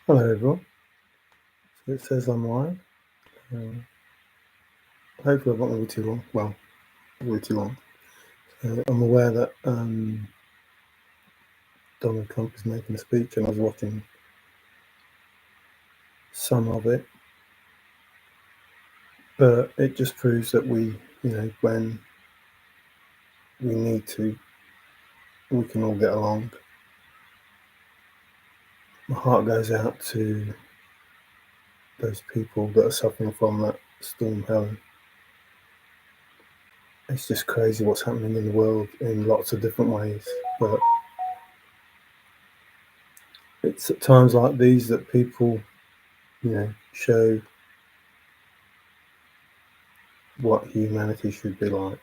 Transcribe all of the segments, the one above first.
Hello everyone. So it says I'm live. Hopefully I'm not going to be too long. Well, not really too long. I'm aware that Donald Trump is making a speech, and I was watching some of it. But it just proves that when we need to, we can all get along. My heart goes out to those people that are suffering from that storm, Helen. It's just crazy what's happening in the world in lots of different ways. But it's at times like these that people, show what humanity should be like,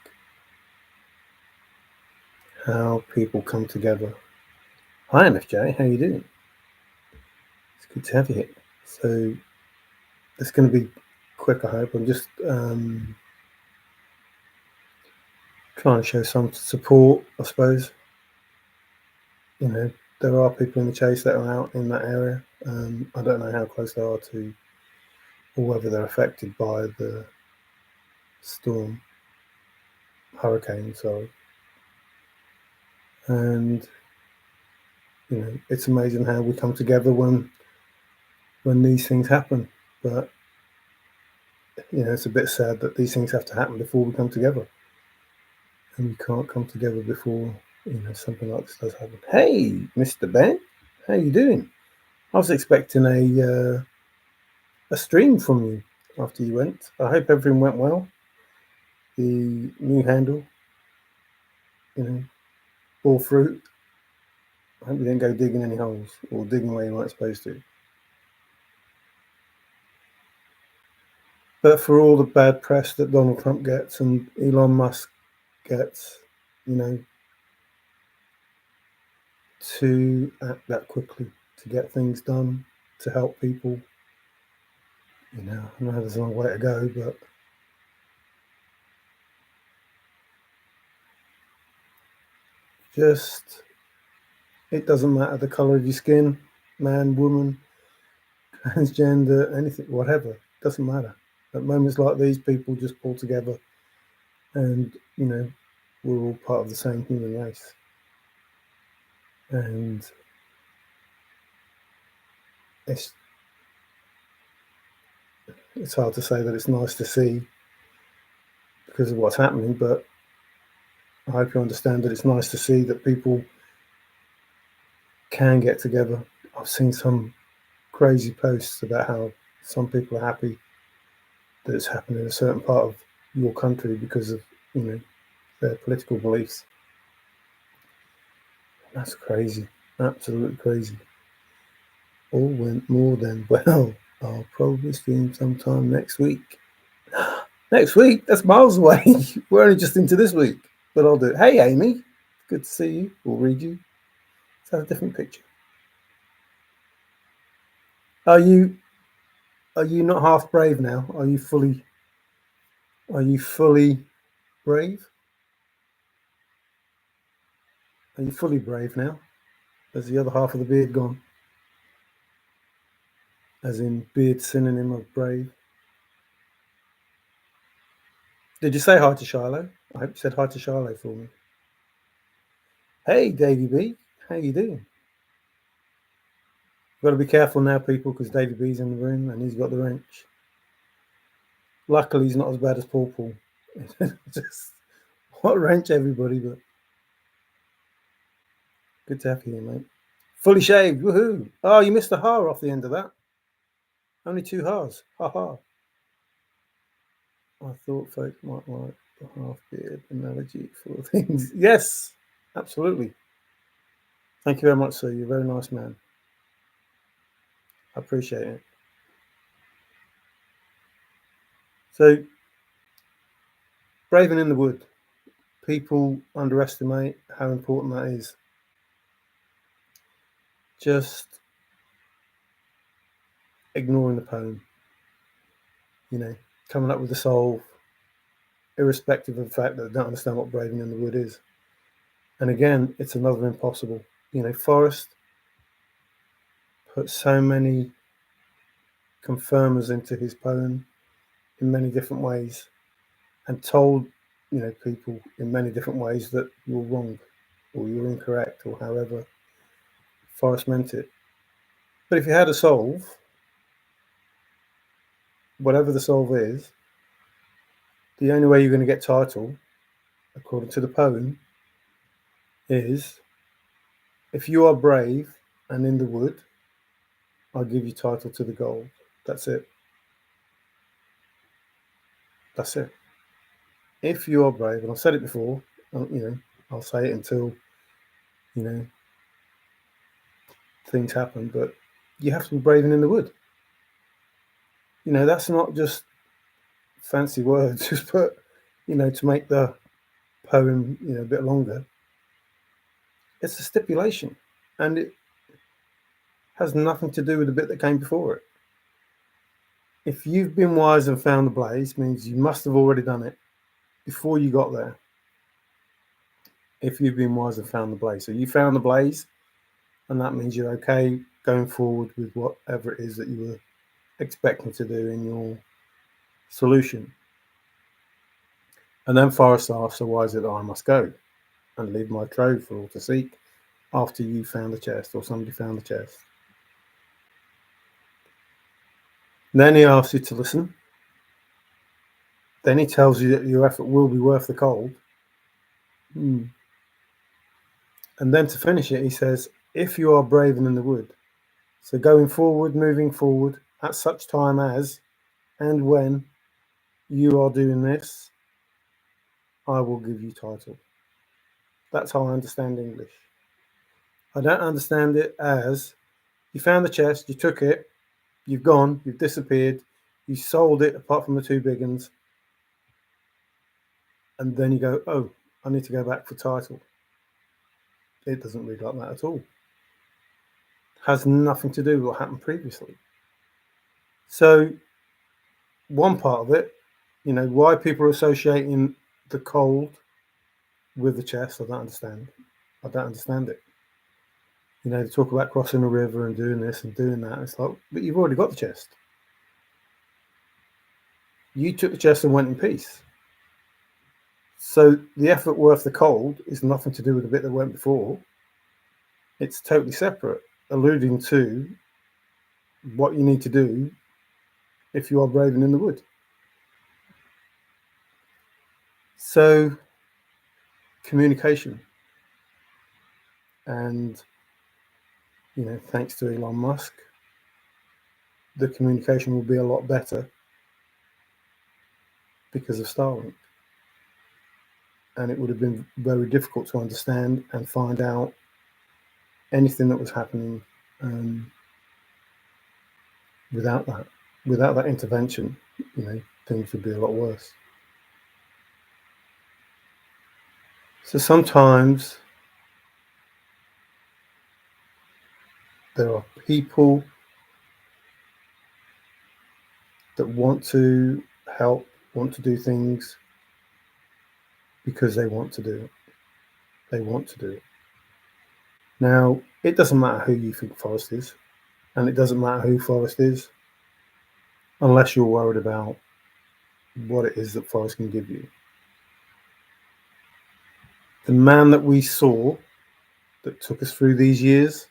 how people come together. Hi, MFJ, how you doing? It's good to have you here. So it's going to be quick, I hope. I'm just trying to show some support, I suppose. There are people in the chase that are out in that area. I don't know how close they are to, or whether they're affected by the storm, hurricane, sorry. And it's amazing how we come together when these things happen. But it's a bit sad that these things have to happen before we come together, and we can't come together before something like this does happen. Hey, Mr. Ben, how you doing? I was expecting a stream from you after you went. I hope everything went well. The new handle, bore fruit. I hope you didn't go digging any holes or digging where you weren't supposed to. But for all the bad press that Donald Trump gets and Elon Musk gets, to act that quickly, to get things done, to help people. I know there's a long way to go, but just, it doesn't matter the colour of your skin, man, woman, transgender, anything, whatever, it doesn't matter. At moments like these, people just pull together and, we're all part of the same human race. And it's hard to say that it's nice to see because of what's happening, but I hope you understand that it's nice to see that people can get together. I've seen some crazy posts about how some people are happy that it's happened in a certain part of your country because of their political beliefs. That's crazy, absolutely crazy. All went more than well. I'll probably stream sometime next week. Next week? That's miles away. We're only just into this week, but I'll do it. Hey, Amy, good to see you. We'll read you. Let's have a different picture. Are you not half brave now? Are you fully brave? Are you fully brave now? Has the other half of the beard gone? As in beard synonym of brave? Did you say hi to Shiloh? I hope you said hi to Shiloh for me. Hey, Davey B, how you doing? Got to be careful now, people, because Davey B's in the room and he's got the wrench. Luckily, he's not as bad as Paul Paul. Just what wrench, everybody, but good to have you here, mate. Fully shaved, woohoo! Oh, you missed a ha off the end of that. Only 2 ha's. Ha ha. I thought folks might like the half beard analogy for things. Yes, absolutely. Thank you very much, sir. You're a very nice man. I appreciate it. So, braving in the wood. People underestimate how important that is. Just ignoring the poem. Coming up with a solve, irrespective of the fact that they don't understand what braving in the wood is. And again, it's another impossible. Forrest put so many confirmers into his poem in many different ways, and told people in many different ways that you're wrong or you're incorrect or however Forrest meant it. But if you had a solve, whatever the solve is, the only way you're going to get title, according to the poem, is if you are brave and in the wood, I'll give you title to the gold. That's it. That's it. If you are brave, and I've said it before, I'll say it until things happen, but you have to be brave and in the wood. That's not just fancy words, just put, to make the poem, a bit longer. It's a stipulation, and it has nothing to do with the bit that came before it. If you've been wise and found the blaze, means you must have already done it before you got there. If you've been wise and found the blaze, so you found the blaze, and that means you're okay going forward with whatever it is that you were expecting to do in your solution. And then Forrest asks, so why is it that I must go and leave my trove for all to seek after you found the chest or somebody found the chest? Then he asks you to listen. Then he tells you that your effort will be worth the cold. And then to finish it, he says, if you are brave and in the wood, so going forward, moving forward, at such time as and when you are doing this, I will give you title. That's how I understand English. I don't understand it as you found the chest, you took it, you've gone, you've disappeared, you sold it apart from the two big ones, and then you go, oh, I need to go back for title. It doesn't read like that at all. It has nothing to do with what happened previously. So one part of it, why people are associating the cold with the chest, I don't understand. I don't understand it. They talk about crossing a river and doing this and doing that. It's like, but you've already got the chest. You took the chest and went in peace. So the effort worth the cold is nothing to do with the bit that went before. It's totally separate, alluding to what you need to do if you are brave and in the wood. So communication. And, thanks to Elon Musk, the communication will be a lot better because of Starlink. And it would have been very difficult to understand and find out anything that was happening without that intervention. Things would be a lot worse. So sometimes there are people that want to help, want to do things because they want to do it. They want to do it. Now, it doesn't matter who you think Forrest is, and it doesn't matter who Forrest is, unless you're worried about what it is that Forrest can give you. The man that we saw that took us through these years,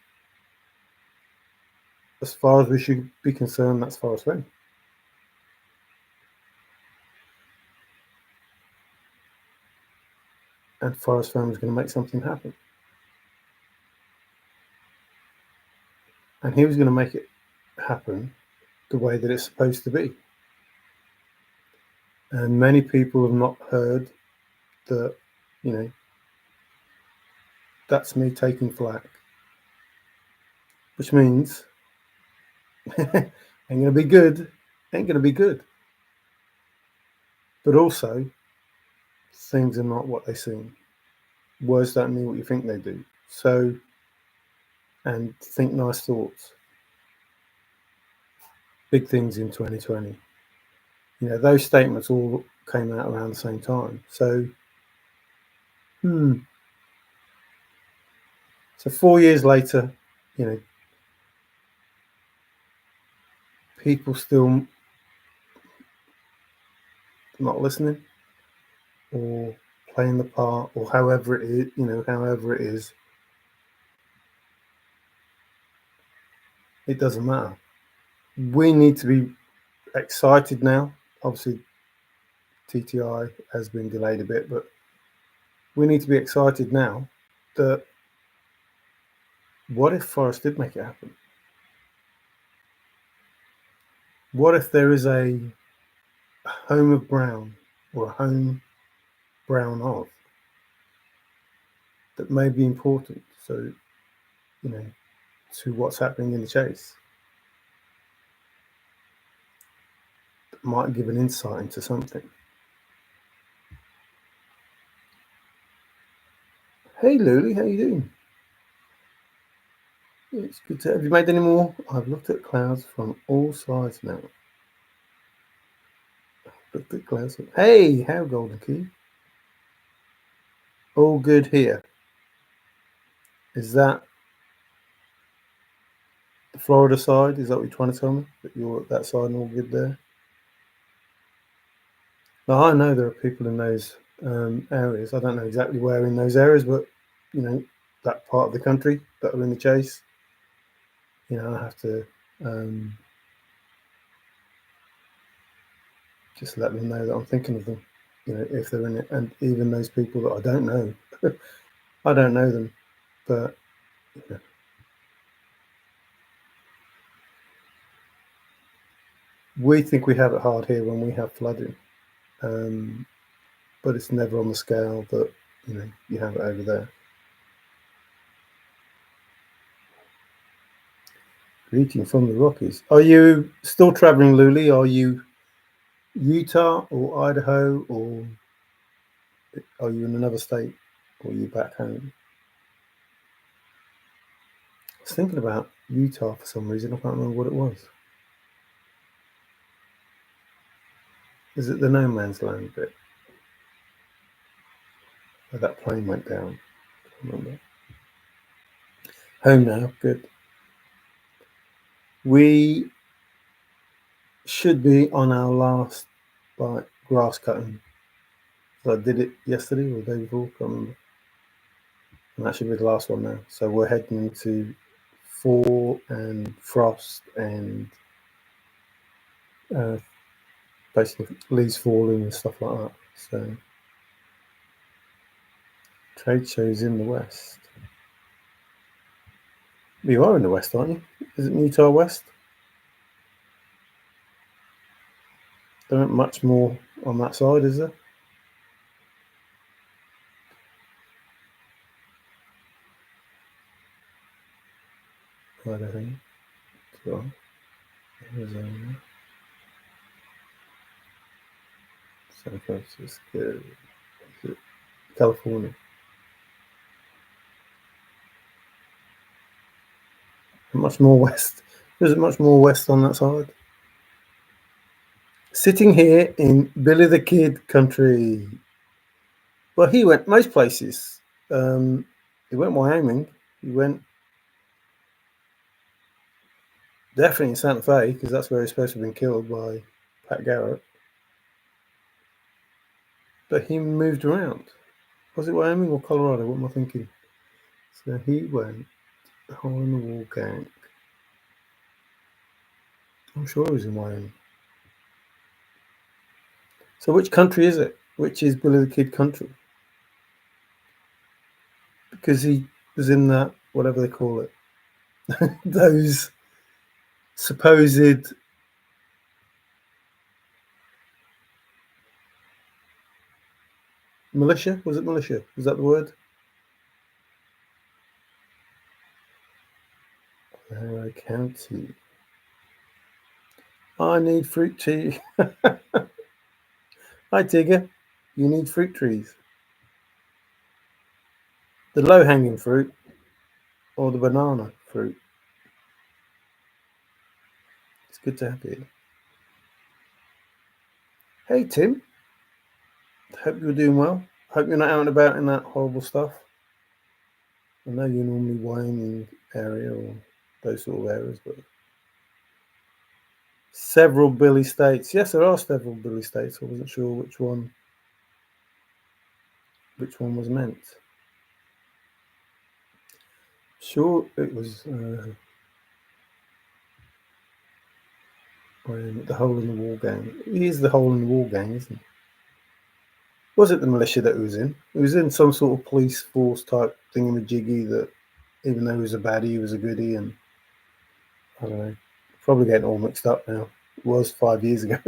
as far as we should be concerned, that's Forrest Fenn. And Forrest Fenn was going to make something happen. And he was going to make it happen the way that it's supposed to be. And many people have not heard that, that's me taking flack. Which means ain't going to be good. Ain't going to be good. But also, things are not what they seem. Words don't mean what you think they do. So, and think nice thoughts. Big things in 2020. Those statements all came out around the same time. So, So 4 years later, people still not listening or playing the part, or however it is, however it is, it doesn't matter. We need to be excited now. Obviously, TTI has been delayed a bit, but we need to be excited now that what if Forrest did make it happen? What if there is a home of Brown or a home Brown of that may be important? So, to what's happening in the chase, that might give an insight into something. Hey, Luli, how you doing? It's good to have you made any more. I've looked at clouds from all sides now. Looked at clouds. Hey, how Golden Key? All good here. Is that the Florida side? Is that what you're trying to tell me? That you're at that side and all good there? Now, I know there are people in those areas. I don't know exactly where in those areas, but that part of the country that are in the chase. I have to just let them know that I'm thinking of them. If they're in it, and even those people that I don't know, I don't know them, but we think we have it hard here when we have flooding, but it's never on the scale that you have it over there. Greeting from the Rockies. Are you still traveling, Luli? Are you Utah or Idaho, or are you in another state, or are you back home? I was thinking about Utah for some reason. I can't remember what it was. Is it the no man's land bit where that plane went down? I can't remember. Home now, good. We should be on our last grass cutting. So I did it yesterday or the day before, can't remember. And that should be the last one now. So we're heading into fall and frost and basically leaves falling and stuff like that. So trade shows in the West. You are in the West, aren't you? Is it Utah West? There ain't much more on that side, is there? I don't think. So, Arizona, San Francisco, California. Much more west. Is it much more west on that side? Sitting here in Billy the Kid country. Well, he went most places. He went Wyoming. He went definitely in Santa Fe, because that's where he's supposed to have been killed by Pat Garrett. But he moved around. Was it Wyoming or Colorado? What am I thinking? So he went Hole in the Wall Gang. I'm sure he was in Wyoming. So which country is it? Which is Billy the Kid country? Because he was in that, whatever they call it, those supposed militia. Was it militia? Was that the word? Harrow County. I need fruit tea. Hi, Tigger. You need fruit trees. The low-hanging fruit or the banana fruit? It's good to have you. Hey, Tim. Hope you're doing well. Hope you're not out and about in that horrible stuff. I know you're normally Wyoming area or those sort of areas, but Several Billy states. Yes, there are several Billy states. I wasn't sure which one was meant. Sure, it was the Hole in the Wall gang. He is the Hole in the Wall gang, isn't he? Was it the militia that he was in? He was in some sort of police force type thingamajiggy that, even though he was a baddie, he was a goodie, and I don't know. Probably getting all mixed up now. It was 5 years ago.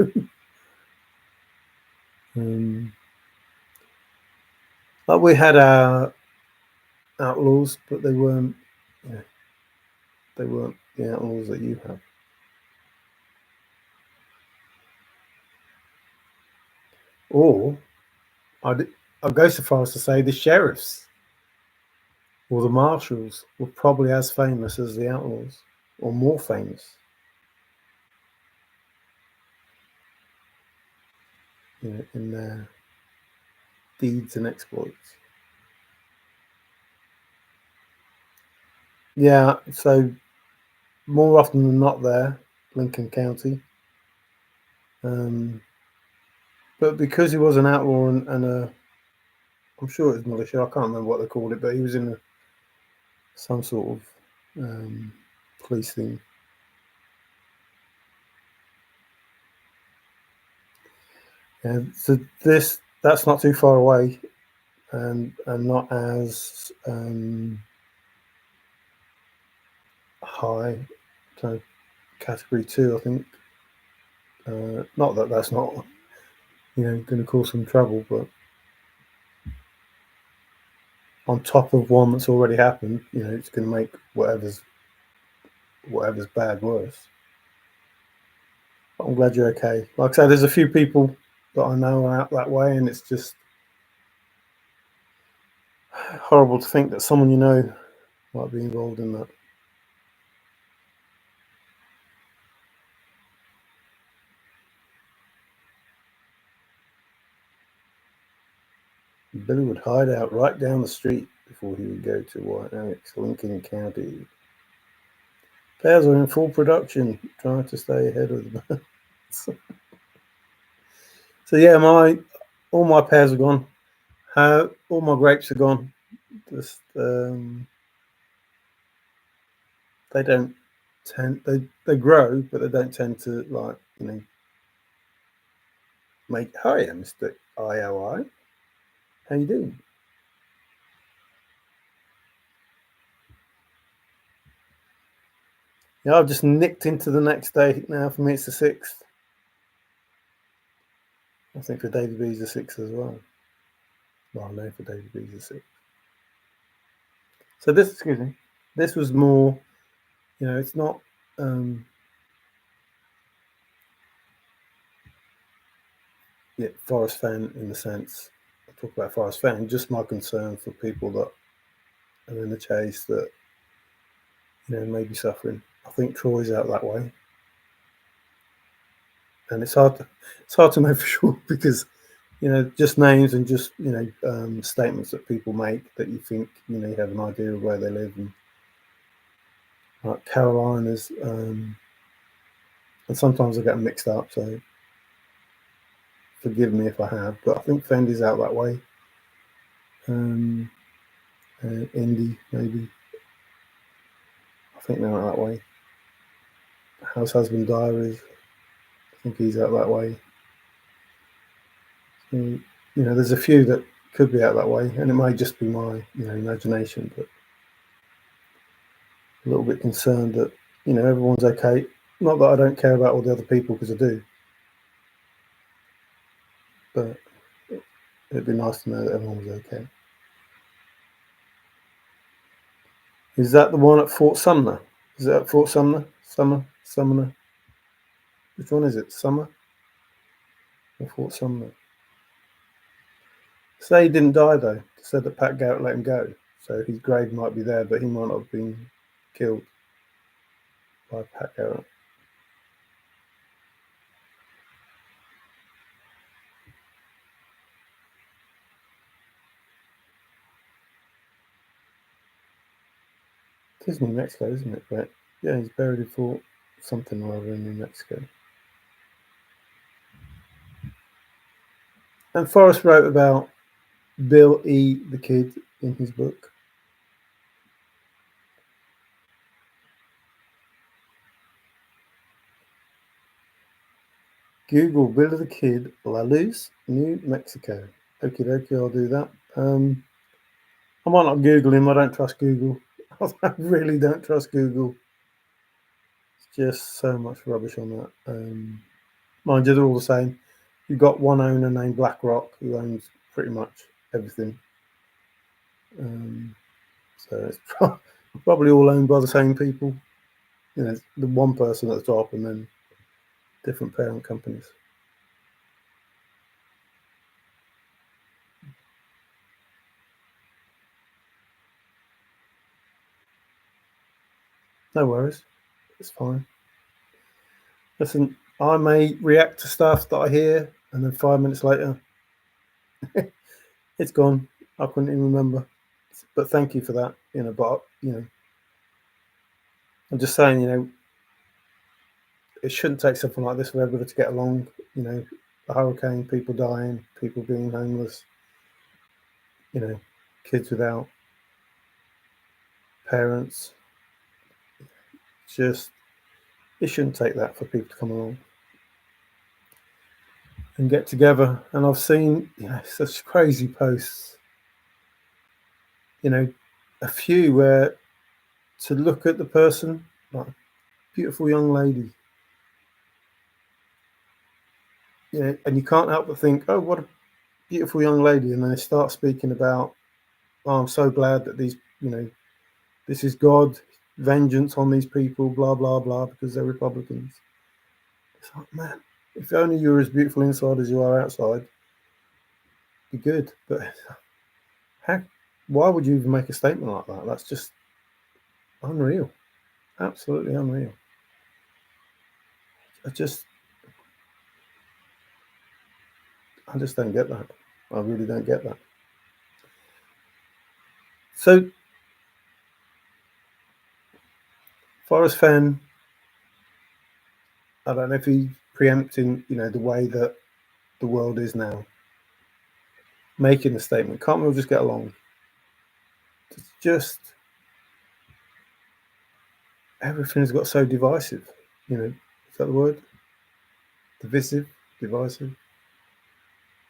Like we had our outlaws, but they weren't. Yeah, they weren't the outlaws that you have. Or I'd go so far as to say the sheriffs or the marshals were probably as famous as the outlaws, or more famous, in their deeds and exploits. Yeah, so more often than not, there, Lincoln County. But because he was an outlaw and I'm sure it was militia. I can't remember what they called it, but he was in some sort of police thing. And so that's not too far away, and not as high. So category 2, I think. Not that that's not going to cause some trouble, but on top of one that's already happened, it's going to make whatever's bad worse. But I'm glad you're okay. Like I said, there's a few people that I know are out that way, and it's just horrible to think that someone you know might be involved in that. Billy would hide out right down the street before he would go to White Alex, Lincoln County. Pairs are in full production, trying to stay ahead of the birds. So yeah, all my pears are gone. All my grapes are gone. Just they don't tend they grow, but they don't tend to make. Hiya, Mr. IOI. How you doing? Yeah, I've just nicked into the next day now. For me, it's the 6th. I think for David B's the 6th as well. Well, no, for David B's the 6th. So excuse me, this was more. It's not. Forrest Fenn in the sense. I talk about Forrest Fenn. Just my concern for people that are in the chase that may be suffering. I think Troy's out that way, and it's hard to know for sure because just names and just statements that people make that you think you have an idea of where they live, and like Carolina's, and sometimes I get them mixed up. So forgive me if I have, but I think Fendi's out that way. Indy maybe. I think they're out that way. House Husband Diaries. I think he's out that way. So, there's a few that could be out that way, and it may just be my imagination, but a little bit concerned that everyone's okay. Not that I don't care about all the other people, because I do, but it'd be nice to know that everyone was okay. Is that the one at Fort Sumner? Is that at Fort Sumner? Sumner? Which one is it? Summer or Fort Sumner? Say he didn't die though. Said that Pat Garrett let him go, so his grave might be there, but he might not have been killed by Pat Garrett. It is New Mexico, isn't it? But yeah, he's buried in Fort something or other in New Mexico. And Forrest wrote about Bill E. the Kid in his book. Google Bill the Kid, La Luz, New Mexico. Okie dokie, I'll do that. I might not Google him. I don't trust Google. I really don't trust Google. It's just so much rubbish on that. Mind you, they're all the same. You've got one owner named BlackRock who owns pretty much everything. So it's probably all owned by the same people. You know, the one person at the top and then different parent companies. No worries. It's fine. Listen, I may react to stuff that I hear and then 5 minutes later, it's gone. I couldn't even remember. But thank you for that. But I'm just saying, it shouldn't take something like this for everybody to get along. A hurricane, people dying, people being homeless, kids without parents. Just, it shouldn't take that for people to come along and get together. And I've seen, such crazy posts, a few where to look at the person, like a beautiful young lady, and you can't help but think, oh, what a beautiful young lady. And then they start speaking about, oh, I'm so glad that this is God, vengeance on these people, blah, blah, blah, because they're Republicans. It's like, man, if only you were as beautiful inside as you are outside, be good. But why would you even make a statement like that? That's just unreal. Absolutely unreal. I just don't get that. I really don't get that. So, Forrest Fenn, I don't know if he's preempting, the way that the world is now, making a statement. Can't we all just get along? It's just everything's got so divisive. Is that the word? Divisive, divisive,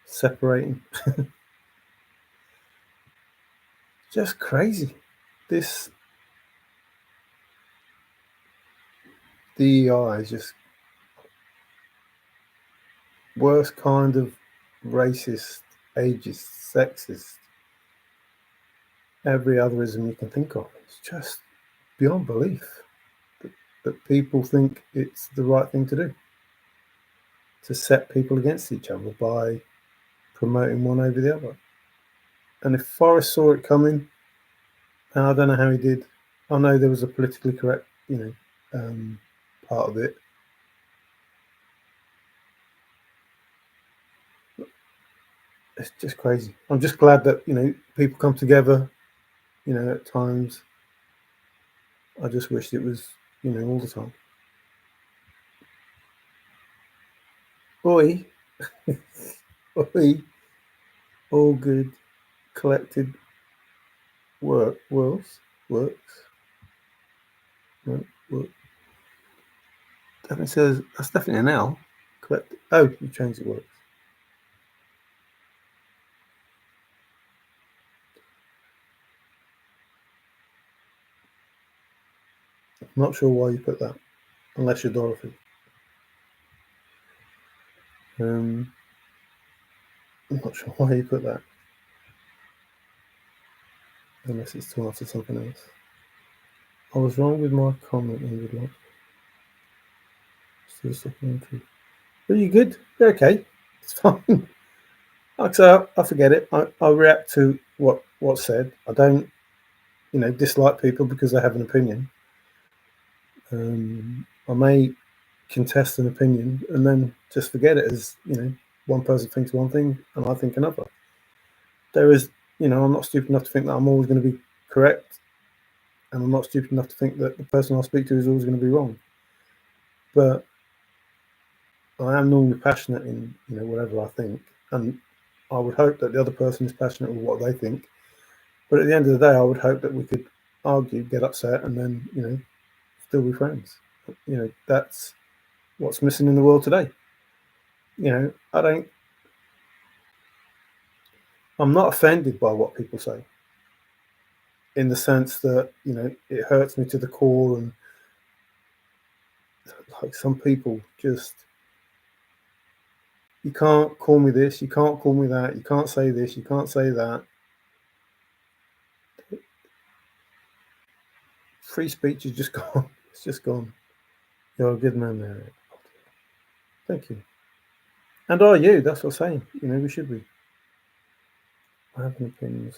separating. Just crazy. This DEI is just worst kind of racist, ageist, sexist, every otherism you can think of. It's just beyond belief that people think it's the right thing to do, to set people against each other by promoting one over the other. And if Forrest saw it coming, and I don't know how he did, I know there was a politically correct, part of it. It's just crazy. I'm just glad that people come together. At times, I just wished it was all the time. Oi, oi, all good, collected works. Work. Definitely says that's definitely an L. Collected. Oh, you changed the works. I'm not sure why you put that, unless you're Dorothy. I'm not sure why you put that, unless it's to answer something else. I was wrong with my comment and would like still supplementary. Are you good? You're okay. It's fine. Like I say, I forget it. I react to what's said. I don't, dislike people because they have an opinion. I may contest an opinion and then just forget it as one person thinks one thing and I think another. There is, I'm not stupid enough to think that I'm always going to be correct, and I'm not stupid enough to think that the person I speak to is always going to be wrong. But I am normally passionate in whatever I think, and I would hope that the other person is passionate with what they think. But at the end of the day, I would hope that we could argue, get upset, and then, still be friends. That's what's missing in the world today. I'm not offended by what people say, in the sense that, it hurts me to the core. And like, some people just, you can't call me this, you can't call me that, you can't say this, you can't say that. Free speech is just gone. It's just gone. You're a good man there. Thank you. And are you? That's what I'm saying. We should be. I have an opinion.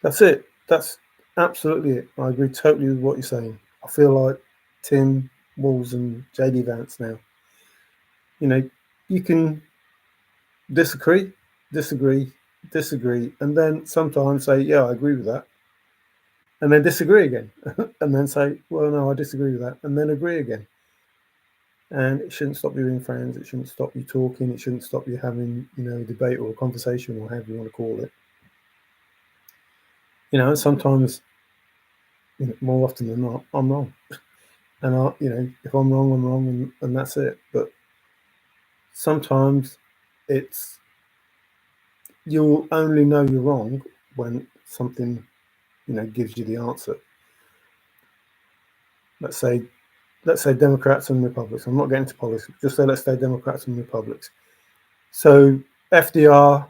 That's it. That's absolutely it. I agree totally with what you're saying. I feel like Tim Walls and JD Vance now. You can disagree, disagree, disagree, and then sometimes say, yeah, I agree with that, and then disagree again, and then say, well, no, I disagree with that, and then agree again. And it shouldn't stop you being friends. It shouldn't stop you talking. It shouldn't stop you having, a debate or a conversation, or however you want to call it. Sometimes, more often than not, I'm wrong. And if I'm wrong, I'm wrong, and that's it. But sometimes you'll only know you're wrong when something, gives you the answer. Let's say Democrats and Republicans. I'm not getting into politics. Just say let's say Democrats and Republicans. So FDR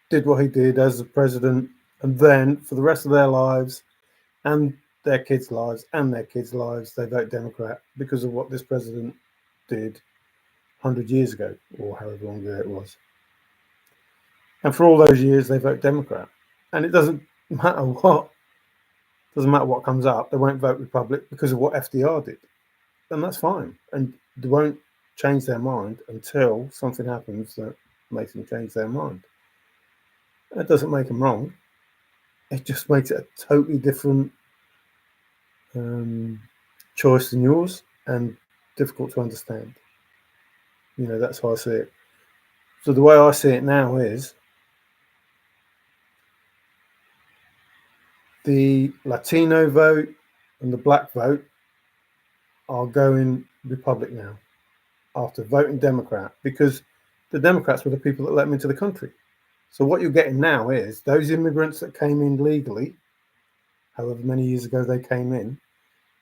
did what he did as the president, and then for the rest of their lives and their kids' lives and their kids' lives, they vote Democrat because of what this president did 100 years ago, or however long ago it was. And for all those years, they vote Democrat. And it doesn't matter what comes up, they won't vote Republic because of what FDR did. And that's fine. And they won't change their mind until something happens that makes them change their mind. That doesn't make them wrong. It just makes it a totally different choice than yours, and difficult to understand. That's how I see it. So the way I see it now is the Latino vote and the black vote are going Republic now after voting Democrat, because the Democrats were the people that let them into the country. So what you're getting now is those immigrants that came in legally, however many years ago they came in,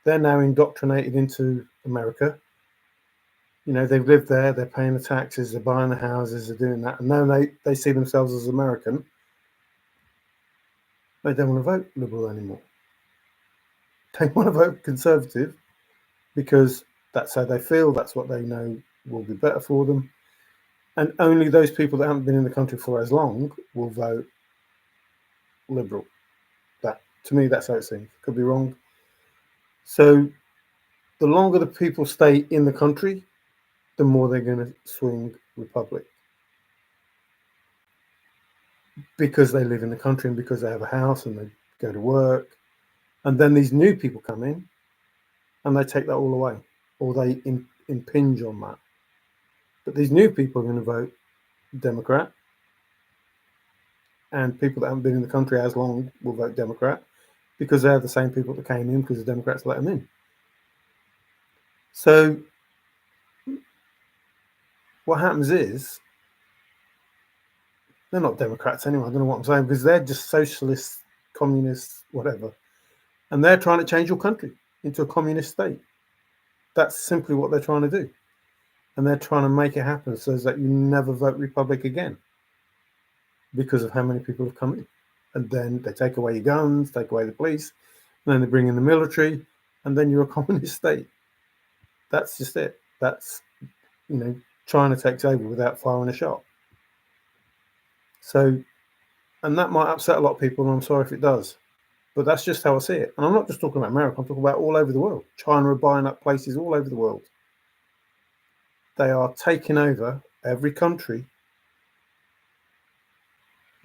they're now indoctrinated into America. They've lived there, they're paying the taxes, they're buying the houses, they're doing that. And now they see themselves as American. They don't want to vote Liberal anymore. They want to vote Conservative because that's how they feel, that's what they know will be better for them. And only those people that haven't been in the country for as long will vote Liberal. To me, that's how it seems. Could be wrong. So the longer the people stay in the country, the more they're going to swing Republic, because they live in the country and because they have a house and they go to work. And then these new people come in and they take that all away, or they impinge on that. But these new people are going to vote Democrat, and people that haven't been in the country as long will vote Democrat because they're the same people that came in because the Democrats let them in. So what happens is, they're not Democrats anyway. I don't know what I'm saying, because they're just socialists, communists, whatever. And they're trying to change your country into a communist state. That's simply what they're trying to do. And they're trying to make it happen so that you never vote Republic again because of how many people have come in. And then they take away your guns, take away the police, and then they bring in the military, and then you're a communist state. That's just it. That's, China takes over without firing a shot. So, and that might upset a lot of people, and I'm sorry if it does. But that's just how I see it. And I'm not just talking about America, I'm talking about all over the world. China are buying up places all over the world. They are taking over every country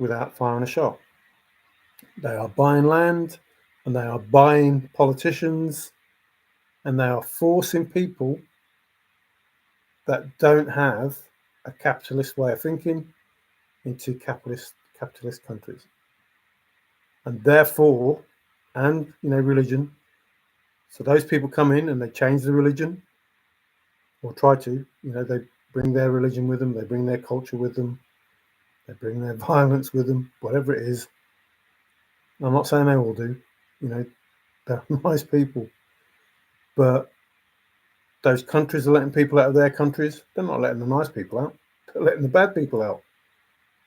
without firing a shot. They are buying land, and they are buying politicians, and they are forcing people that don't have a capitalist way of thinking into capitalist countries, and therefore, and religion. So those people come in and they change the religion, or try to. They bring their religion with them, they bring their culture with them, they bring their violence with them, whatever it is. I'm not saying they all do. They're nice people, but those countries are letting people out of their countries. They're not letting the nice people out. They're letting the bad people out.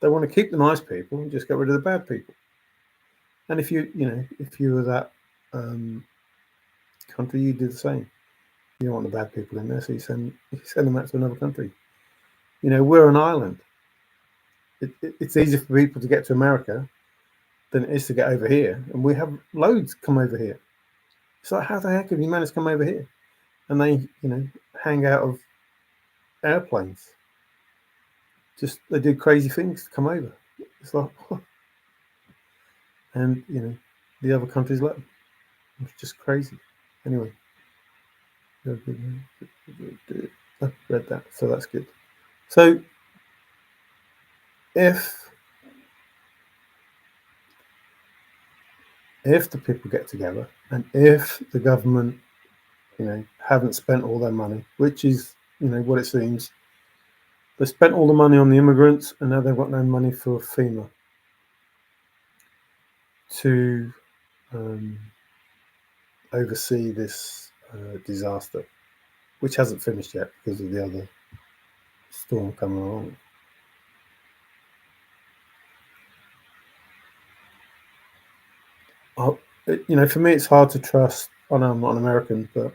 They want to keep the nice people and just get rid of the bad people. And if you were that country, you do the same. You don't want the bad people in there, so you send them out to another country. We're an island. It's easier for people to get to America than it is to get over here, and we have loads come over here. It's like, how the heck have you managed to come over here? And they, hang out of airplanes. Just they do crazy things to come over. It's like, and the other countries let them. It's just crazy. Anyway, I read that, so that's good. So if the people get together, and if the government, haven't spent all their money, which is, what it seems, they spent all the money on the immigrants, and now they've got no money for FEMA to oversee this disaster, which hasn't finished yet because of the other storm coming along. For me, it's hard to trust. I know I'm not an American, but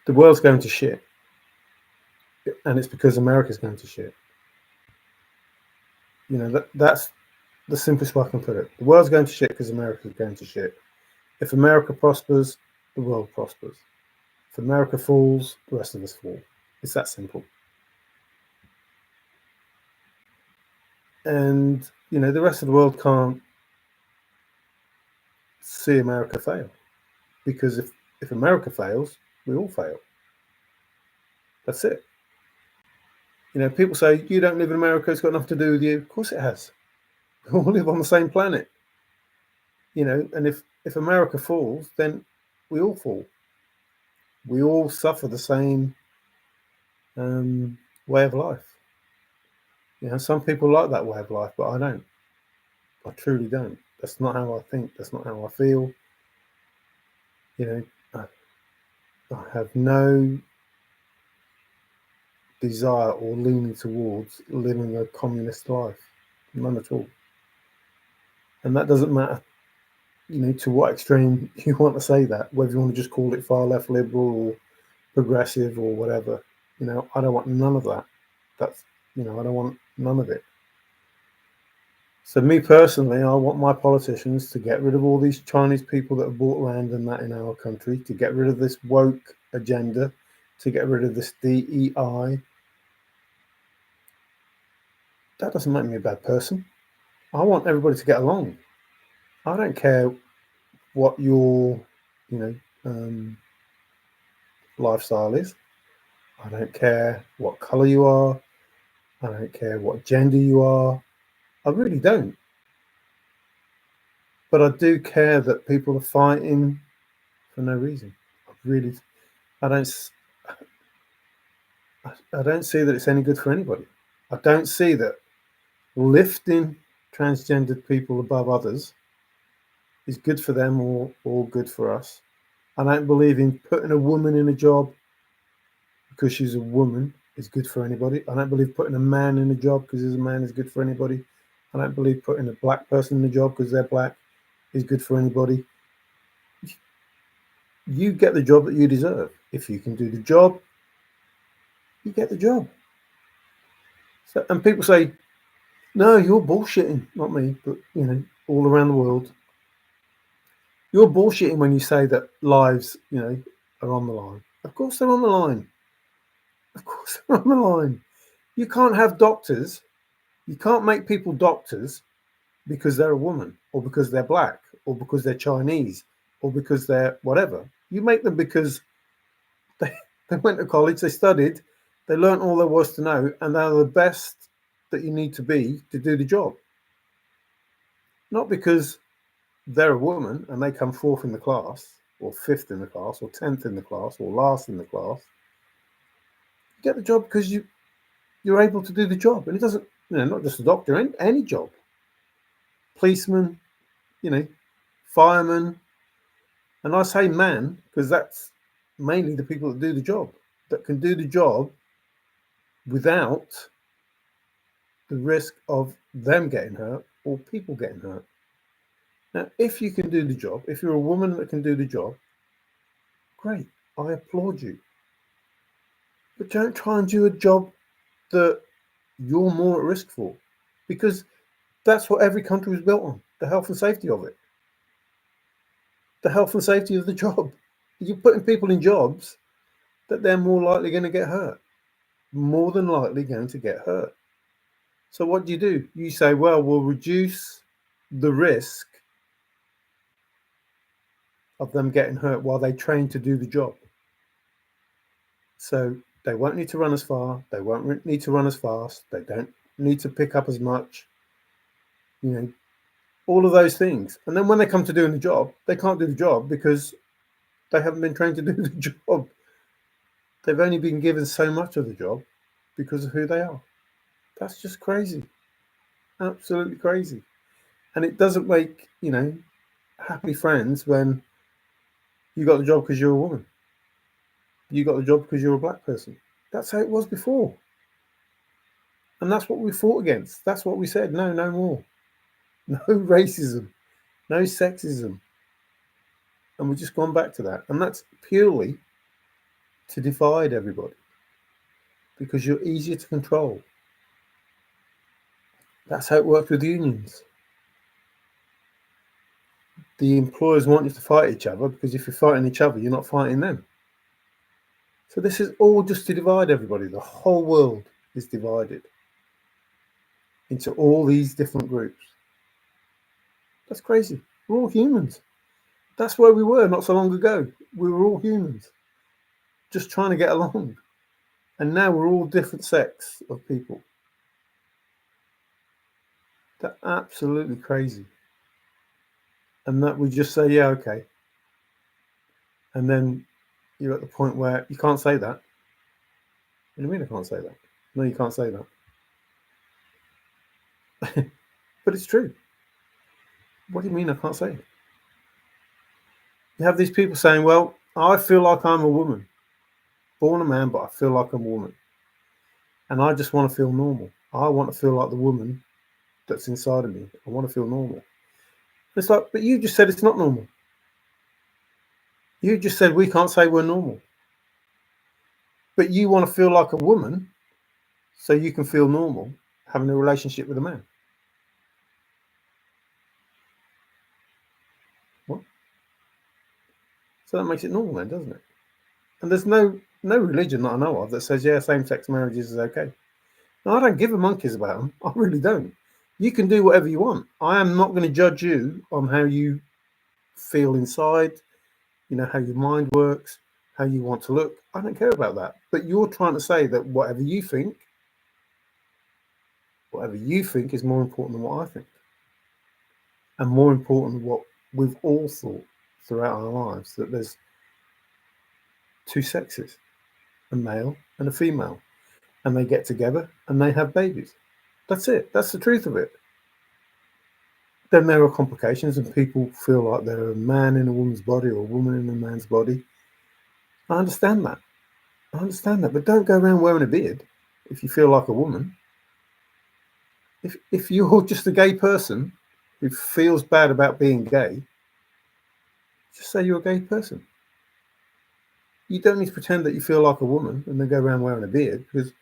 the world's going to shit, and it's because America's going to shit. That's the simplest way I can put it. The world's going to shit because America's going to shit. If America prospers, the world prospers. If America falls, the rest of us fall. It's that simple. And the rest of the world can't see America fail, because if America fails, we all fail. That's it. People say, you don't live in America, it's got nothing to do with you. Of course it has. We all live on the same planet. And if America falls, then we all fall. We all suffer the same way of life. Some people like that way of life, but I don't. I truly don't. That's not how I think. That's not how I feel. I have no desire or leaning towards living a communist life. None at all. And that doesn't matter, to what extreme you want to say that, whether you want to just call it far left liberal or progressive or whatever. I don't want none of that. That's, I don't want none of it. So me personally, I want my politicians to get rid of all these Chinese people that have bought land and that in our country, to get rid of this woke agenda, to get rid of this DEI. That doesn't make me a bad person. I want everybody to get along. I don't care what your, lifestyle is. I don't care what color you are. I don't care what gender you are. I really don't. But I do care that people are fighting for no reason. I don't see that it's any good for anybody. I don't see that lifting transgendered people above others is good for them or good for us. I don't believe in putting a woman in a job because she's a woman is good for anybody. I don't believe putting a man in a job because he's a man is good for anybody. I don't believe putting a black person in a job because they're black is good for anybody. You get the job that you deserve. If you can do the job, you get the job. So, and people say, no, you're bullshitting. Not me, but all around the world. You're bullshitting when you say that lives, are on the line. Of course they're on the line. Of course they're on the line. You can't have doctors. You can't make people doctors because they're a woman or because they're black or because they're Chinese or because they're whatever. You make them because they went to college, they studied, They learnt all there was to know, and they're the best that you need to be to do the job. Not because they're a woman and they come fourth in the class, or fifth in the class, or 10th in the class, or last in the class. You get the job because you're able to do the job. And it doesn't, not just a doctor, any job. Policeman, fireman. And I say man because that's mainly the people that do the job, that can do the job without the risk of them getting hurt or people getting hurt. Now, if you can do the job, if you're a woman that can do the job, great, I applaud you. But don't try and do a job that you're more at risk for, because that's what every country was built on, the health and safety of it. The health and safety of the job. You're putting people in jobs that they're more likely going to get hurt, more than likely going to get hurt. So what do? You say, well, we'll reduce the risk of them getting hurt while they train to do the job. So they won't need to run as far. They won't need to run as fast. They don't need to pick up as much. All of those things. And then when they come to doing the job, they can't do the job because they haven't been trained to do the job. They've only been given so much of the job because of who they are. That's just crazy. Absolutely crazy. And it doesn't make, happy friends when you got the job because you're a woman. You got the job because you're a black person. That's how it was before. And that's what we fought against. That's what we said. No more. No racism. No sexism. And we've just gone back to that. And that's purely to divide everybody because you're easier to control. That's how it works with unions. The employers want you to fight each other because if you're fighting each other, you're not fighting them. So this is all just to divide everybody. The whole world is divided into all these different groups. That's crazy. We're all humans. That's where we were not so long ago. We were all humans, just trying to get along. And now we're all different sects of people. That's absolutely crazy. And that we just say, yeah, okay. And then you're at the point where you can't say that. What do you mean I can't say that? No, you can't say that. But it's true. What do you mean I can't say it? You have these people saying, well, I feel like I'm a woman. Born a man, but I feel like I'm a woman. And I just want to feel normal. I want to feel like the woman that's inside of me. I want to feel normal. It's like, but you just said it's not normal. You just said we can't say we're normal. But you want to feel like a woman so you can feel normal having a relationship with a man. What? So that makes it normal then, doesn't it? And there's no religion that I know of that says, yeah, same-sex marriages is okay. No, I don't give a monkeys about them. I really don't. You can do whatever you want. I am not going to judge you on how you feel inside, how your mind works, how you want to look. I don't care about that. But you're trying to say that whatever you think is more important than what I think. And more important than what we've all thought throughout our lives, that there's two sexes, a male and a female. And they get together and they have babies. That's it. That's the truth of it. Then there are complications and people feel like they're a man in a woman's body or a woman in a man's body. I understand that. But don't go around wearing a beard if you feel like a woman. If you're just a gay person who feels bad about being gay, just say you're a gay person. You don't need to pretend that you feel like a woman and then go around wearing a beard because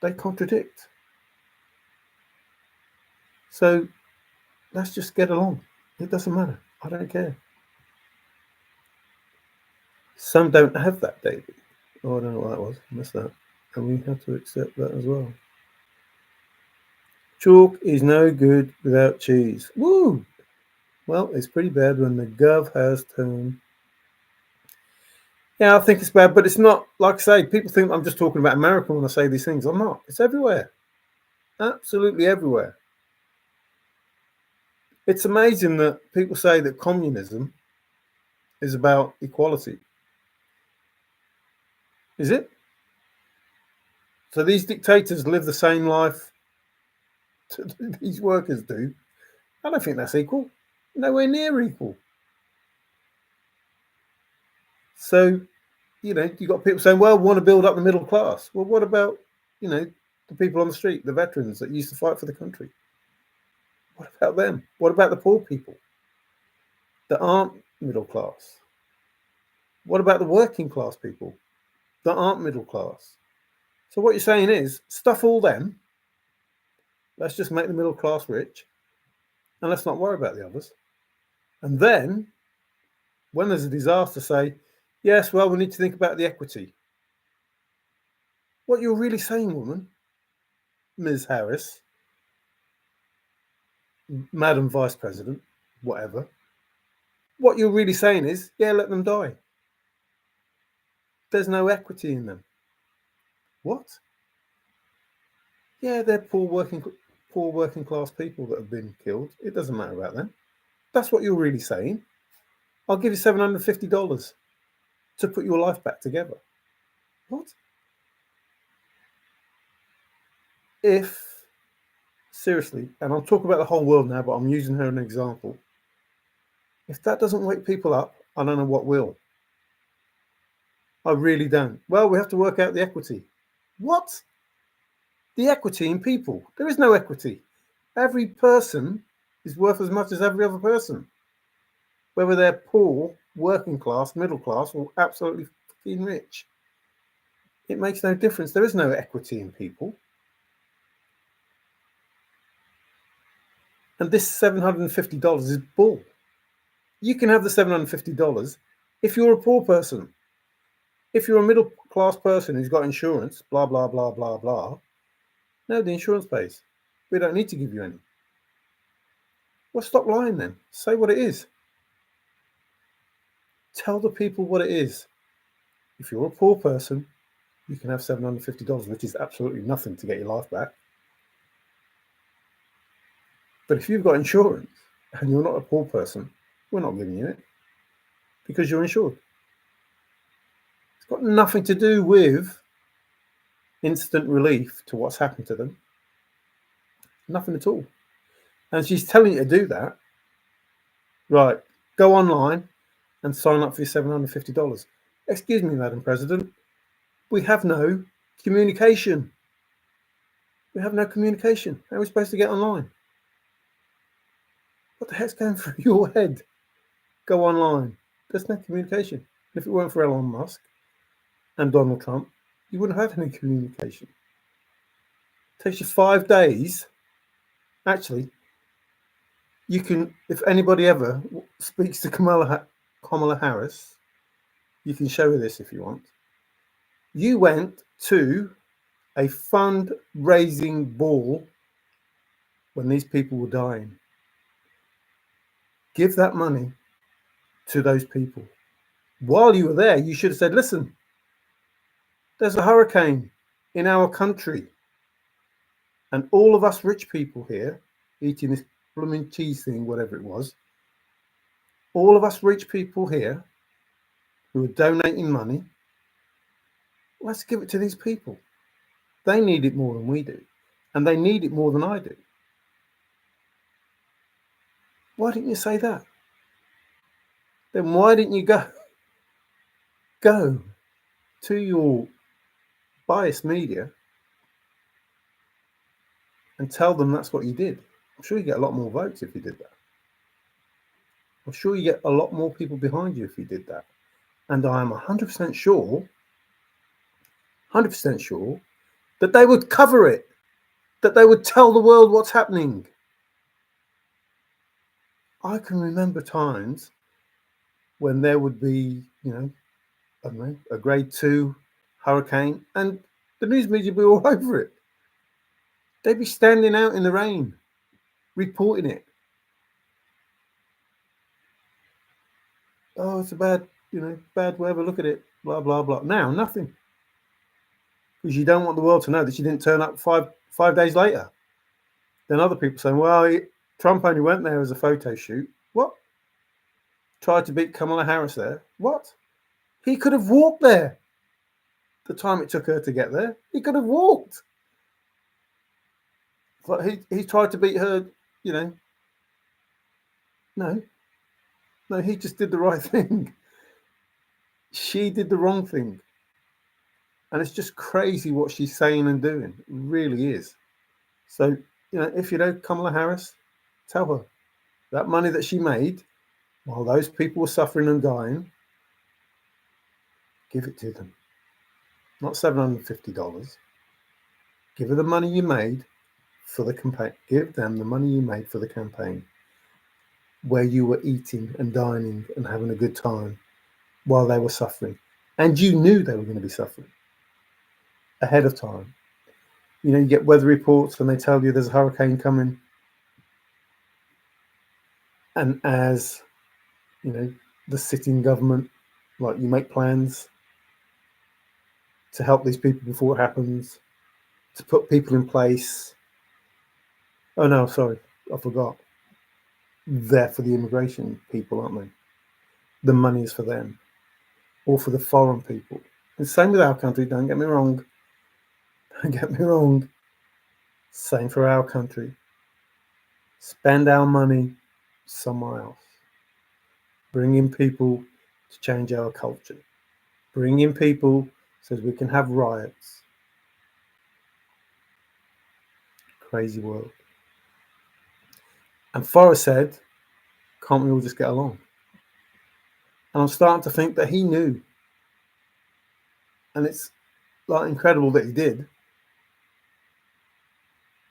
they contradict. So let's just get along. It doesn't matter. I don't care. Some don't have that, David. Oh, I don't know what that was. I missed that. And we have to accept that as well. Chalk is no good without cheese. Woo! Well, it's pretty bad when the gov has turned Yeah, I think it's bad, but it's not, like I say, people think I'm just talking about America when I say these things. I'm not. It's everywhere. Absolutely everywhere. It's amazing that people say that communism is about equality. Is it? So these dictators live the same life these workers do. I don't think that's equal. Nowhere near equal. So, you've got people saying, well, we want to build up the middle class. Well, what about, the people on the street, the veterans that used to fight for the country? What about them? What about the poor people that aren't middle class? What about the working class people that aren't middle class? So what you're saying is, stuff all them. Let's just make the middle class rich, and let's not worry about the others. And then, when there's a disaster, say, yes, well, we need to think about the equity. What you're really saying, woman, Ms. Harris, Madam Vice President, whatever, what you're really saying is, yeah, let them die. There's no equity in them. What? Yeah, they're poor working class people that have been killed. It doesn't matter about them. That's what you're really saying. I'll give you $750 to put your life back together. What? If, seriously, and I'm talking about the whole world now, but I'm using her as an example. If that doesn't wake people up, I don't know what will. I really don't. Well, we have to work out the equity. What? The equity in people. There is no equity. Every person is worth as much as every other person. Whether they're poor, working class, middle class, or absolutely fucking rich. It makes no difference. There is no equity in people. And this $750 is bull. You can have the $750 if you're a poor person. If you're a middle class person who's got insurance, blah, blah, blah, blah, blah, no, the insurance pays. We don't need to give you any. Well, stop lying then. Say what it is. Tell the people what it is. If you're a poor person, you can have $750, which is absolutely nothing to get your life back. But if you've got insurance and you're not a poor person, we're not giving you it because you're insured. It's got nothing to do with instant relief to what's happened to them. Nothing at all. And she's telling you to do that. Right, go online and sign up for your $750. Excuse me, Madam President, we have no communication. We have no communication. How are we supposed to get online? What the heck's going through your head? Go online. There's no communication. If it weren't for Elon Musk and Donald Trump, you wouldn't have had any communication. It takes you 5 days. Actually, you can, if anybody ever speaks to Kamala Harris, you can show her this if you want. You went to a fundraising ball when these people were dying. Give that money to those people. While you were there, you should have said, listen, there's a hurricane in our country. And all of us rich people here, eating this blooming cheese thing, whatever it was, all of us rich people here who are donating money, let's give it to these people. They need it more than we do. And they need it more than I do. Why didn't you say that? Then why didn't you go to your biased media and tell them that's what you did? I'm sure you get a lot more votes if you did that. I'm sure you get a lot more people behind you if you did that. And I am 100% sure that they would cover it, that they would tell the world what's happening. I can remember times when there would be, I don't know, a grade 2 hurricane, and the news media would be all over it. They'd be standing out in the rain, reporting it. Oh, it's a bad weather, look at it. blah, blah, blah. Now, nothing. Because you don't want the world to know that she didn't turn up five days later. Then other people saying, well, Trump only went there as a photo shoot. What? Tried to beat Kamala Harris there. What? He could have walked there. The time it took her to get there, he could have walked. But he tried to beat her, No, he just did the right thing. She did the wrong thing. And it's just crazy what she's saying and doing. It really is. So, if you know Kamala Harris, tell her that money that she made while those people were suffering and dying, give it to them. Not $750. Give her the money you made for the campaign. Give them the money you made for the campaign, where you were eating and dining and having a good time while they were suffering. And you knew they were going to be suffering ahead of time. You get weather reports and they tell you there's a hurricane coming. And as, the sitting government, like, you make plans to help these people before it happens, to put people in place. Oh, no, sorry, I forgot. They're for the immigration people, aren't they? The money is for them, or for the foreign people. And same with our country, don't get me wrong. Don't get me wrong. Same for our country. Spend our money somewhere else. Bring in people to change our culture. Bring in people so we can have riots. Crazy world. And Forrest said, can't we all just get along? And I'm starting to think that he knew. And it's like incredible that he did.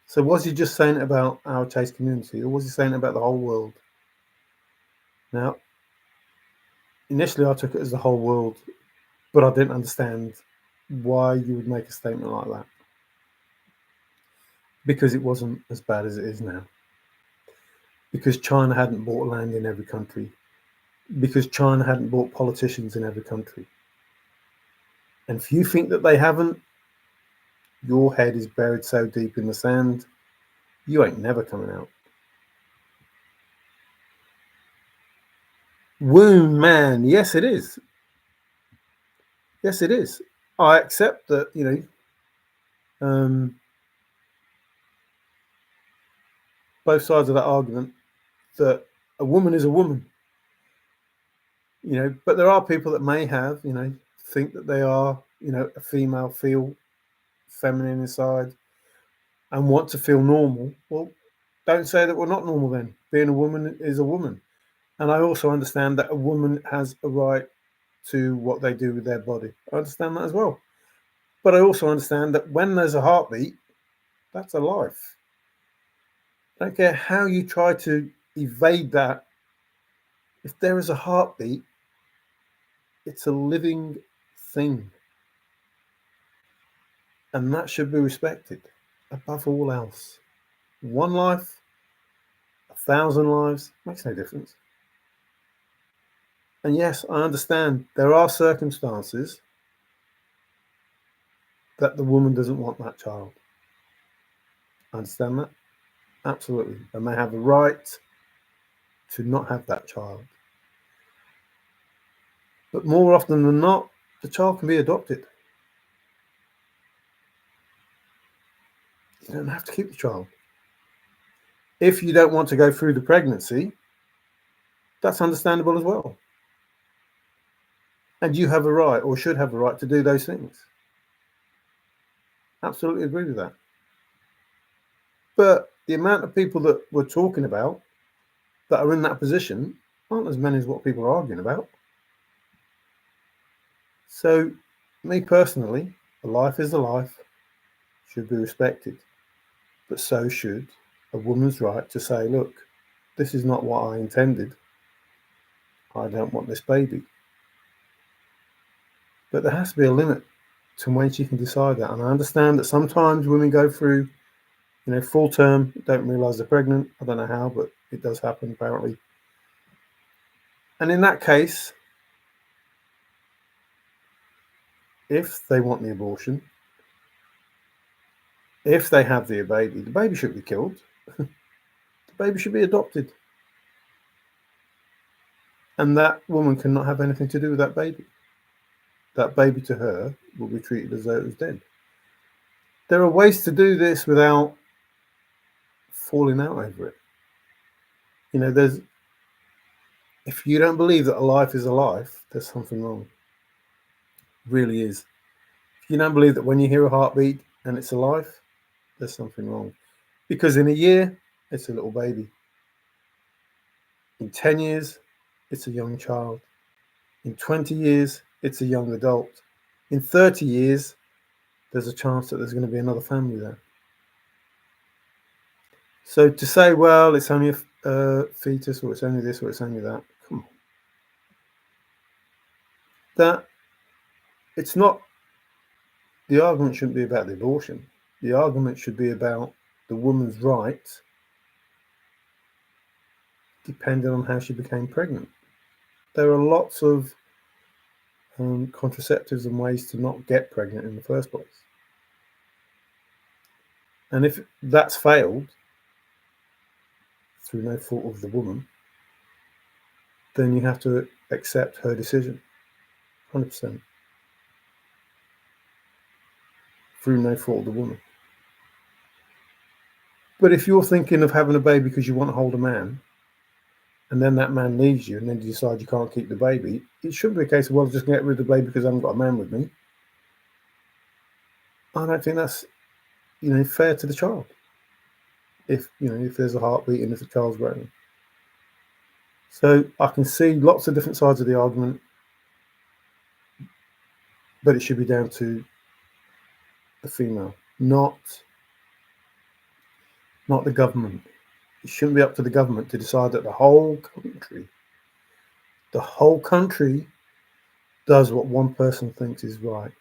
So was he just saying it about our Chase community, or was he saying it about the whole world? Now, initially I took it as the whole world, but I didn't understand why you would make a statement like that. Because it wasn't as bad as it is now. Because China hadn't bought land in every country. Because China hadn't bought politicians in every country. And if you think that they haven't, your head is buried so deep in the sand, you ain't never coming out. Wound man, yes it is. Yes it is. I accept that, both sides of that argument, that a woman is a woman. But there are people that may have, think that they are, a female, feel feminine inside and want to feel normal. Well, don't say that we're not normal then. Being a woman is a woman. And I also understand that a woman has a right to what they do with their body. I understand that as well. But I also understand that when there's a heartbeat, that's a life. I don't care how you try to evade that. If there is a heartbeat, it's a living thing. And that should be respected above all else. One life, 1,000 lives, makes no difference. And yes, I understand there are circumstances that the woman doesn't want that child. I understand that. Absolutely. They may have the right to not have that child. But more often than not, the child can be adopted. You don't have to keep the child. If you don't want to go through the pregnancy, that's understandable as well. And you have a right, or should have a right, to do those things. Absolutely agree with that. But the amount of people that we're talking about that are in that position aren't as many as what people are arguing about. So, me personally, a life is a life, should be respected. But so should a woman's right to say, look, this is not what I intended. I don't want this baby. But there has to be a limit to when she can decide that. And I understand that sometimes women go through, full term, don't realise they're pregnant. I don't know how, but it does happen apparently. And in that case, if they want the abortion, if they have the baby shouldn't be killed. The baby should be adopted. And that woman cannot have anything to do with that baby. That baby to her will be treated as though it was dead. There are ways to do this without falling out over it. If you don't believe that a life is a life, there's something wrong. It really is. If you don't believe that when you hear a heartbeat and it's a life, there's something wrong. Because in a year, it's a little baby. In 10 years, it's a young child. In 20 years, it's a young adult. In 30 years, there's a chance that there's going to be another family there. So to say, well, it's only a fetus, or it's only this, or it's only that, come on. It's not, the argument shouldn't be about the abortion. The argument should be about the woman's right, depending on how she became pregnant. There are lots of contraceptives and ways to not get pregnant in the first place. And if that's failed through no fault of the woman, then you have to accept her decision, 100%, through no fault of the woman. But if you're thinking of having a baby because you want to hold a man, and then that man leaves you, and then you decide you can't keep the baby, it shouldn't be a case of, well, just get rid of the baby because I haven't got a man with me. I don't think that's, fair to the child. If there's a heartbeat and if the child's growing. So I can see lots of different sides of the argument, but it should be down to the female, not the government. It shouldn't be up to the government to decide that the whole country does what one person thinks is right.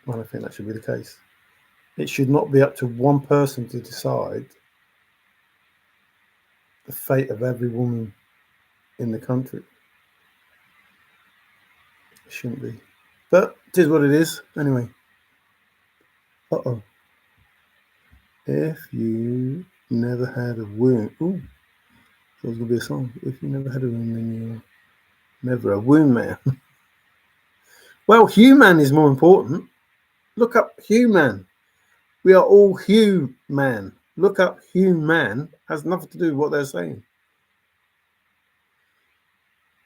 I don't think that should be the case. It should not be up to one person to decide the fate of every woman in the country. It shouldn't be. But it is what it is. Anyway. Uh-oh. If you never had a wound. Ooh. There's going to be a song. If you never had a wound, then you're never a wound man. Well, human is more important. Look up human. We are all human. Look up human. Has nothing to do with what they're saying.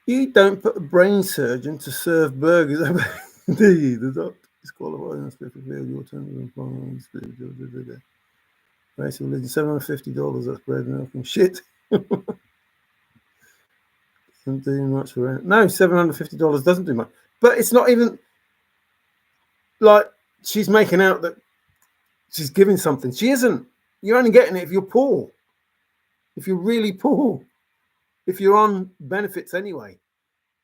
You don't put a brain surgeon to serve burgers, do you? The doctor is qualified in specifically your terms of employment. Race of religion, $750. That's bread, milk, and shit. Doesn't do much for it. No, $750 doesn't do much. But it's not even like she's making out that she's giving something. She isn't. You're only getting it if you're poor. If you're really poor. If you're on benefits anyway.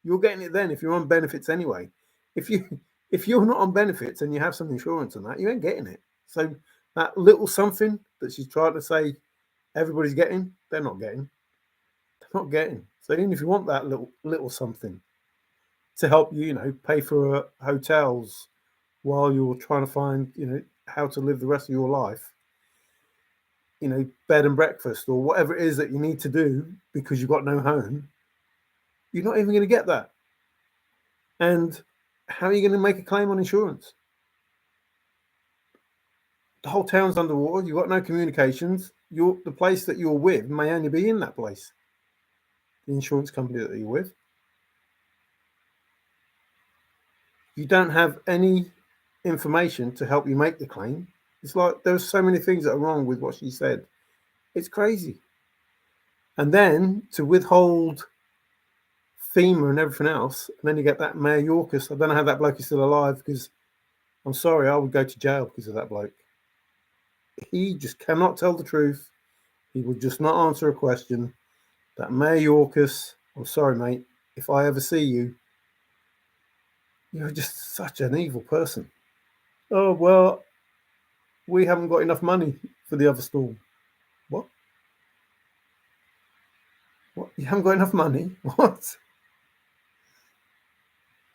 You're getting it then if you're on benefits anyway. If you're not on benefits and you have some insurance on that, you ain't getting it. So that little something that she's trying to say everybody's getting, they're not getting. They're not getting. So even if you want that little something to help you, pay for hotels while you're trying to find, how to live the rest of your life, bed and breakfast or whatever it is that you need to do because you've got no home, you're not even going to get that. And how are you going to make a claim on insurance? The whole town's underwater. You've got no communications. The place that you're with may only be in that place. The insurance company that you're with. You don't have any information to help you make the claim. It's like there's so many things that are wrong with what she said. It's crazy. And then to withhold FEMA and everything else, and then you get that Mayor Yorkis. I don't know how that bloke is still alive because I'm sorry, I would go to jail because of that bloke. He just cannot tell the truth. He will just not answer a question. That Mayor Yorkis, I'm sorry, mate. If I ever see you, you're just such an evil person. Oh, well, we haven't got enough money for the other stall. What? What? You haven't got enough money? What?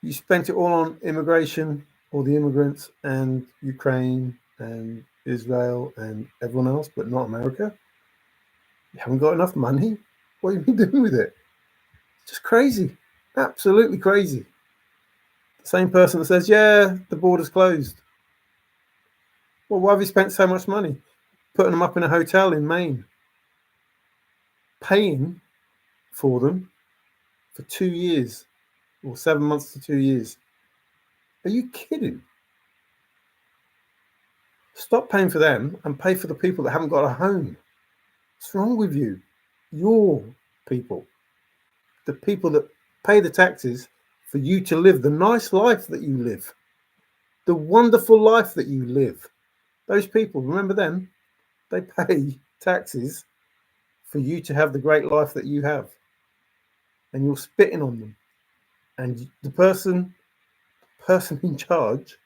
You spent it all on immigration, all the immigrants, and Ukraine and Israel and everyone else, but not America. You haven't got enough money. What have you been doing with it? It's just crazy. Absolutely crazy. The same person that says, yeah, the border's closed. Well, why have you spent so much money putting them up in a hotel in Maine, paying for them for 2 years or 7 months to 2 years? Are you kidding? Stop paying for them and pay for the people that haven't got a home. What's wrong with you? Your people, the people that pay the taxes for you to live the nice life that you live, the wonderful life that you live. Those people, remember them? They pay taxes for you to have the great life that you have. And you're spitting on them. And the person in charge,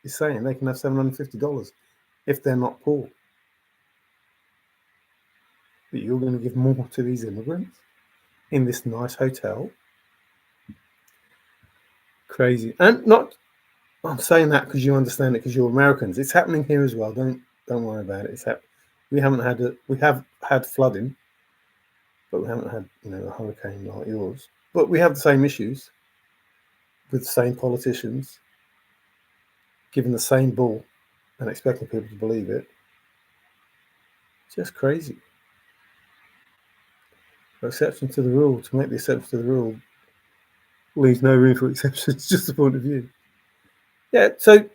is saying they can have $750 if they're not poor. But you're going to give more to these immigrants in this nice hotel? Crazy. And not, I'm saying that because you understand it because you're Americans. It's happening here as well. Don't worry about it. We have had flooding, but we haven't had a hurricane like yours. But we have the same issues with the same politicians giving the same bull and expecting people to believe it. Just crazy. Exception to the rule, to make the exception to the rule leaves no room for exceptions, just the point of view. Yeah, so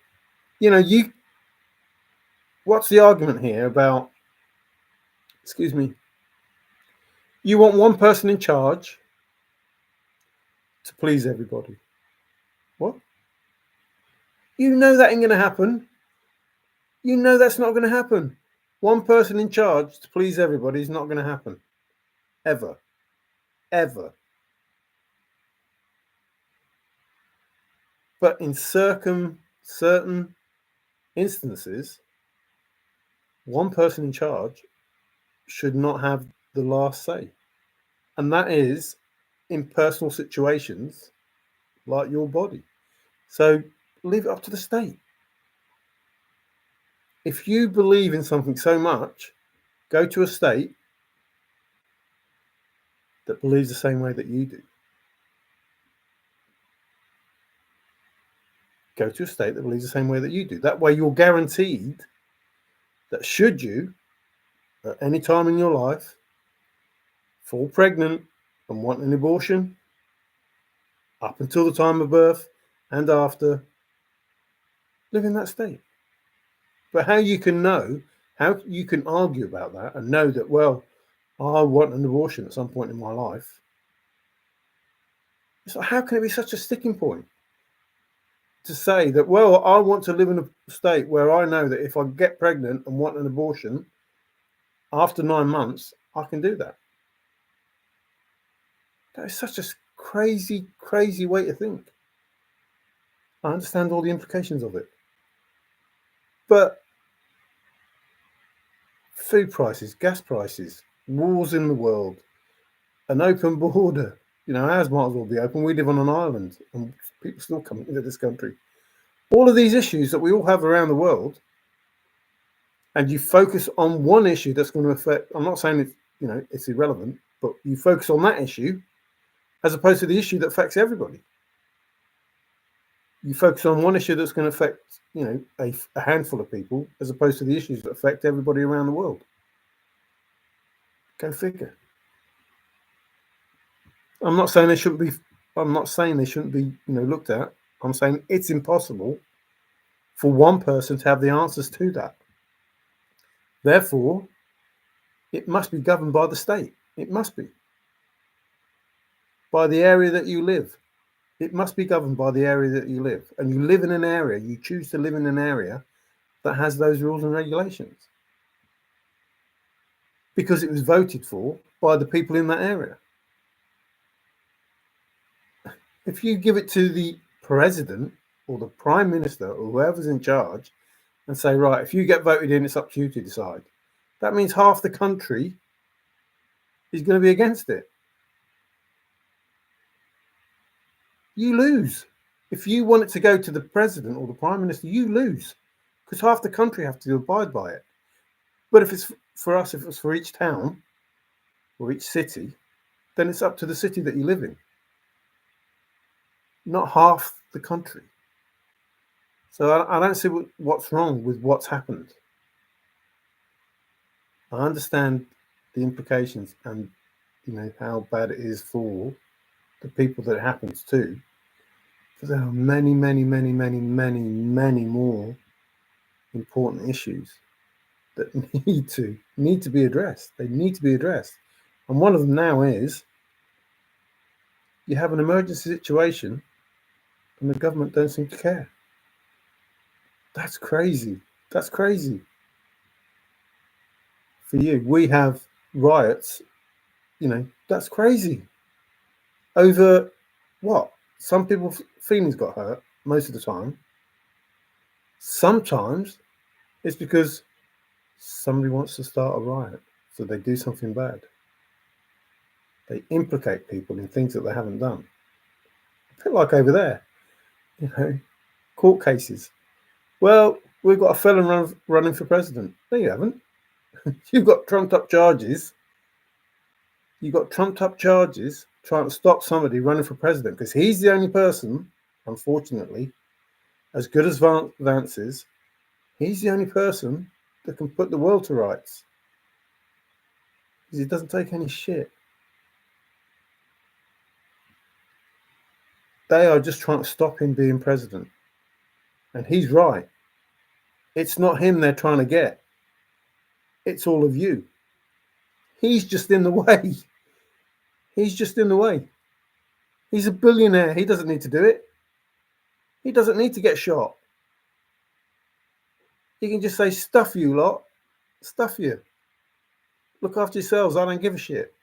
what's the argument here about, excuse me, you want one person in charge to please everybody. What? You know that ain't going to happen. You know that's not going to happen. One person in charge to please everybody is not going to happen. Ever. Ever. But in certain instances, one person in charge should not have the last say. And that is in personal situations like your body. So leave it up to the state. If you believe in something so much, go to a state that believes the same way that you do. Go to a state that believes the same way that you do. That way you're guaranteed that should you, at any time in your life, fall pregnant and want an abortion, up until the time of birth and after, live in that state. But how you can argue about that and know that, well, I want an abortion at some point in my life. It's like, how can it be such a sticking point to say that, well, I want to live in a state where I know that if I get pregnant and want an abortion, after 9 months, I can do that. That is such a crazy, crazy way to think. I understand all the implications of it. But food prices, gas prices, wars in the world, an open border, ours might as well be open. We live on an island and people still come into this country. All of these issues that we all have around the world, and you focus on one issue that's going to affect, I'm not saying it's irrelevant, but you focus on that issue as opposed to the issue that affects everybody. You focus on one issue that's going to affect, a handful of people as opposed to the issues that affect everybody around the world. Go figure. I'm not saying they shouldn't be looked at. I'm saying it's impossible for one person to have the answers to that. Therefore, it must be governed by the state. It must be. By the area that you live. It must be governed by the area that you live. And you live in an area, you choose to live in an area that has those rules and regulations. Because it was voted for by the people in that area. If you give it to the president or the prime minister or whoever's in charge and say, right, if you get voted in, it's up to you to decide. That means half the country is going to be against it. you lose. If you want it to go to the president or the prime minister, you lose, because half the country have to abide by it. But if it's for us, if it's for each town or each city, then it's up to the city that you live in, not half the country. So I don't see what's wrong with what's happened. I understand the implications and how bad it is for the people that it happens to. But there are many, many, many, many, many, many more important issues that need to be addressed. They need to be addressed. And one of them now is you have an emergency situation and the government don't seem to care. That's crazy. That's crazy. For you, we have riots, that's crazy. Over what? Some people's feelings got hurt most of the time. Sometimes it's because somebody wants to start a riot, so they do something bad. They implicate people in things that they haven't done. A bit like over there, court cases. Well, we've got a felon running for president. No, you haven't. You've got trumped up charges. You've got trumped up charges trying to stop somebody running for president because he's the only person, unfortunately, as good as Vance is, he's the only person that can put the world to rights. Because he doesn't take any shit. They are just trying to stop him being president. And he's right. It's not him they're trying to get. It's all of you. He's just in the way. He's just in the way. He's a billionaire. He doesn't need to do it. He doesn't need to get shot. He can just say, stuff you lot. Stuff you. Look after yourselves. I don't give a shit.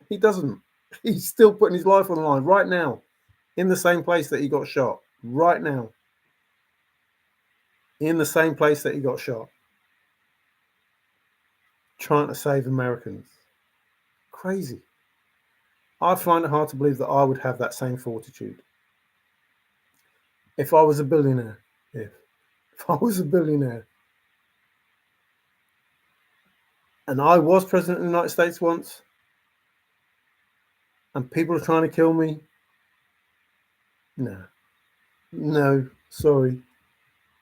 He doesn't. He's still putting his life on the line right now in the same place that he got shot. Right now. In the same place that he got shot. Trying to save Americans. Crazy. I find it hard to believe that I would have that same fortitude. If I was a billionaire. If I was a billionaire. And I was president of the United States once. And people are trying to kill me. No, sorry.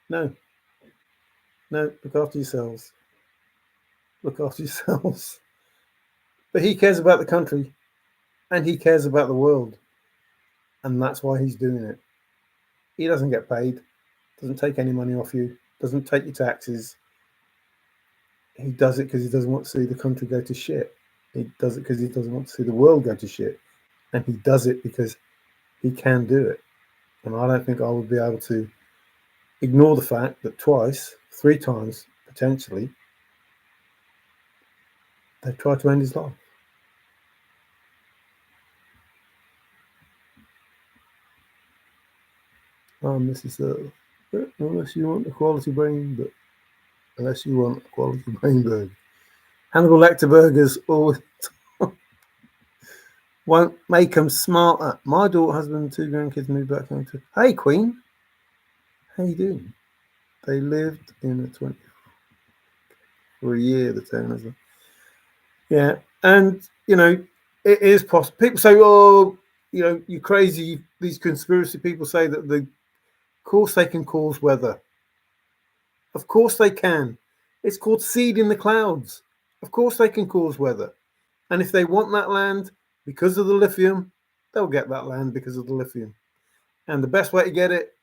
No, look after yourselves. Look after yourselves. But he cares about the country and he cares about the world. And that's why he's doing it. He doesn't get paid, doesn't take any money off you, doesn't take your taxes. He does it because he doesn't want to see the country go to shit. He does it because he doesn't want to see the world go to shit. And he does it because he can do it. And I don't think I would be able to ignore the fact that twice, 3 times, potentially, they've tried to end his life. Mrs. Unless you want a quality brain, but unless you want a quality brain burger. Hannibal Lecter burgers always won't make them smarter. My daughter, husband, and 2 grandkids moved back home to. Hey, Queen. How you doing? They lived in a 20 for a year, the town as well. Yeah, and it is possible. People say, "Oh, you're crazy." These conspiracy people say that of course they can cause weather. Of course they can. It's called seed in the clouds. Of course they can cause weather. And if they want that land because of the lithium, they'll get that land because of the lithium. And the best way to get it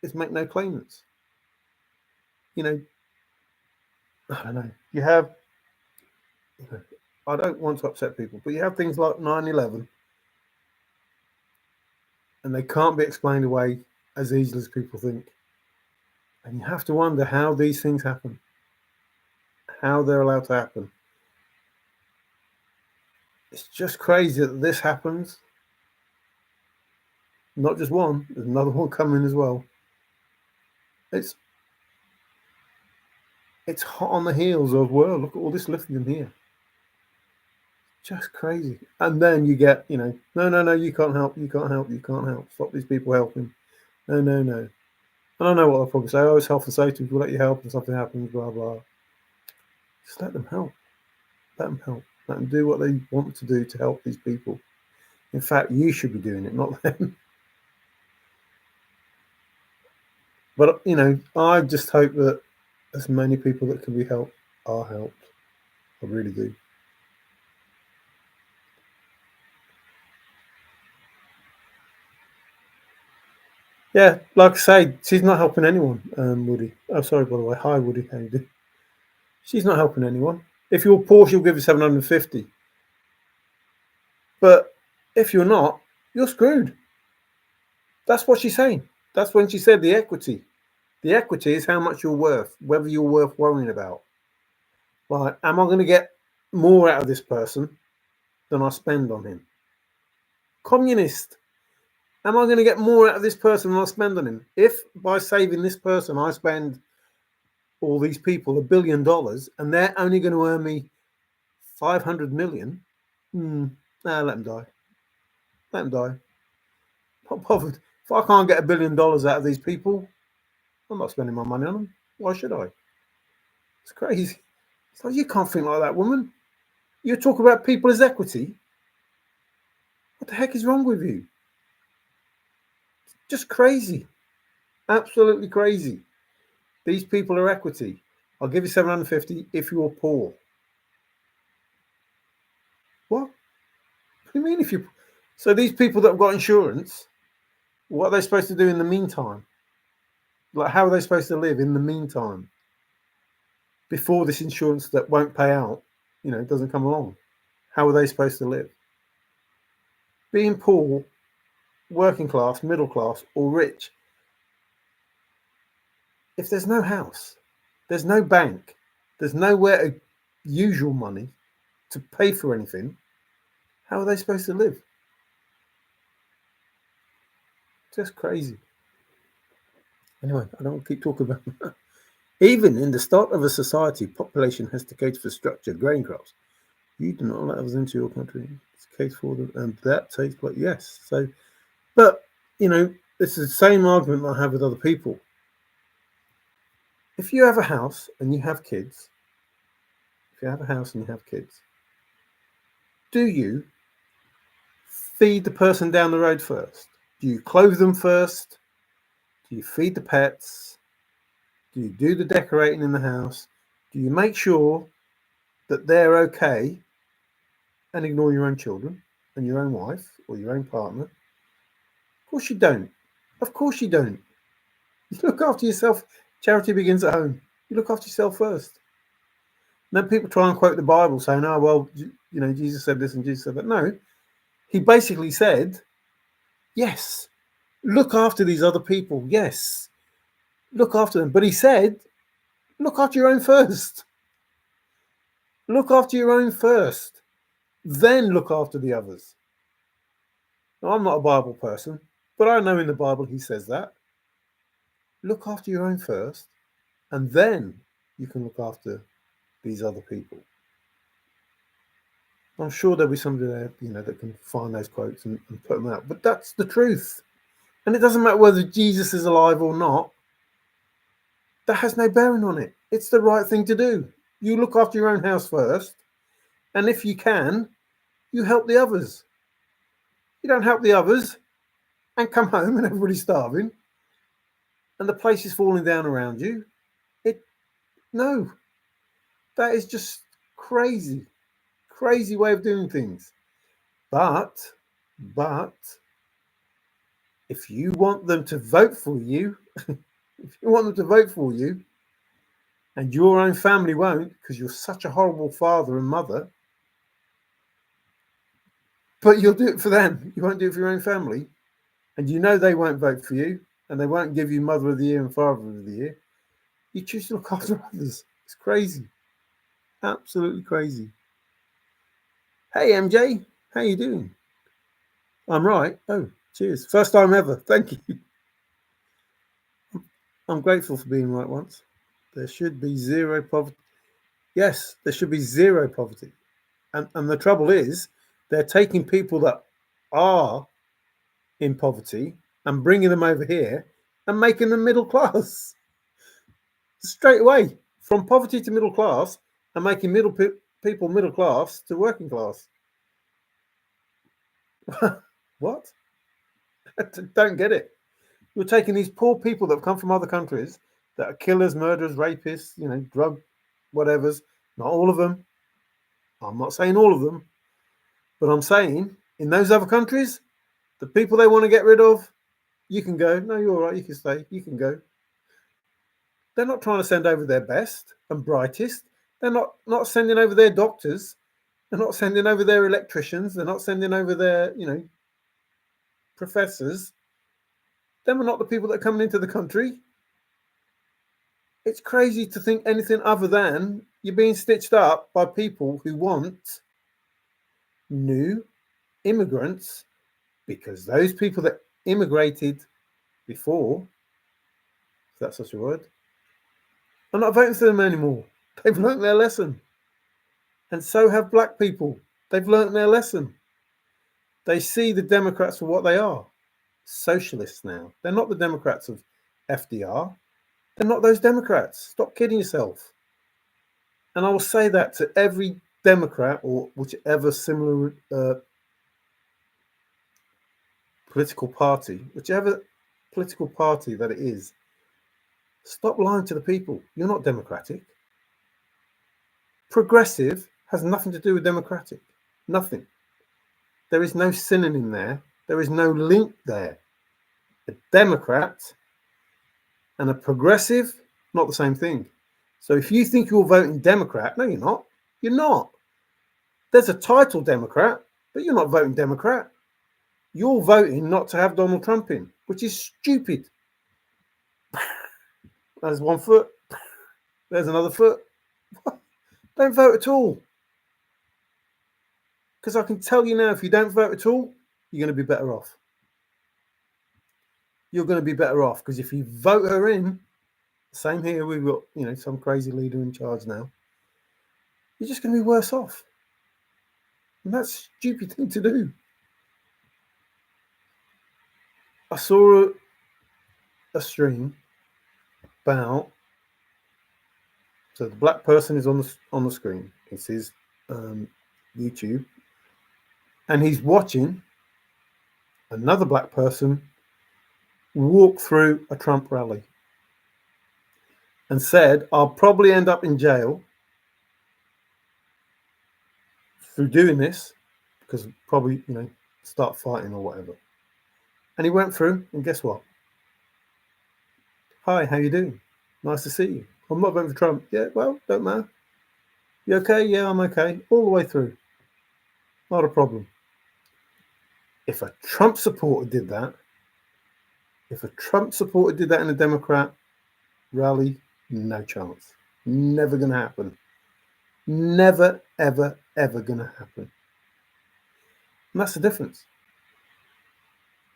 is make no claimants. I don't know. You have, I don't want to upset people, but you have things like 9/11, and they can't be explained away as easily as people think. And you have to wonder how these things happen, how they're allowed to happen. It's just crazy that this happens. Not just one, there's another one coming as well. It's hot on the heels of, well, look at all this lithium here. Just crazy. And then you get, no, you can't help, you can't help, you can't help. Stop these people helping. No, no, no. And I know what they'll probably say. Oh, it's health and safety. We'll let you help if something happens, blah, blah. Just let them help. Let them help. Let them do what they want to do to help these people. In fact, you should be doing it, not them. But, I just hope that as many people that can be helped are helped. I really do. Yeah, like I say, she's not helping anyone, Woody. Oh, sorry, by the way. Hi, Woody. How you doing? She's not helping anyone. If you're poor, she'll give you 750. But if you're not, you're screwed. That's what she's saying. That's when she said the equity. The equity is how much you're worth, whether you're worth worrying about. Like, am I going to get more out of this person than I spend on him? Communist. Am I going to get more out of this person than I spend on him? If by saving this person I spend all these people $1 billion and they're only going to earn me 500 million, let them die. Let them die. Not bothered. If I can't get $1 billion out of these people, I'm not spending my money on them. Why should I? It's crazy. It's like, you can't think like that, woman. You talk about people as equity. What the heck is wrong with you? Just crazy. Absolutely crazy. These people are equity. I'll give you 750 if you're poor. What? What do you mean if you? So these people that have got insurance, what are they supposed to do in the meantime? Like, how are they supposed to live in the meantime before this insurance that won't pay out, doesn't come along? How are they supposed to live? Being poor, working class, middle class, or rich, if there's no house, there's no bank, there's nowhere to use your money to pay for anything, how are they supposed to live? Just crazy. Anyway, I don't want to keep talking about that. Even in the start of a society, population has to cater for structured grain crops. You do not allow others into your country. It's a case for them, and that takes place. Yes. So, but it's the same argument I have with other people. If you have a house and you have kids, do you feed the person down the road first? Do you clothe them first? Do you feed the pets? Do you do the decorating in the house? Do you make sure that they're okay and ignore your own children and your own wife or your own partner? Of course you don't. Of course you don't. You look after yourself. Charity begins at home. You look after yourself first. Then people try and quote the Bible saying, oh, well, Jesus said this and Jesus said that. No, he basically said, yes, look after these other people. Yes, look after them. But he said, look after your own first. Look after your own first. Then look after the others. Now, I'm not a Bible person, but I know in the Bible he says that. Look after your own first, and then you can look after these other people. I'm sure there'll be somebody there, that can find those quotes and put them out. But that's the truth. And it doesn't matter whether Jesus is alive or not. That has no bearing on it. It's the right thing to do. You look after your own house first. And if you can, you help the others. You don't help the others and come home and everybody's starving and the place is falling down around you. No. That is just crazy. Crazy way of doing things. But if you want them to vote for you, and your own family won't because you're such a horrible father and mother, but you'll do it for them. You won't do it for your own family. And they won't vote for you and they won't give you Mother of the Year and Father of the Year. You choose to look after others. It's crazy. Absolutely crazy. Hey, MJ. How you doing? I'm right. Oh, cheers. First time ever. Thank you. I'm grateful for being right once. There should be zero poverty. Yes, there should be zero poverty. And the trouble is, they're taking people that are in poverty and bringing them over here and making them middle class straight away, from poverty to middle class, and making people middle class to working class. What? I don't get it. You're taking these poor people that have come from other countries that are killers, murderers, rapists, drug whatevers. Not all of them. I'm not saying all of them, but I'm saying in those other countries, the people they want to get rid of, you can go. No, you're all right. You can stay. You can go. They're not trying to send over their best and brightest. They're not sending over their doctors. They're not sending over their electricians. They're not sending over their, professors. Them are not the people that are coming into the country. It's crazy to think anything other than you're being stitched up by people who want new immigrants, because those people that immigrated before, if that's such a word, are not voting for them anymore. They've learnt their lesson. And so have black people. They've learnt their lesson. They see the Democrats for what they are. Socialists now. They're not the Democrats of FDR. They're not those Democrats. Stop kidding yourself. And I will say that to every Democrat or whichever similar political party, whichever political party that it is, stop lying to the people. You're not democratic. Progressive has nothing to do with democratic. Nothing. There is no synonym there. There is no link there. A Democrat and a progressive, not the same thing. So if you think you're voting Democrat, no, you're not. You're not. There's a title Democrat, but you're not voting Democrat. You're voting not to have Donald Trump in, which is stupid. There's one foot. There's another foot. Don't vote at all. Because I can tell you now, if you don't vote at all, you're going to be better off. You're going to be better off, because if you vote her in, same here, we've got, some crazy leader in charge now. You're just going to be worse off. And that's a stupid thing to do. I saw a stream about, so the black person is on the screen. It's his YouTube, and he's watching another black person walk through a Trump rally, and said, "I'll probably end up in jail through doing this, because probably start fighting or whatever." And he went through, and guess what? "Hi, how you doing? Nice to see you. I'm not voting for Trump." "Yeah, well, don't matter. You okay?" "Yeah, I'm okay." All the way through. Not a problem. If a Trump supporter did that, in a Democrat rally, no chance. Never going to happen. Never, ever, ever going to happen. And that's the difference.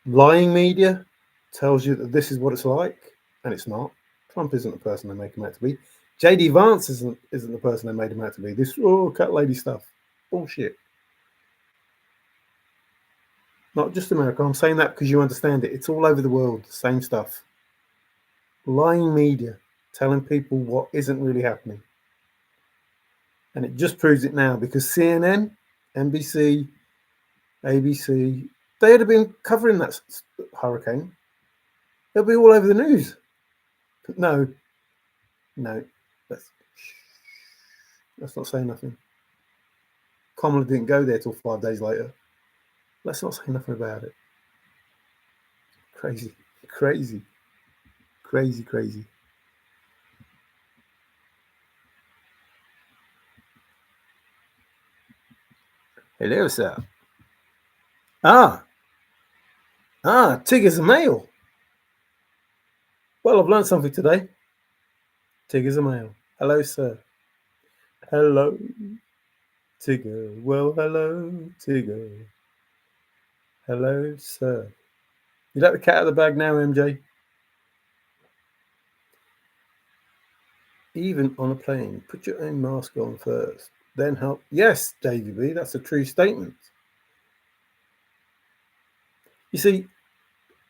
Lying media tells you that this is what it's like, and it's not. Trump isn't the person they make him out to be. JD Vance isn't the person they made him out to be. This cat lady stuff. Bullshit. Not just America. I'm saying that because you understand it. It's all over the world. The same stuff. Lying media telling people what isn't really happening. And it just proves it now, because CNN, NBC, ABC, they'd have been covering that hurricane. They'll be all over the news. But no, let's not say nothing. Kamala didn't go there till 5 days later. Let's not say nothing about it. Crazy. Hello, sir. Tig is a male. Well, I've learned something today. Tig is a male. Hello, sir. Hello, Tigger. Well, hello, Tigger. Hello, sir. You let the cat out of the bag now, MJ? Even on a plane, put your own mask on first. then help. Yes, JVB, that's a true statement. You see,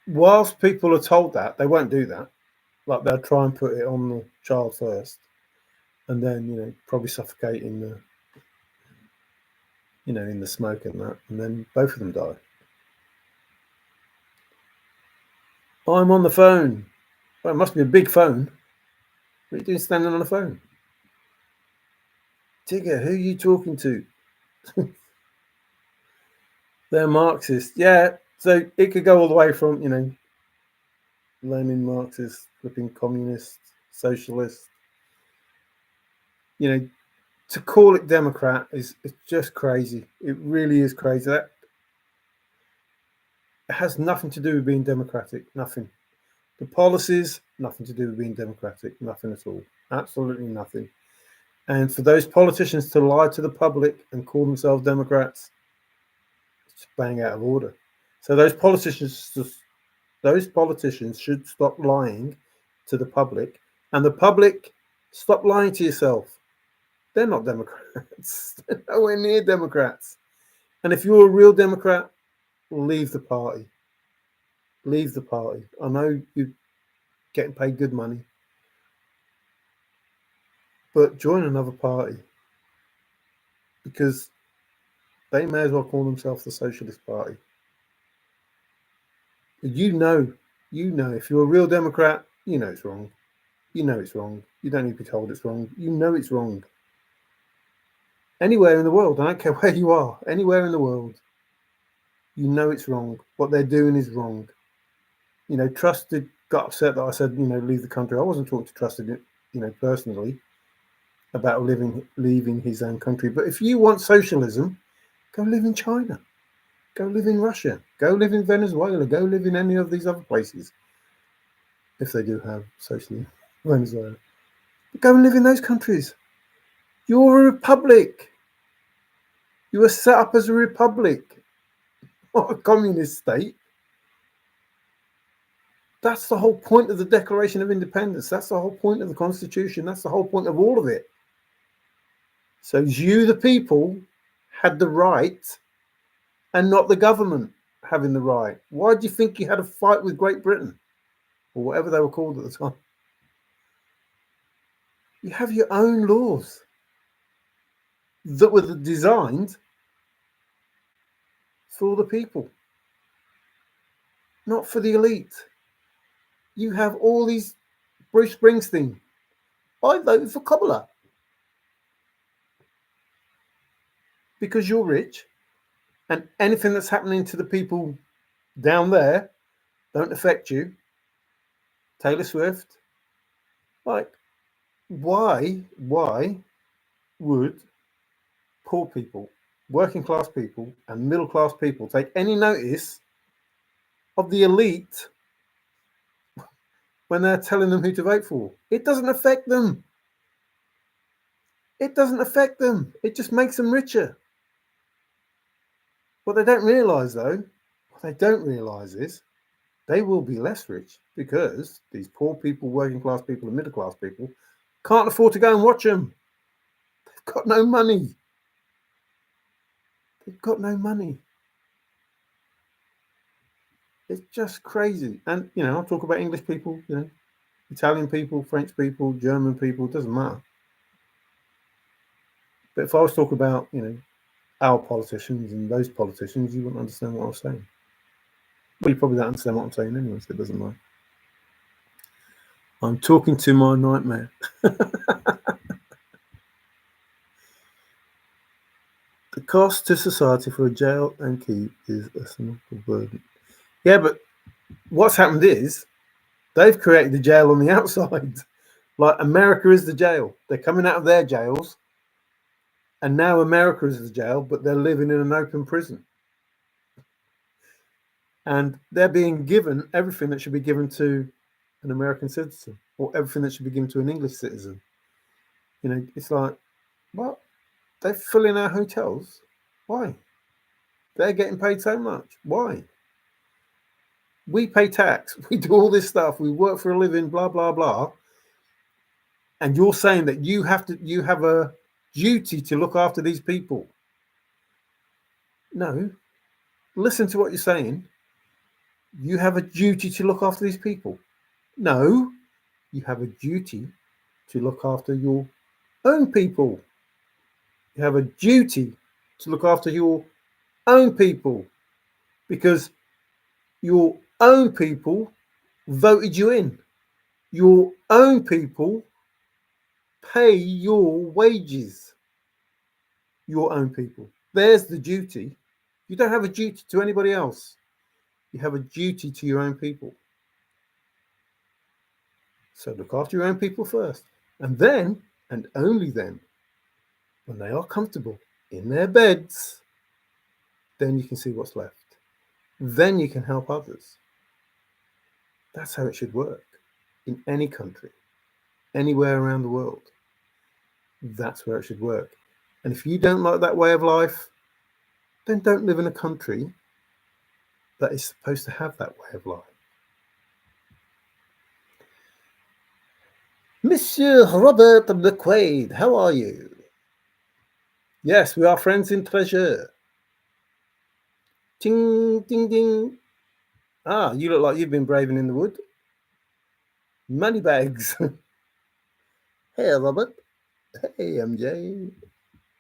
whilst people are told that, they won't do that. Like they'll try and put it on the child first, and then probably suffocate in the in the smoke and that, and then both of them die. I'm on the phone. Well, it must be a big phone. What are you doing standing on the phone? Tigger, who are you talking to? They're Marxist. Yeah, so it could go all the way from, Lenin, Marxist, flipping communist, socialist. To call it Democrat it's just crazy. It really is crazy. That it has nothing to do with being democratic. Nothing. The policies, nothing to do with being democratic. Nothing at all. Absolutely nothing. And for those politicians to lie to the public and call themselves Democrats, it's bang out of order. So those politicians should stop lying to the public, and the public, stop lying to yourself. They're not Democrats. They're nowhere near Democrats. And if you're a real Democrat, leave the party. Leave the party. I know you're getting paid good money, but join another party, because they may as well call themselves the Socialist Party. You know, if you're a real Democrat, you know it's wrong. You know it's wrong. You don't need to be told it's wrong. You know it's wrong. Anywhere in the world, I don't care where you are, anywhere in the world, you know it's wrong. What they're doing is wrong. Trusted got upset that I said, leave the country. I wasn't talking to Trusted, personally about leaving his own country. But if you want socialism, go live in China. Go live in Russia. Go live in Venezuela. Go live in any of these other places. If they do have socialism, Venezuela. But go and live in those countries. You're a republic. You were set up as a republic, not a communist state. That's the whole point of the Declaration of Independence. That's the whole point of the Constitution. That's the whole point of all of it. So you, the people, had the right, and not the government having the right. Why do you think you had a fight with Great Britain, or whatever they were called at the time? You have your own laws that were designed for the people, not for the elite. You have all these Bruce Springsteen. I voted for Kabbalah because you're rich, and anything that's happening to the people down there don't affect you. Taylor Swift. Like, why would poor people, working class people, and middle class people take any notice of the elite when they're telling them who to vote for? It doesn't affect them. It doesn't affect them. It just makes them richer. What they don't realise, though, is they will be less rich because these poor people, working class people, and middle class people can't afford to go and watch them. They've got no money. They've got no money. It's just crazy. And, I'll talk about English people, Italian people, French people, German people, doesn't matter. But if I was talking about, our politicians and those politicians, you wouldn't understand what I was saying. Well, you probably don't understand what I'm saying anyway, so it doesn't matter. I'm talking to my nightmare. The cost to society for a jail and keep is a small burden. Yeah, but what's happened is they've created the jail on the outside. Like America is the jail. They're coming out of their jails, and now America is the jail, but they're living in an open prison. And they're being given everything that should be given to an American citizen, or everything that should be given to an English citizen. It's like, what? They're filling our hotels. Why? They're getting paid so much. Why? We pay tax. We do all this stuff. We work for a living, blah, blah, blah. And you're saying that you have a duty to look after these people. No, listen to what you're saying. You have a duty to look after these people. No, you have a duty to look after your own people. You have a duty to look after your own people because your own people voted you in. Your own people pay your wages. Your own people. There's the duty. You don't have a duty to anybody else. You have a duty to your own people. So look after your own people first. And then, and only then, when they are comfortable in their beds, then you can see what's left. Then you can help others. That's how it should work in any country, anywhere around the world. That's where it should work. And if you don't like that way of life, then don't live in a country that is supposed to have that way of life. Monsieur Robert McQuaid, how are you? Yes, we are friends in treasure. Ting, ding, ding. Ah, you look like you've been braving in the wood. Money bags. Hey, Robert. Hey, MJ.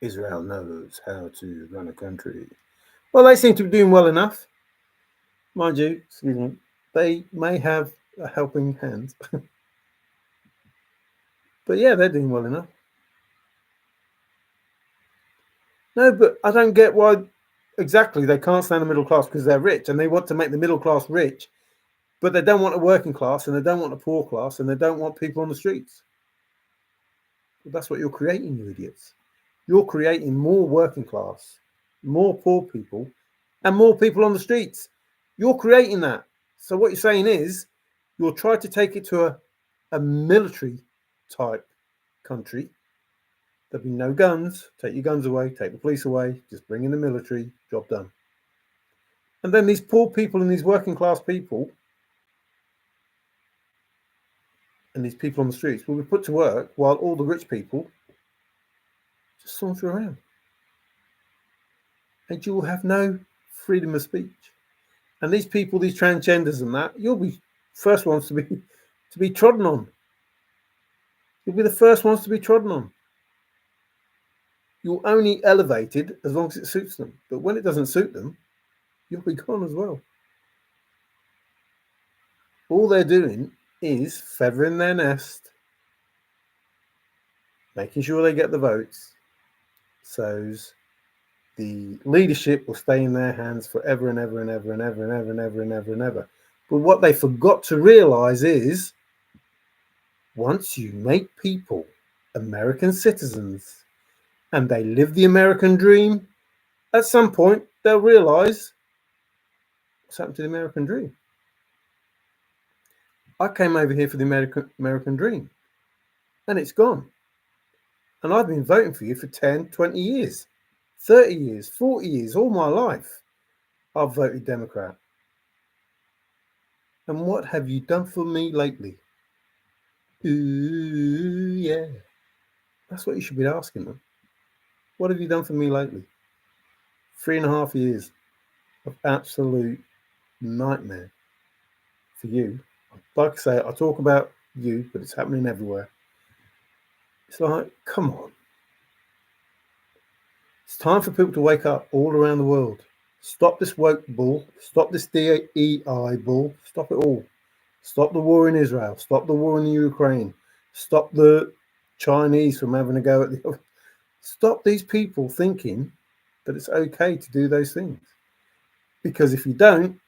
Israel knows how to run a country. Well, they seem to be doing well enough. Mind you, excuse me, they may have a helping hand. But yeah, they're doing well enough. No, but I don't get why exactly they can't stand the middle class because they're rich and they want to make the middle class rich, but they don't want a working class and they don't want a poor class and they don't want people on the streets. Well, that's what you're creating, you idiots. You're creating more working class, more poor people, and more people on the streets. You're creating that. So what you're saying is you'll try to take it to a military type country. There'll be no guns. Take your guns away. Take the police away. Just bring in the military. Job done. And then these poor people and these working class people and these people on the streets will be put to work while all the rich people just saunter around. And you will have no freedom of speech. And these people, these transgenders and that, you'll be first ones to be trodden on. You'll be the first ones to be trodden on. You're only elevated as long as it suits them. But when it doesn't suit them, you'll be gone as well. All they're doing is feathering their nest, making sure they get the votes, so the leadership will stay in their hands forever and ever and ever and ever and ever and ever and ever and ever. But what they forgot to realize is once you make people American citizens and they live the American dream, at some point they'll realize what's happened to the American dream. I came over here for the American dream and it's gone. And I've been voting for you for 10, 20 years, 30 years, 40 years, all my life. I've voted Democrat. And what have you done for me lately? Ooh, yeah. That's what you should be asking them. What have you done for me lately? 3.5 years of absolute nightmare for you. Like I say, I talk about you, but it's happening everywhere. It's like, come on. It's time for people to wake up all around the world. Stop this woke bull. Stop this DEI bull. Stop it all. Stop the war in Israel. Stop the war in the Ukraine. Stop the Chinese from having a go at the other. Stop these people thinking that it's okay to do those things. Because if you don't,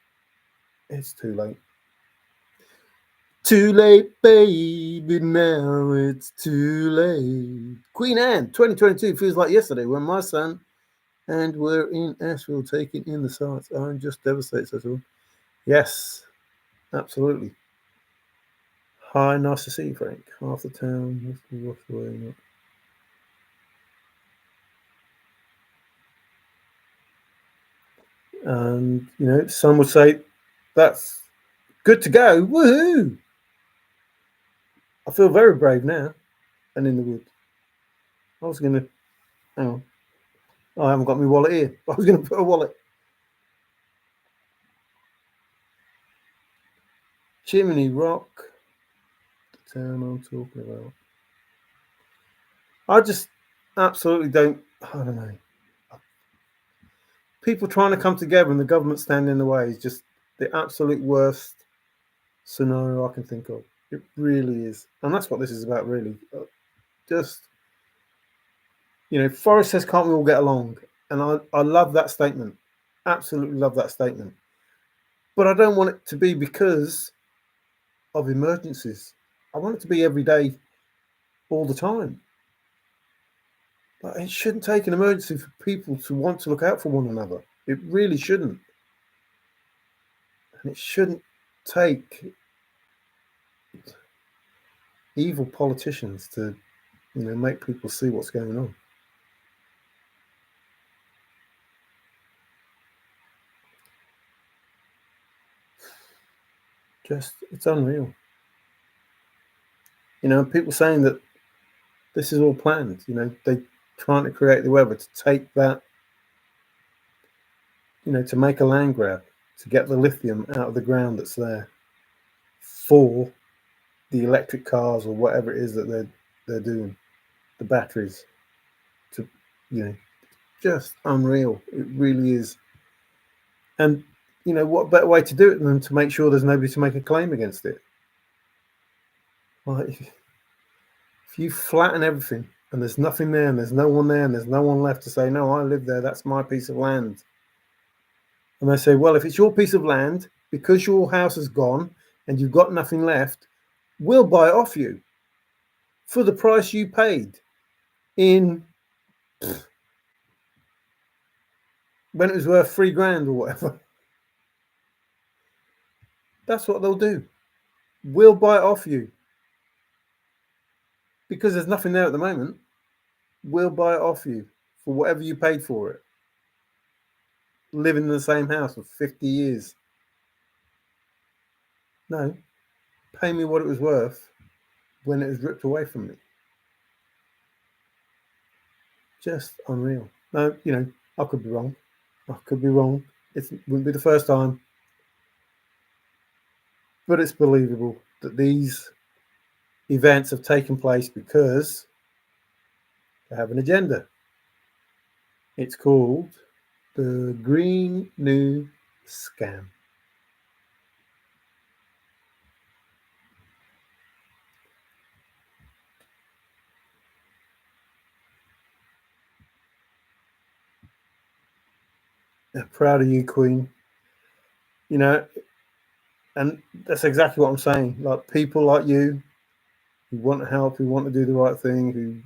it's too late. Too late, baby, now it's too late. Queen Anne, 2022 feels like yesterday when my son and we're in Asheville taking in the sights. I'm just devastated, that's all. Yes, absolutely. Hi, nice to see you, Frank. Half the town washed away. And, you know, some would say, that's good to go. Woohoo! I feel very brave now and in the woods. I was going to Hang on. I haven't got my wallet here. I was going to put a wallet. Chimney Rock. The town I'm talking about. I just absolutely don't. I don't know. People trying to come together and the government standing in the way is just the absolute worst scenario I can think of. It really is. And that's what this is about, really. Just, Forrest says, can't we all get along? And I love that statement. Absolutely love that statement. But I don't want it to be because of emergencies. I want it to be every day, all the time. But it shouldn't take an emergency for people to want to look out for one another. It really shouldn't. And it shouldn't take evil politicians to, make people see what's going on. Just, it's unreal. People saying that this is all planned. They trying to create the weather to take that, to make a land grab, to get the lithium out of the ground that's there for the electric cars or whatever it is that they're doing, the batteries. To, just unreal. It really is. And what better way to do it than to make sure there's nobody to make a claim against it? Like, if you flatten everything and there's nothing there and there's no one there and there's no one left to say, no, I live there, that's my piece of land. And they say, well, if it's your piece of land, because your house is gone and you've got nothing left, we'll buy it off you for the price you paid in when it was worth $3,000 or whatever. That's what they'll do. We'll buy it off you. Because there's nothing there at the moment, we'll buy it off you for whatever you paid for it. Living in the same house for 50 years. No, pay me what it was worth when it was ripped away from me. Just unreal. No, I could be wrong. It wouldn't be the first time. But it's believable that these events have taken place because they have an agenda. It's called the Green New Scam. I'm proud of you, Queen. And that's exactly what I'm saying. Like, people like you who want to help, who want to do the right thing, who,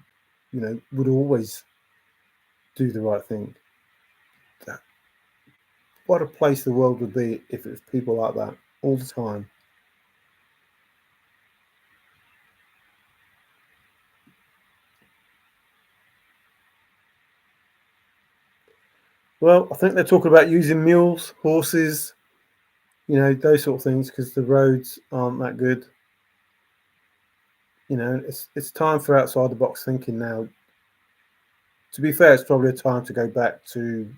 would always do the right thing. What a place the world would be if it was people like that all the time. Well, I think they're talking about using mules, horses, those sort of things, because the roads aren't that good. It's time for outside the box thinking now. To be fair, it's probably a time to go back to,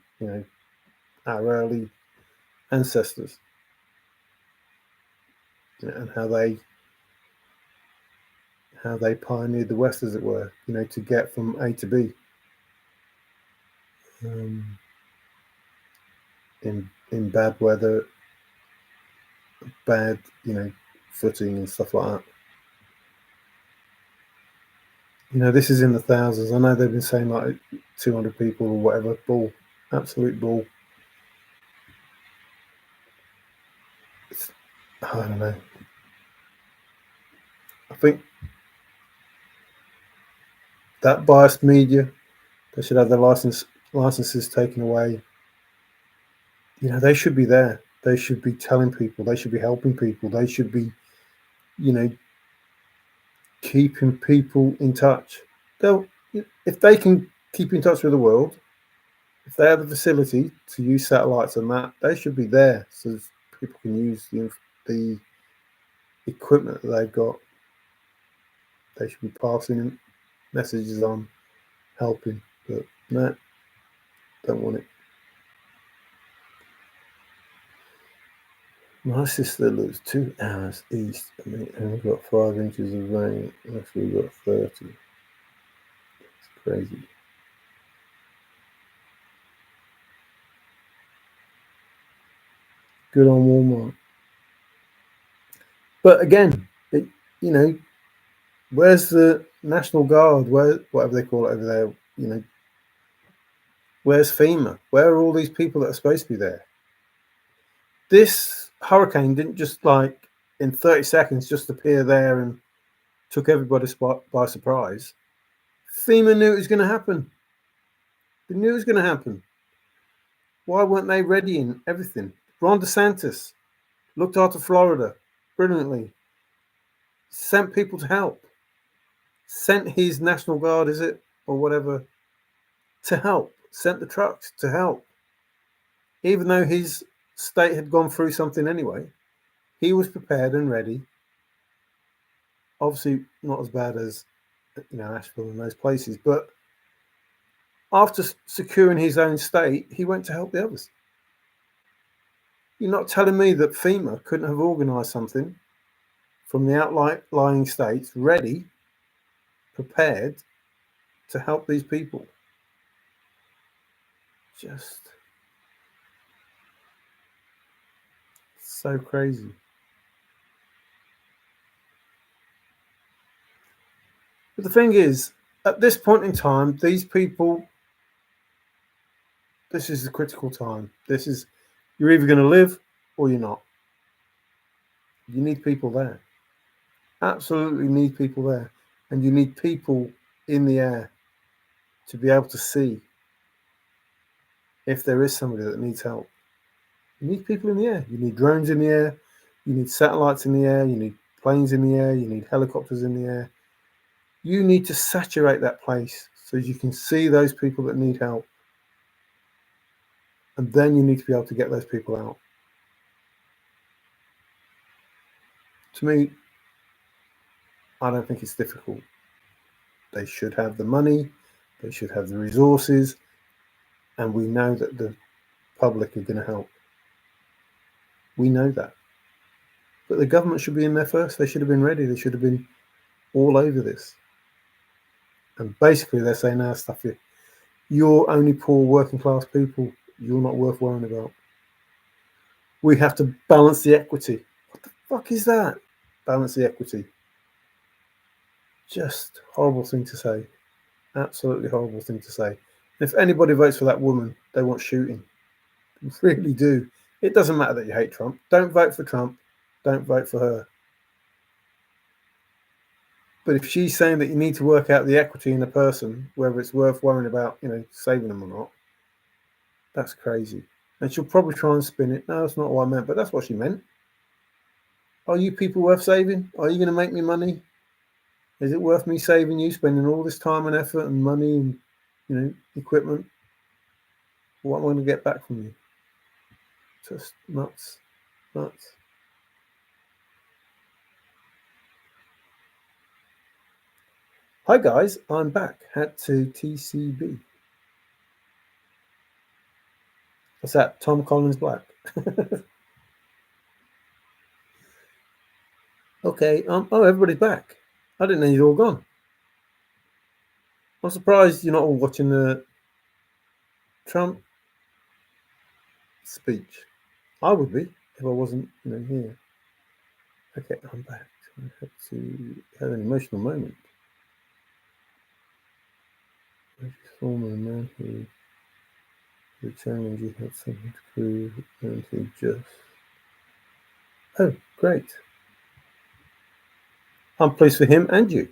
our early ancestors, and how they pioneered the West, as it were, to get from A to B. In bad weather, bad, footing and stuff like that. This is in the thousands. I know they've been saying like 200 people or whatever. Bull, absolute bull. I don't know. I think that biased media, they should have their licenses taken away. They should be there. They should be telling people. They should be helping people. They should be, keeping people in touch. If they can keep in touch with the world, if they have the facility to use satellites and that, they should be there so people can use the equipment that they've got. They should be passing messages on, helping. But No, don't want it. My sister lives 2 hours east of me and we've got 5 inches of rain. Unless we've got 30. It's crazy. Good on Walmart. But again, where's the National Guard? Where, whatever they call it over there, where's FEMA? Where are all these people that are supposed to be there? This hurricane didn't just in 30 seconds just appear there and took everybody by surprise. FEMA knew it was going to happen. They knew it was going to happen. Why weren't they ready in everything? Ron DeSantis looked after Florida brilliantly. Sent people to help. Sent his National Guard, is it? Or whatever, to help. Sent the trucks to help. Even though his state had gone through something anyway, he was prepared and ready. Obviously not as bad as Asheville and those places, but after securing his own state, he went to help the others. You're not telling me that FEMA couldn't have organised something from the outlying states ready, prepared to help these people. Just so crazy. But the thing is, at this point in time, these people, this is a critical time. You're either going to live or you're not. You need people there. Absolutely need people there. And you need people in the air to be able to see if there is somebody that needs help. You need people in the air. You need drones in the air. You need satellites in the air. You need planes in the air. You need helicopters in the air. You need to saturate that place so you can see those people that need help. And then you need to be able to get those people out. To me, I don't think it's difficult. They should have the money. They should have the resources. And we know that the public are going to help. We know that. But the government should be in there first. They should have been ready. They should have been all over this. And basically they're saying, stuff you. You're only poor working class people. You're not worth worrying about. We have to balance the equity. What the fuck is that? Balance the equity. Just horrible thing to say. Absolutely horrible thing to say. If anybody votes for that woman, they want shooting. They really do. It doesn't matter that you hate Trump. Don't vote for Trump. Don't vote for her. But if she's saying that you need to work out the equity in a person, whether it's worth worrying about, saving them or not, that's crazy. And she'll probably try and spin it. No, that's not what I meant, but that's what she meant. Are you people worth saving? Are you going to make me money? Is it worth me saving you, spending all this time and effort and money and, equipment? What am I going to get back from you? Just nuts. Nuts. Hi guys, I'm back. Had to TCB. What's that? Tom Collins Black. Okay. Everybody's back. I didn't know you'd all gone. I'm surprised you're not all watching the Trump speech. I would be if I wasn't, here. Okay, I'm back. I had to have an emotional moment. Former man who determined you had something to prove and he just. Oh, great. I'm pleased for him and you.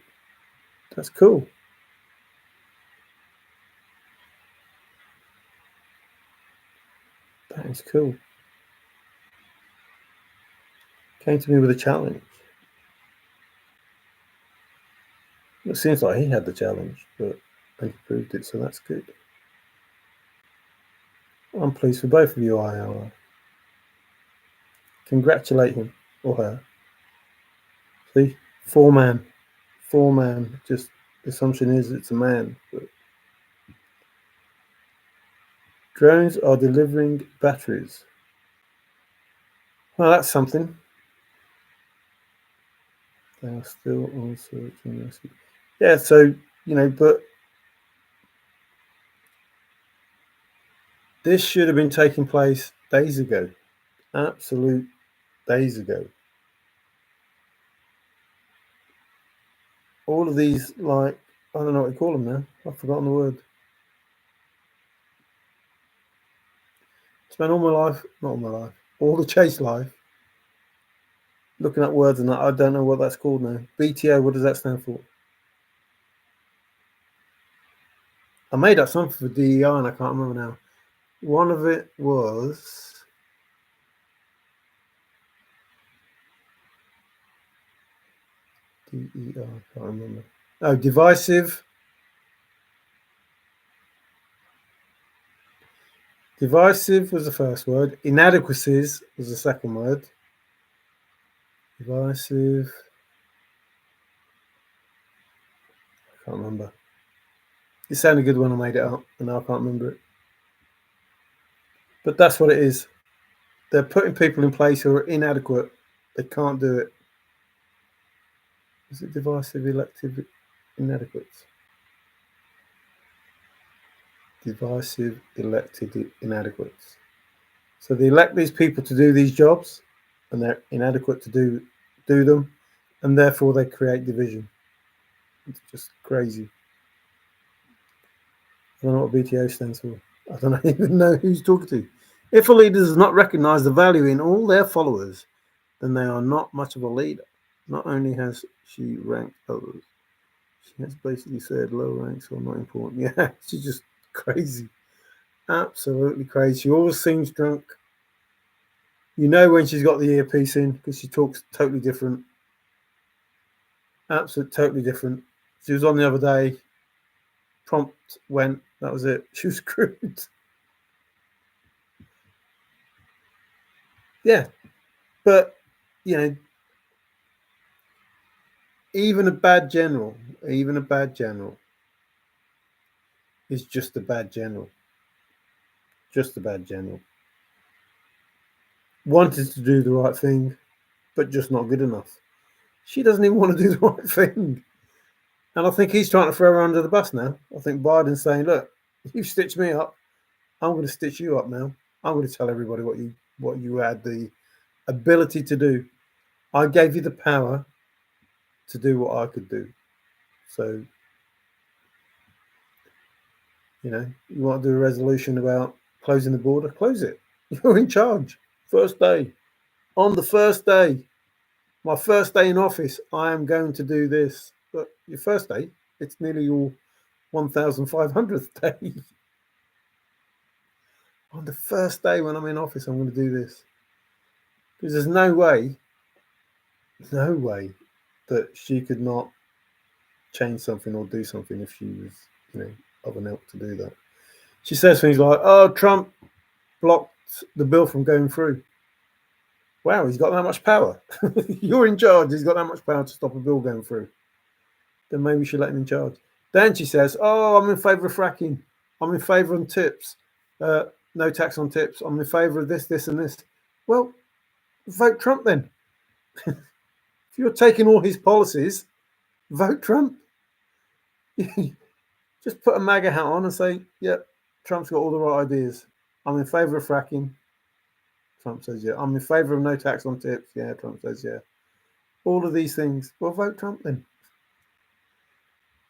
That's cool. That is cool. Came to me with a challenge. It seems like he had the challenge, but he proved it, so that's good. I'm pleased for both of you, IR. Congratulate him or her. See? Four man. Just the assumption is it's a man, but Drones are delivering batteries. Well, that's something. They are still on search and rescue. Yeah, so, but this should have been taking place days ago. Absolute days ago. All of these, I don't know what you call them now. I've forgotten the word. Spent all my life, not all my life, all the chase life, looking at words and that. I don't know what that's called now. BTO, what does that stand for? I made up something for DEI and I can't remember now. One of it was DEI, I can't remember. Oh, divisive. Divisive was the first word. Inadequacies was the second word. Divisive. I can't remember. It sounded good when I made it up, and now I can't remember it. But that's what it is. They're putting people in place who are inadequate. They can't do it. Is it divisive, elective, inadequate? Divisive, elected, inadequate. So they elect these people to do these jobs, and they're inadequate to do them, and therefore they create division. It's just crazy. I don't know what BTO stands for. I don't even know who's talking to. If a leader does not recognize the value in all their followers, then they are not much of a leader. Not only has she ranked others, she has basically said low ranks are not important. Yeah, she's just crazy. Absolutely crazy. She always seems drunk. You know when she's got the earpiece in because she talks totally different. Absolutely totally different. She was on the other day. Prompt went. That was it. She was screwed. Yeah, but even a bad general is just a bad general. Just a bad general. Wanted to do the right thing, but just not good enough. She doesn't even want to do the right thing. And I think he's trying to throw her under the bus now. I think Biden's saying, look, you've stitched me up. I'm going to stitch you up now. I'm going to tell everybody what you had the ability to do. I gave you the power to do what I could do. So, you want to do a resolution about closing the border? Close it. You're in charge. First day. On the first day, my first day in office, I am going to do this. But your first day, it's nearly your 1,500th day. On the first day when I'm in office, I'm going to do this. Because there's no way that she could not change something or do something if she was, of an ilk to do that. She says things like, oh, Trump blocked the bill from going through. Wow, he's got that much power. You're in charge. He's got that much power to stop a bill going through. Then maybe we should let him in charge. Then she says, oh, I'm in favour of fracking. I'm in favour of tips. No tax on tips. I'm in favour of this, this, and this. Well, vote Trump then. If you're taking all his policies, vote Trump. Just put a MAGA hat on and say, yeah, Trump's got all the right ideas. I'm in favour of fracking. Trump says, yeah. I'm in favour of no tax on tips. Yeah, Trump says, yeah. All of these things. Well, vote Trump then.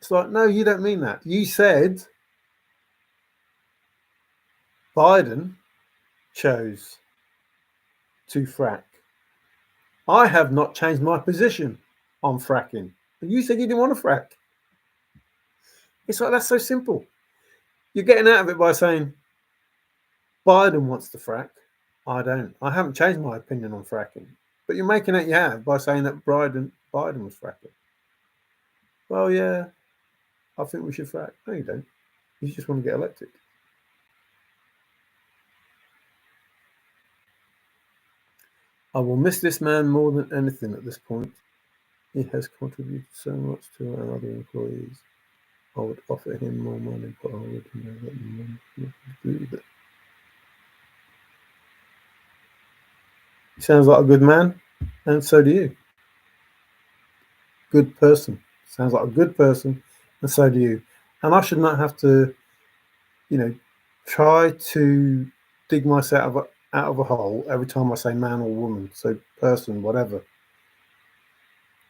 It's like, no, you don't mean that. You said Biden chose to frack. I have not changed my position on fracking. But you said you didn't want to frack. It's like, that's so simple. You're getting out of it by saying Biden wants to frack. I don't. I haven't changed my opinion on fracking. But you're making it you have by saying that Biden was fracking. Well, yeah, I think we should frack. No, you don't. You just want to get elected. I will miss this man more than anything at this point. He has contributed so much to our other employees. I would offer him more money, but I would know that money nothing to do with it. He sounds like a good man, and so do you. Good person. Sounds like a good person, and so do you. And I should not have to, you know, try to dig myself out of a hole every time I say man or woman, so person, whatever.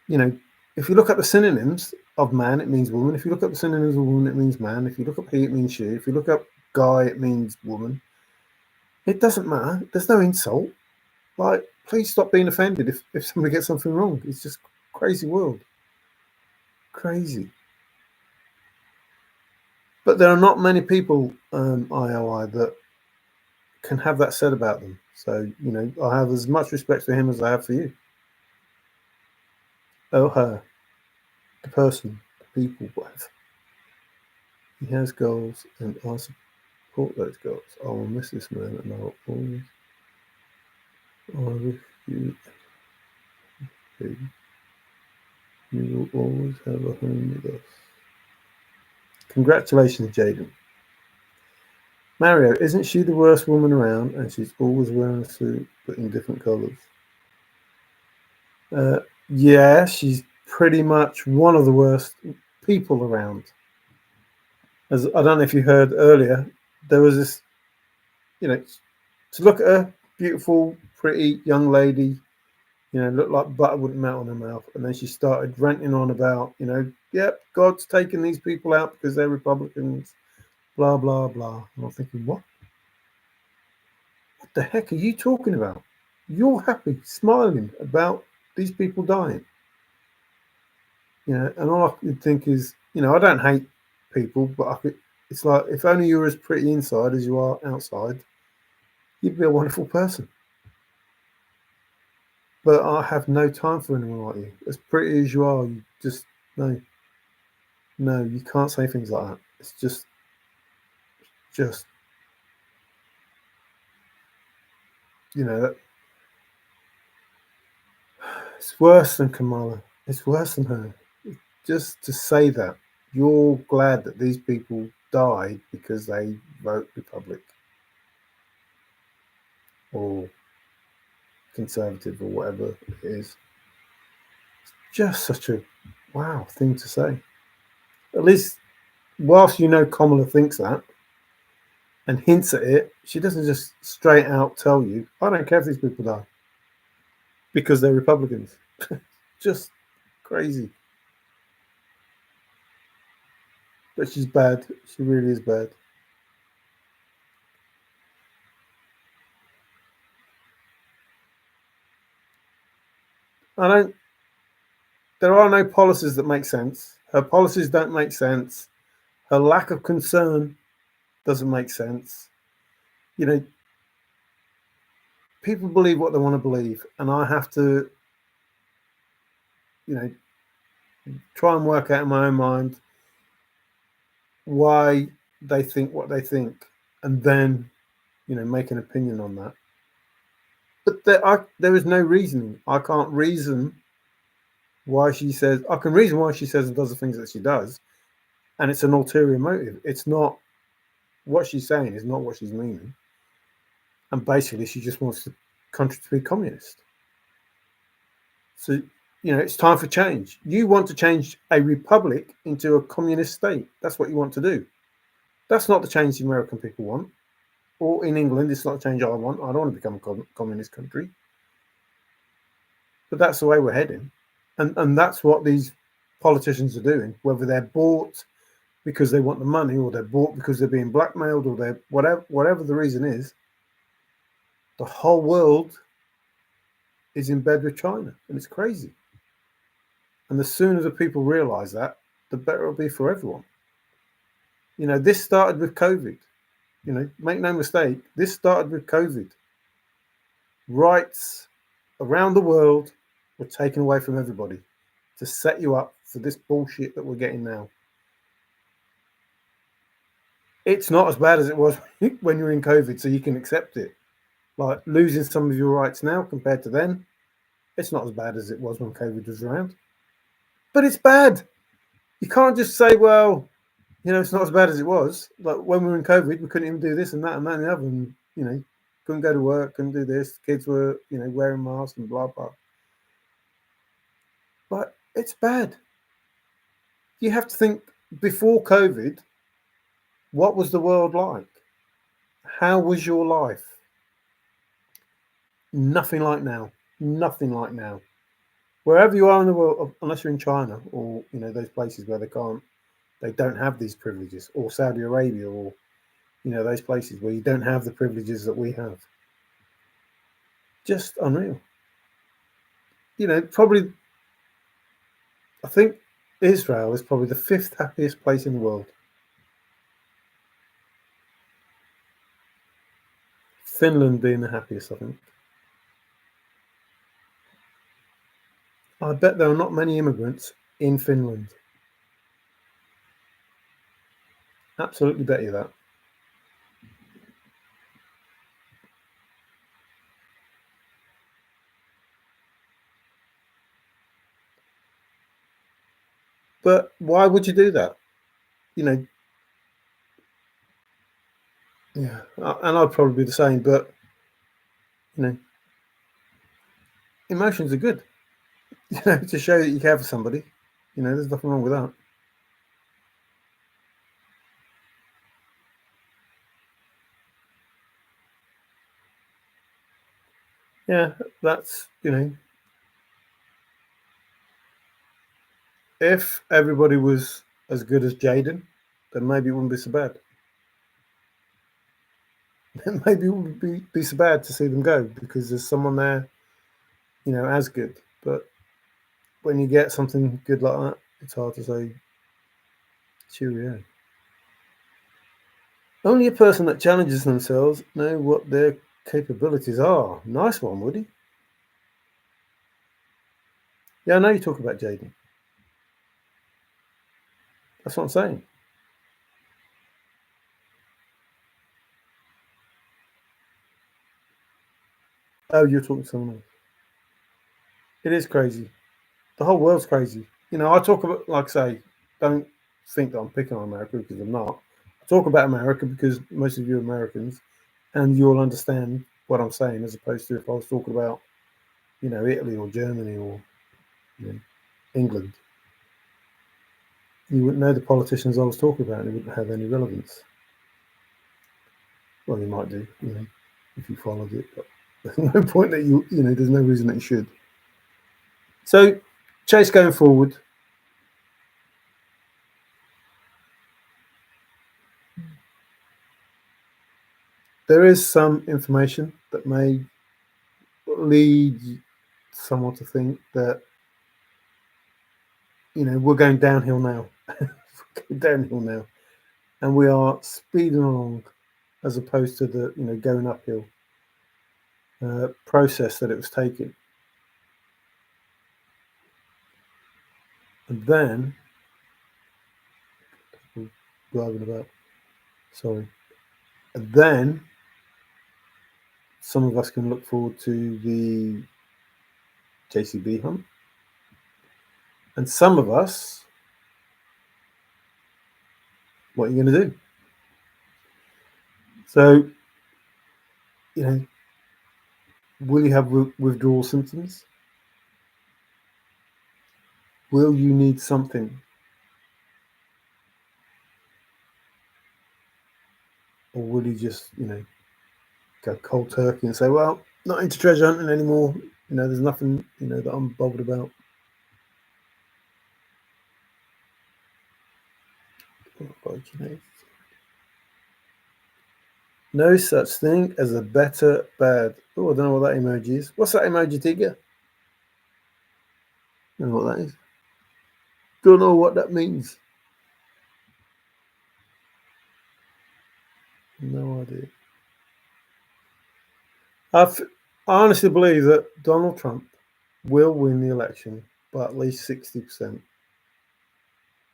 You know, if you look at the synonyms of man, it means woman. If you look up the synonyms of woman, it means man. If you look up he, it means she. If you look up guy, it means woman. It doesn't matter. There's no insult. Like, please stop being offended if somebody gets something wrong. It's just crazy world. Crazy. But there are not many people, IOI, that can have that said about them. So, I have as much respect for him as I have for you. Oh, her. The person. The people. Whatever. He has goals, and I support those goals. I will miss this man, and I will always. I wish you. You will always have a home with us. Congratulations, Jaden. Mario, isn't she the worst woman around, and she's always wearing a suit but in different colours? Yeah, she's pretty much one of the worst people around. As I don't know if you heard earlier, there was this, to look at her, beautiful, pretty young lady, looked like butter wouldn't melt on her mouth. And then she started ranting on about, yep, God's taking these people out because they're Republicans, blah, blah, blah. And I'm thinking, what? What the heck are you talking about? You're happy, smiling about these people dying. And all I could think is, I don't hate people, but it's like, if only you were as pretty inside as you are outside, you'd be a wonderful person. But I have no time for anyone like you. As pretty as you are, you just, no, you can't say things like that. It's just, that it's worse than Kamala. It's worse than her. Just to say that you're glad that these people died because they vote Republic or Conservative or whatever it is. It's just such a wow thing to say. At least, whilst Kamala thinks that and hints at it, she doesn't just straight out tell you, I don't care if these people die because they're Republicans. Just crazy. But she's bad. She really is bad. There are no policies that make sense. Her policies don't make sense. Her lack of concern doesn't make sense. People believe what they want to believe, and I have to, try and work out in my own mind why they think what they think, and then, make an opinion on that. But there is no reasoning. I can't reason why she says. I can reason why she says and does the things that she does, and it's an ulterior motive. It's not what she's saying is not what she's meaning, and basically she just wants the country to be communist. So it's time for change. You want to change a republic into a communist state. That's what you want to do. That's not the change the American people want, or in England, it's not the change I want. I don't want to become a communist country. But that's the way we're heading, and that's what these politicians are doing. Whether they're bought because they want the money, or they're bought because they're being blackmailed, or they're whatever the reason is, the whole world is in bed with China, and it's crazy. And the sooner the people realize that, the better it'll be for everyone. This started with COVID. Make no mistake, this started with COVID. Rights around the world were taken away from everybody to set you up for this bullshit that we're getting now. It's not as bad as it was when you're in COVID, so you can accept it. Like losing some of your rights now compared to then, it's not as bad as it was when COVID was around. But it's bad. You can't just say, well, it's not as bad as it was. Like when we were in COVID, we couldn't even do this and that and that and the other. And, couldn't go to work, couldn't do this. Kids were, wearing masks and blah blah. But it's bad. You have to think, before COVID, what was the world like? How was your life? Nothing like now. Nothing like now. Wherever you are in the world, unless you're in China or those places where they don't have these privileges, or Saudi Arabia, or those places where you don't have the privileges that we have. Just unreal. Probably, I think Israel is probably the 5th happiest place in the world. Finland being the happiest, I think. I bet there are not many immigrants in Finland. Absolutely bet you that. But why would you do that? Yeah, and I'd probably be the same, but emotions are good. To show that you care for somebody. There's nothing wrong with that. Yeah, that's if everybody was as good as Jaden, then maybe it wouldn't be so bad. Then maybe it wouldn't be so bad to see them go, because there's someone there, as good. But when you get something good like that, it's hard to say cheerio. Only a person that challenges themselves know what their capabilities are. Nice one, Woody. Yeah, I know you talk about Jaden. That's what I'm saying. Oh, you're talking to someone else. It is crazy. The whole world's crazy. I talk about, like I say, don't think that I'm picking on America, because I'm not. I talk about America because most of you are Americans, and you'll understand what I'm saying, as opposed to if I was talking about, Italy or Germany or England. You wouldn't know the politicians I was talking about, and it wouldn't have any relevance. Well, you might do, if you followed it, but there's no point that there's no reason that you should. So, Chase, going forward, there is some information that may lead someone to think that we're going downhill now. Downhill now, and we are speeding along, as opposed to the going uphill process that it was taking. And then driving about, sorry, and then some of us can look forward to the JCB hunt, and some of us, what are you going to do? So, will you have withdrawal symptoms? Will you need something? Or will you just, go cold turkey and say, well, not into treasure hunting anymore. There's nothing, that I'm bothered about. No such thing as a better bad. Oh, I don't know what that emoji is. What's that emoji, Tigger? I don't know what that is. Don't know what that means. No idea. I honestly believe that Donald Trump will win the election by at least 60%.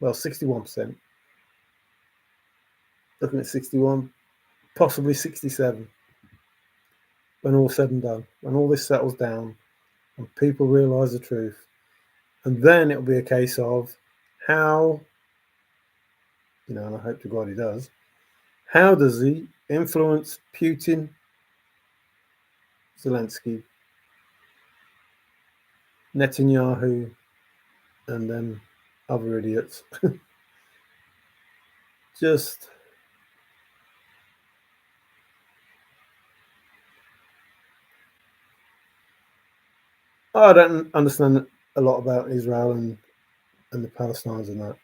Well, 61%. Looking at 61, possibly 67. When all's said and done, when all this settles down and people realise the truth. And then it'll be a case of how, and I hope to God he does, how does he influence Putin Zelensky, Netanyahu, and then other idiots. Just, I don't understand a lot about Israel and the Palestinians and that.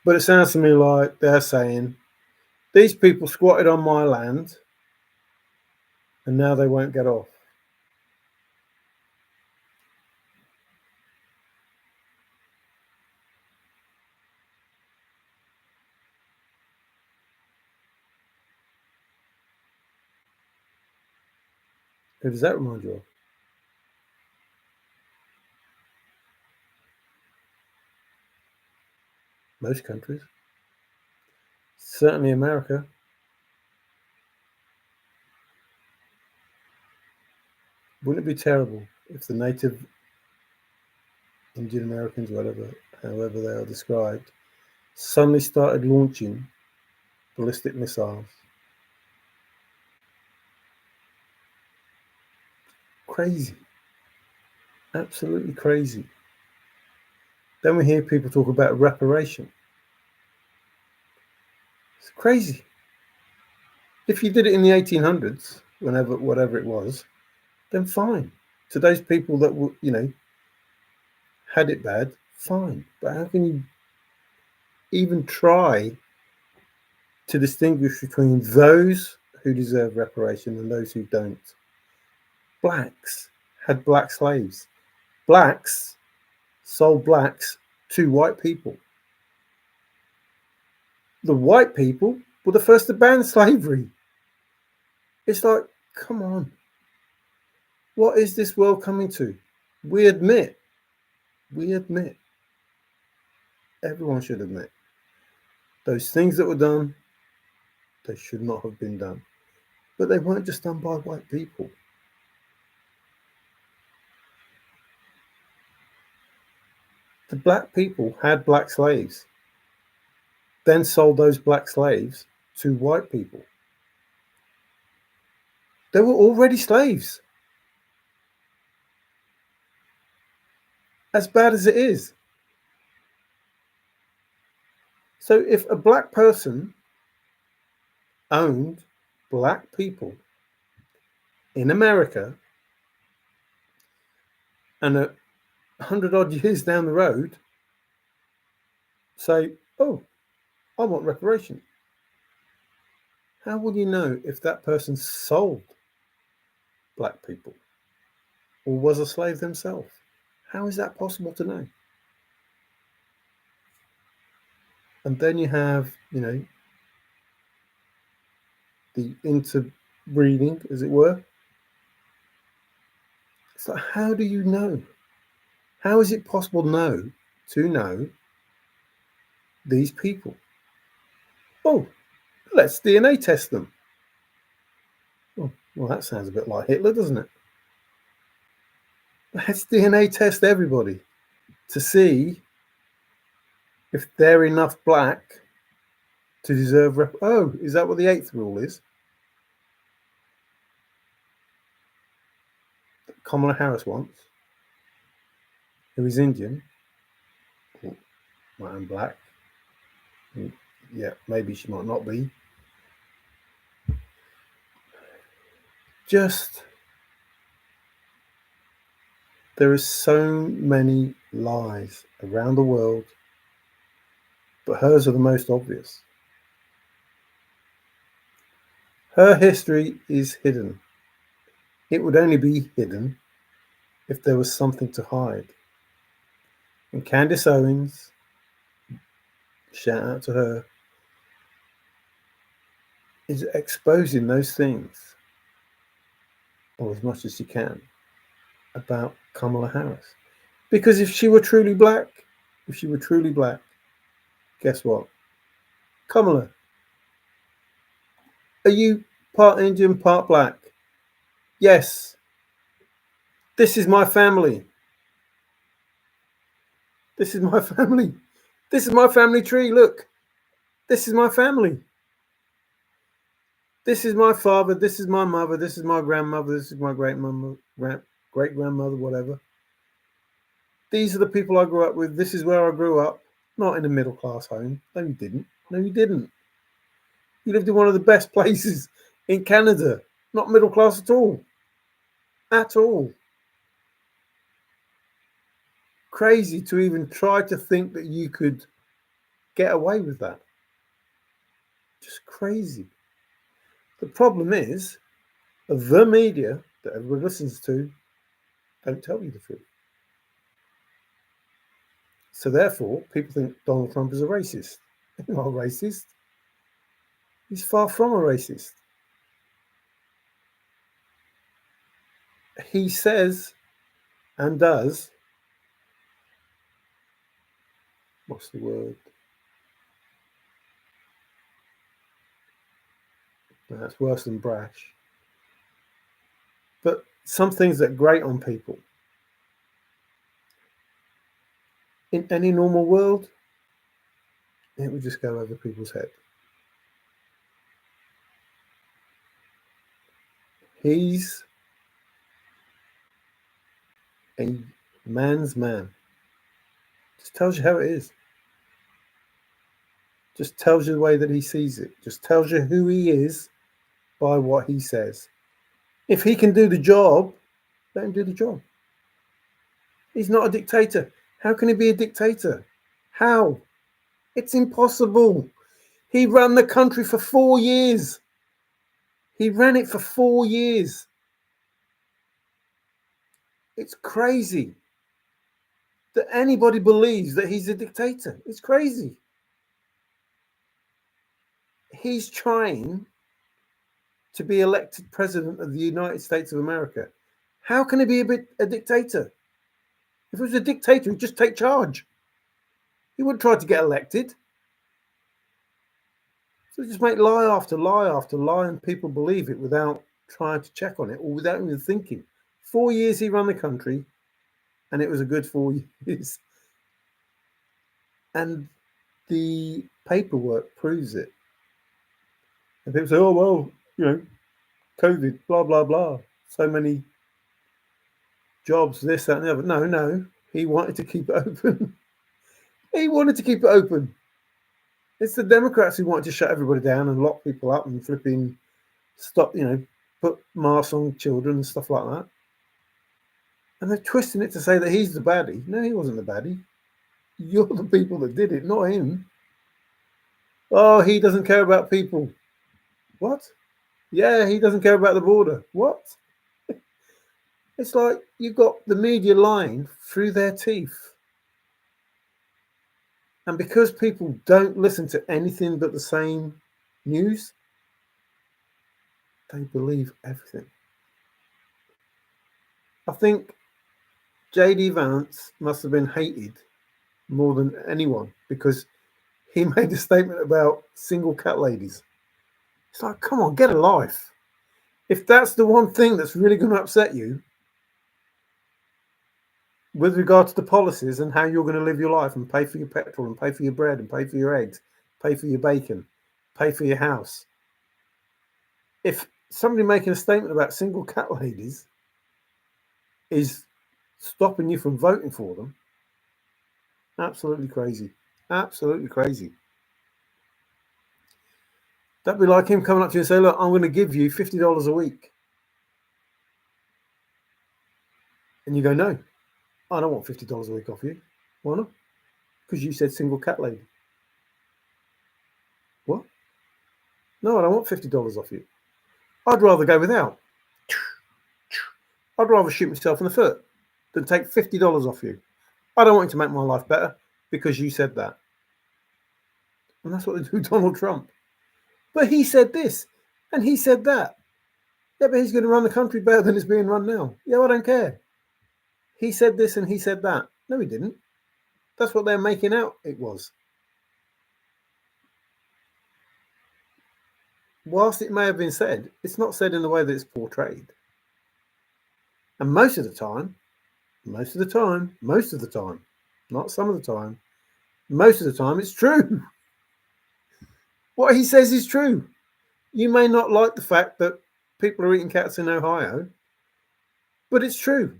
But it sounds to me like they're saying, these people squatted on my land and now they won't get off. Who does that remind you of? Most countries. Certainly America. Wouldn't it be terrible if the native Indian Americans, however they are described, suddenly started launching ballistic missiles? Crazy. Absolutely crazy. Then we hear people talk about reparation. It's crazy. If you did it in the 1800s, whatever it was, then fine. Today's people that had it bad, fine. But how can you even try to distinguish between those who deserve reparation and those who don't? Blacks had black slaves. Blacks sold blacks to white people. The white people were the first to ban slavery. It's like, come on. What is this world coming to? We admit, everyone should admit, those things that were done, they should not have been done. But they weren't just done by white people. The black people had black slaves, then sold those black slaves to white people. They were already slaves. As bad as it is. So if a black person owned black people in America and 100 odd years down the road say, oh, I want reparation. How will you know if that person sold black people or was a slave themselves? How is that possible to know? And then you have, the interbreeding, as it were. It's like, how do you know? How is it possible to know these people? Oh, let's DNA test them. Oh, well, that sounds a bit like Hitler, doesn't it? Let's DNA test everybody to see if they're enough black to deserve oh, is that what the 8th rule is? Kamala Harris wants, who is Indian, and black. Yeah, maybe she might not be. Just, there are so many lies around the world, but hers are the most obvious. Her history is hidden. It would only be hidden if there was something to hide. And Candace Owens, shout out to her, is exposing those things, or as much as she can, about Kamala Harris. Because if she were truly black, guess what? Kamala, are you part Indian, part black? Yes. This is my family. This is my family. This is my family tree. Look, this is my family. This is my father, this is my mother, this is my grandmother, this is my great grandmother, whatever. These are the people I grew up with. This is where I grew up. Not in a middle class home. No, you didn't. No, you didn't. You lived in one of the best places in Canada. Not middle class at all. At all. Crazy to even try to think that you could get away with that. Just crazy. The problem is, the media that everybody listens to don't tell you the truth. So therefore, people think Donald Trump is a racist. He's not a racist. He's far from a racist. He says and does, what's the word? That's worse than brash. But some things that grate on people. In any normal world, it would just go over people's head. He's a man's man. Just tells you how it is. Just tells you the way that he sees it. Just tells you who he is by what he says. If he can do the job, let him do the job. He's not a dictator. How can he be a dictator? How? It's impossible. He ran the country for 4 years. He ran it for 4 years. It's crazy that anybody believes that he's a dictator. It's crazy. He's trying to be elected president of the United States of America. How can he be a dictator? If he was a dictator, he'd just take charge. He wouldn't try to get elected. So just make lie after lie after lie, and people believe it without trying to check on it or without even thinking. 4 years he ran the country, and it was a good 4 years. And the paperwork proves it. And people say, oh, well, COVID, blah, blah, blah. So many jobs, this, that, and the other. No. He wanted to keep it open. He wanted to keep it open. It's the Democrats who wanted to shut everybody down and lock people up and flipping stop, put masks on children and stuff like that. And they're twisting it to say that he's the baddie. No, he wasn't the baddie. You're the people that did it, not him. Oh, he doesn't care about people. What? Yeah, he doesn't care about the border. What? It's like you've got the media lying through their teeth. And because people don't listen to anything but the same news, they believe everything. I think J.D. Vance must have been hated more than anyone because he made a statement about single cat ladies. It's like, come on, get a life. If that's the one thing that's really going to upset you with regard to the policies and how you're going to live your life and pay for your petrol and pay for your bread and pay for your eggs, pay for your bacon, pay for your house. If somebody making a statement about single cat ladies is stopping you from voting for them, absolutely crazy. Absolutely crazy. That'd be like him coming up to you and say, look, I'm going to give you $50 a week. And you go, no, I don't want $50 a week off you. Why not? Because you said single cat lady. What? No, I don't want $50 off you. I'd rather go without. I'd rather shoot myself in the foot than take $50 off you. I don't want you to make my life better because you said that. And that's what they do with Donald Trump. But he said this and he said that. Yeah, but he's going to run the country better than it's being run now. Yeah, I don't care. He said this and he said that. No, he didn't. That's what they're making out it was. Whilst it may have been said, it's not said in the way that it's portrayed. And most of the time, not some of the time, most of the time it's true. What he says is true. You may not like the fact that people are eating cats in Ohio, but it's true.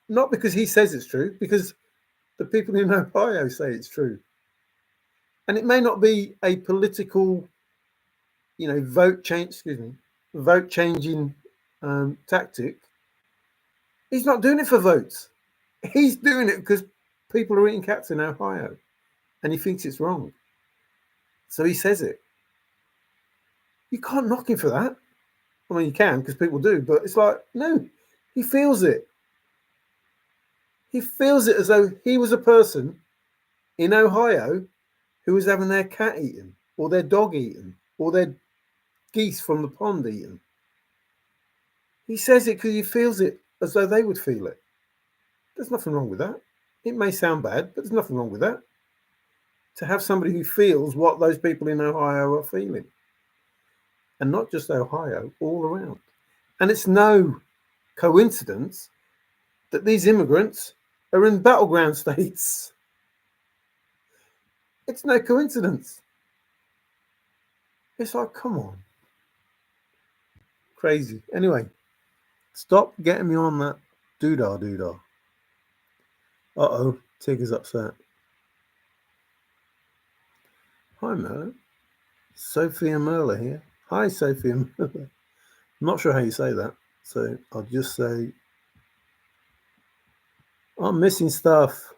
Not because he says it's true, because the people in Ohio say it's true. And it may not be a political, vote changing tactic. He's not doing it for votes. He's doing it because people are eating cats in Ohio, and he thinks it's wrong. So he says it. You can't knock him for that. I mean, you can because people do, but it's like, no, he feels it. He feels it as though he was a person in Ohio who was having their cat eaten, or their dog eaten, or their geese from the pond eaten. He says it because he feels it as though they would feel it. There's nothing wrong with that. It may sound bad, but there's nothing wrong with that. To have somebody who feels what those people in Ohio are feeling. And not just Ohio, all around. And it's no coincidence that these immigrants are in battleground states. It's no coincidence. It's like, come on. Crazy. Anyway, stop getting me on that doodah. Uh-oh, Tig is upset. Hi, Merle. Sophia Merle here. Hi, Sophia Merle. I'm not sure how you say that, so I'll just say, I'm missing stuff.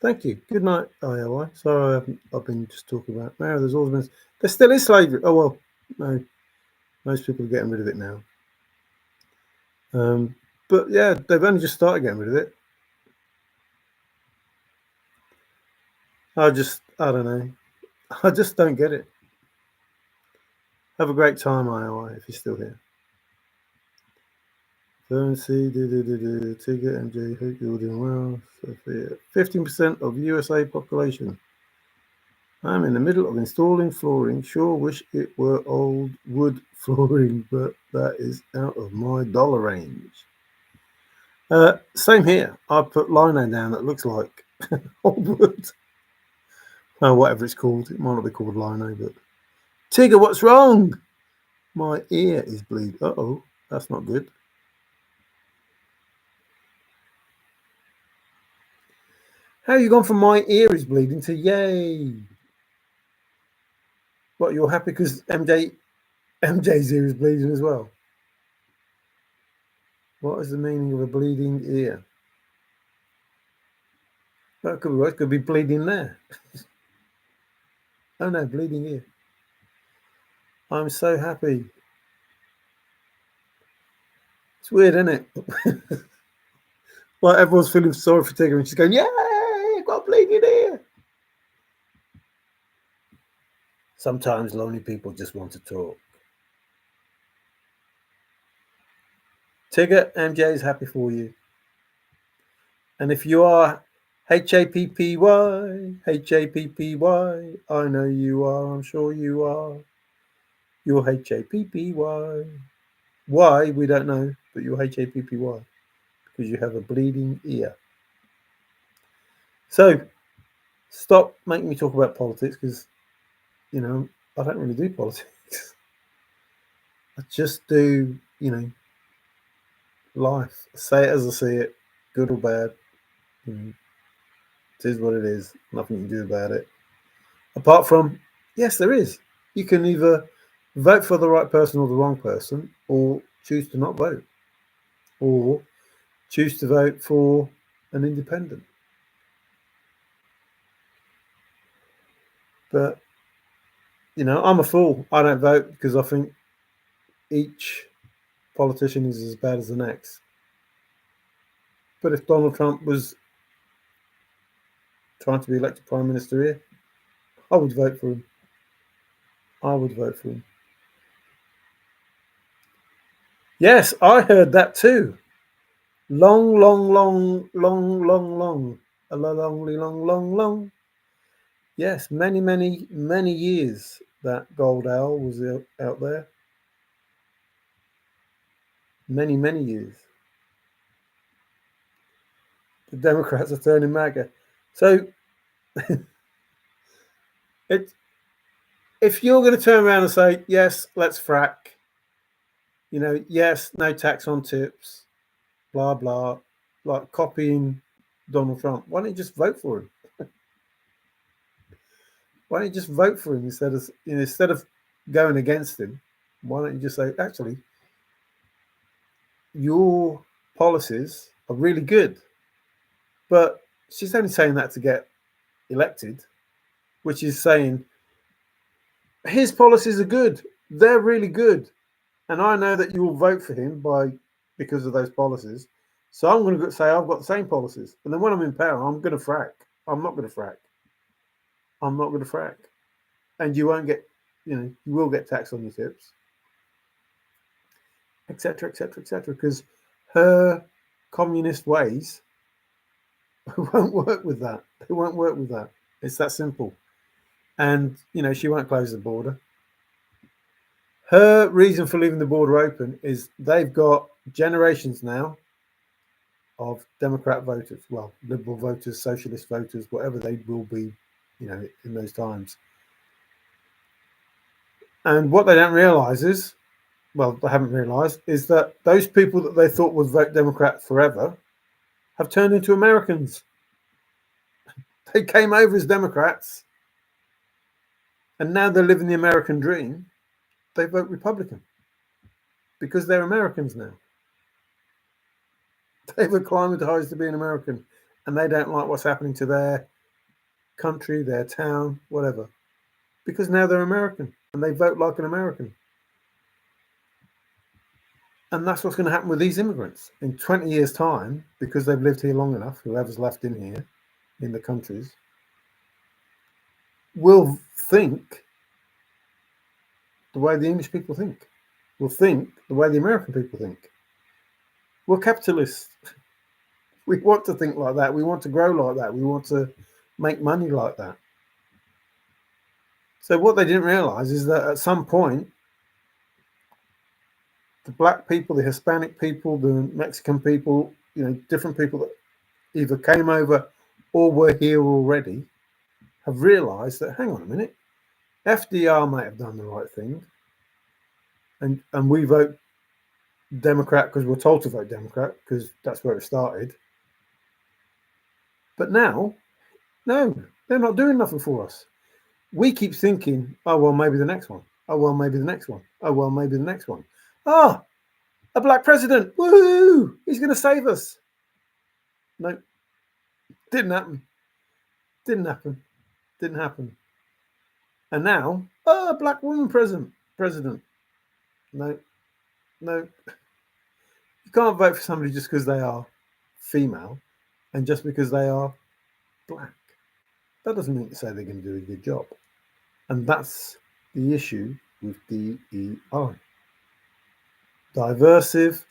Thank you. Good night, IOI. Sorry, I've been just talking about. No, there's always been. There still is slavery. Oh well, no, most people are getting rid of it now. But yeah, they've only just started getting rid of it. I don't know. I just don't get it. Have a great time, IOI, if you're still here. Fenn, Tigger, MJ, hope you're doing well. Sophia, 15% of USA population. I'm in the middle of installing flooring. Sure wish it were old wood flooring, but that is out of my dollar range. Same here. I put lino down that looks like old wood. Oh, whatever it's called. It might not be called lino, but Tigger, what's wrong? My ear is bleeding. Uh-oh, that's not good. How you gone from my ear is bleeding to yay? What, you're happy because MJ's ear is bleeding as well? What is the meaning of a bleeding ear? That could be right. Could be bleeding there. Oh no, bleeding ear. I'm so happy. It's weird, isn't it? Well, everyone's feeling sorry for Tigger and she's going, yay, I've got a bleeding ear. Sometimes lonely people just want to talk. Tigger, MJ is happy for you. And if you are HAPPY, HAPPY, I know you are, I'm sure you are. You're HAPPY. Why, we don't know, but you're HAPPY because you have a bleeding ear. So, stop making me talk about politics because, I don't really do politics. I just do, life. I say it as I see it, good or bad. It is what it is. Nothing you can do about it. Apart from, yes, there is. You can either vote for the right person or the wrong person, or choose to not vote, or choose to vote for an independent. But, I'm a fool. I don't vote because I think each politician is as bad as the next. But if Donald Trump was trying to be elected Prime Minister here, I would vote for him. I would vote for him. Yes, I heard that too. Long. A long. Yes, many years that gold owl was out there. Many years. the Democrats are turning MAGA. So if you're going to turn around and say, yes, let's frack, yes, no tax on tips, blah, blah, like copying Donald Trump, why don't you just vote for him? Why don't you just vote for him instead of going against him? Why don't you just say, actually, your policies are really good, but she's only saying that to get elected, which is saying his policies are good. They're really good. And I know that you will vote for him because of those policies. So I'm going to say I've got the same policies. And then when I'm in power, I'm going to frack. I'm not going to frack. I'm not going to frack. And you won't get, you will get tax on your tips, etc., etc., etc. Because her communist ways won't work with that. They won't work with that. It's that simple. And, she won't close the border. Her reason for leaving the border open is they've got generations now of Democrat voters, well, liberal voters, socialist voters, whatever they will be, in those times. And what they don't realise is, well, they haven't realised, is that those people that they thought would vote Democrat forever have turned into Americans. They came over as Democrats, and now they're living the American dream. They vote Republican because they're Americans now. They've acclimatized to being American, and they don't like what's happening to their country, their town, whatever, because now they're American and they vote like an American. And that's what's going to happen with these immigrants in 20 years' time, because they've lived here long enough. Whoever's left in here, in the countries, will think the way the English people think, will think the way the American people think. We're capitalists. We want to think like that. We want to grow like that. We want to make money like that. So what they didn't realize is that at some point, the black people, the Hispanic people, the Mexican people, different people that either came over or were here already, have realized that, hang on a minute, FDR might have done the right thing. And we vote Democrat because we're told to vote Democrat because that's where it started. But now, no, they're not doing nothing for us. We keep thinking, oh, well, maybe the next one. Oh, well, maybe the next one. Oh, well, maybe the next one. Ah, a black president. Woohoo! He's going to save us. No, didn't happen. Didn't happen. Didn't happen. And now, a black woman president. No. You can't vote for somebody just because they are female and just because they are black. That doesn't mean to say they're going to do a good job. And that's the issue with DEI. Diversive,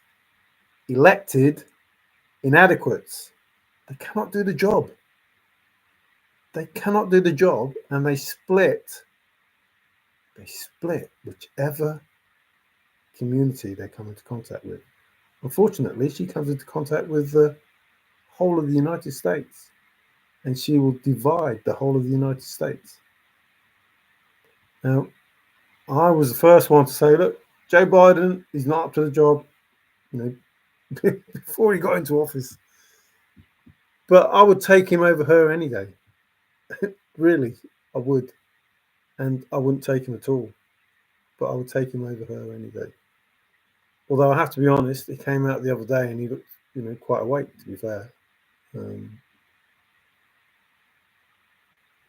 elected, inadequates. They cannot do the job. They cannot do the job, and they split whichever community they come into contact with. Unfortunately, she comes into contact with the whole of the United States, and she will divide the whole of the United States. Now, I was the first one to say, look, Joe Biden, he's not up to the job, before he got into office. But I would take him over her any day. Really, I would. And I wouldn't take him at all. But I would take him over her any day. Although I have to be honest, he came out the other day and he looked, quite awake, to be fair.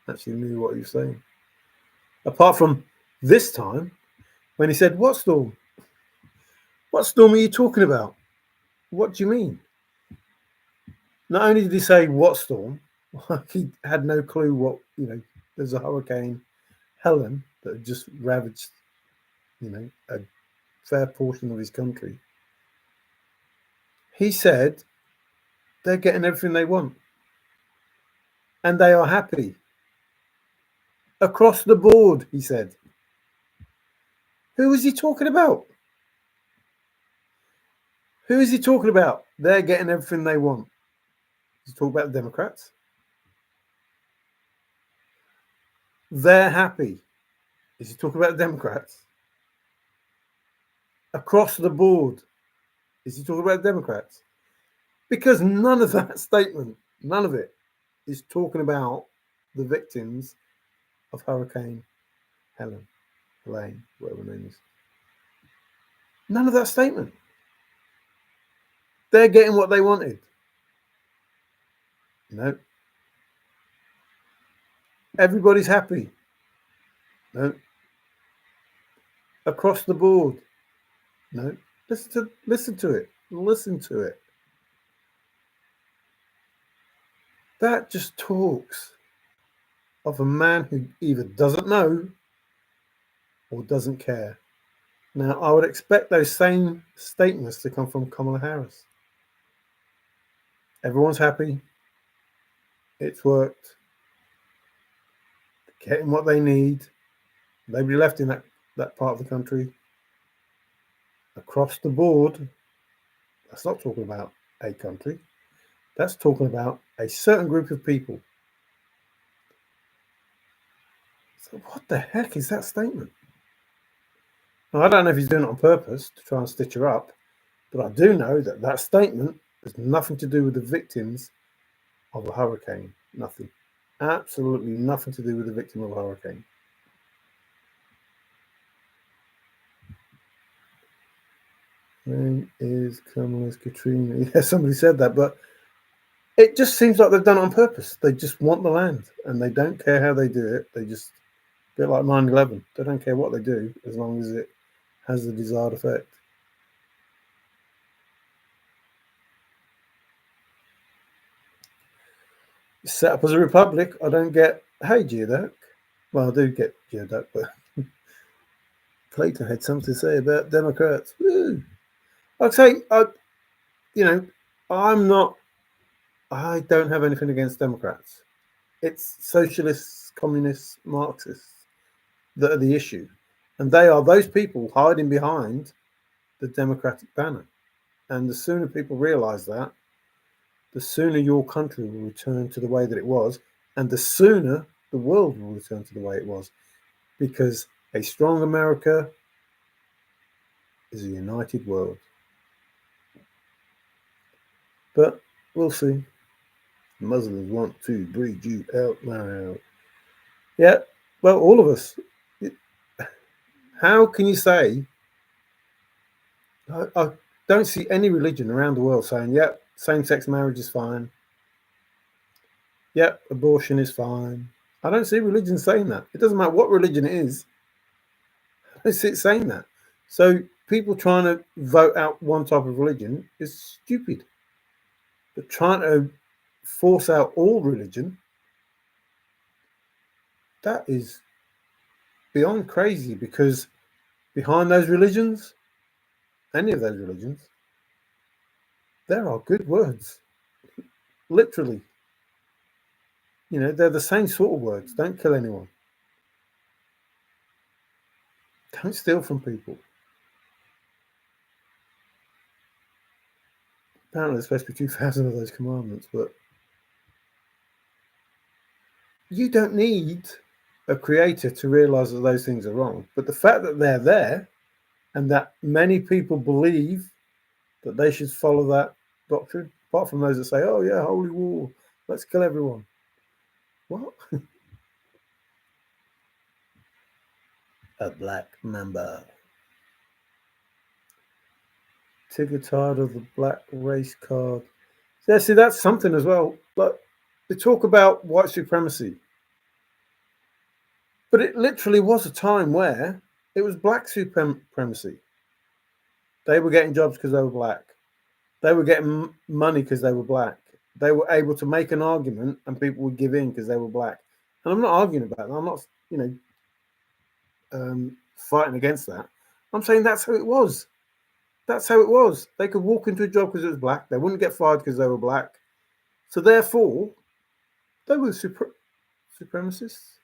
Actually knew what he was saying. Apart from this time, when he said, what storm? What storm are you talking about? What do you mean? Not only did he say what storm, he had no clue what, there's a hurricane, Helene, that had just ravaged, a fair portion of his country. He said they're getting everything they want. And they are happy. Across the board, he said. Who is he talking about? Who is he talking about? They're getting everything they want. Does he talk about the Democrats? They're happy. Is he talking about the Democrats? Across the board, is he talking about the Democrats? Because none of that statement, none of it, is talking about the victims of Hurricane Helene, whatever her name is. None of that statement. They're getting what they wanted. No. Everybody's happy. No. Across the board. No. Listen to it. Listen to it. That just talks of a man who either doesn't know or doesn't care. Now, I would expect those same statements to come from Kamala Harris. Everyone's happy. It's worked. They're getting what they need. Nobody left in that part of the country. Across the board, that's not talking about a country. That's talking about a certain group of people. So what the heck is that statement? Now, I don't know if he's doing it on purpose to try and stitch her up, but I do know that that statement has nothing to do with the victims of a hurricane. Nothing. Absolutely nothing to do with the victim of a hurricane. When is Kamala's Katrina? Yeah, somebody said that, but it just seems like they've done it on purpose. They just want the land, and they don't care how they do it. They just, a bit like 9/11. They don't care what they do as long as it has the desired effect. Set up as a republic, I don't get, hey, Geoduck. Well, I do get Geoduck, but Clayton had something to say about Democrats. Woo. I'd say, I don't have anything against Democrats. It's socialists, communists, Marxists that are the issue. And they are those people hiding behind the Democratic banner. And the sooner people realize that, the sooner your country will return to the way that it was, and the sooner the world will return to the way it was. Because a strong America is a united world. But we'll see. Muslims want to breed you out now. Yeah, well, all of us. How can you say? I don't see any religion around the world saying, yep, same-sex marriage is fine. Yep, abortion is fine. I don't see religion saying that. It doesn't matter what religion it is. I don't see it saying that. So people trying to vote out one type of religion is stupid. But trying to force out all religion, that is beyond crazy, because behind those religions, any of those religions, there are good words. Literally. They're the same sort of words. Don't kill anyone. Don't steal from people. Apparently there's supposed to be 2,000 of those commandments, but you don't need a creator to realize that those things are wrong. But the fact that they're there and that many people believe that they should follow that doctrine, apart from those that say, oh yeah, holy war, let's kill everyone. What? A black mamba. Tigger tired of the black race card. Yeah, see, that's something as well. But they talk about white supremacy. But it literally was a time where it was black supremacy. They were getting jobs because they were black. They were getting money because they were black. They were able to make an argument and people would give in because they were black. And I'm not arguing about that. I'm not, fighting against that. I'm saying that's how it was. That's how it was. They could walk into a job because it was black. They wouldn't get fired because they were black. So therefore, they were supremacists.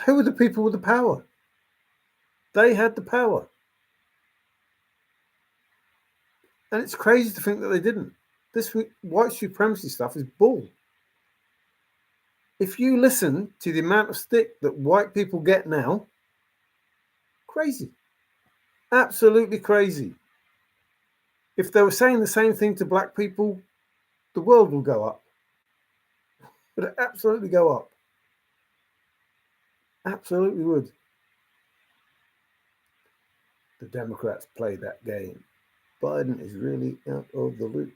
They were the people with the power. They had the power. And it's crazy to think that they didn't. This white supremacy stuff is bull. If you listen to the amount of stick that white people get now, crazy. Absolutely crazy. If they were saying the same thing to black people, the world will go up. It would absolutely go up. Absolutely would. The Democrats play that game. Biden is really out of the loop.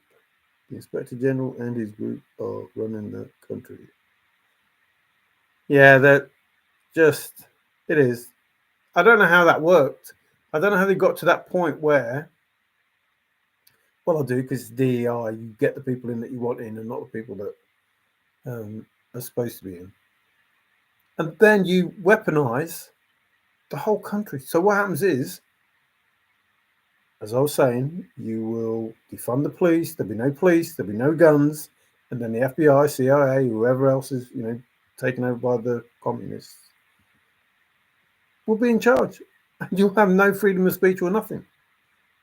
The Inspector General and his group are running the country. Yeah, that just, it is. I don't know how that worked. I don't know how they got to that point where, well, I do, because it's DEI, you get the people in that you want in and not the people that are supposed to be in. And then you weaponize the whole country. So what happens is, as I was saying, you will defund the police, there'll be no guns, and then the FBI, CIA, whoever else is, taken over by the communists, will be in charge. And you'll have no freedom of speech or nothing.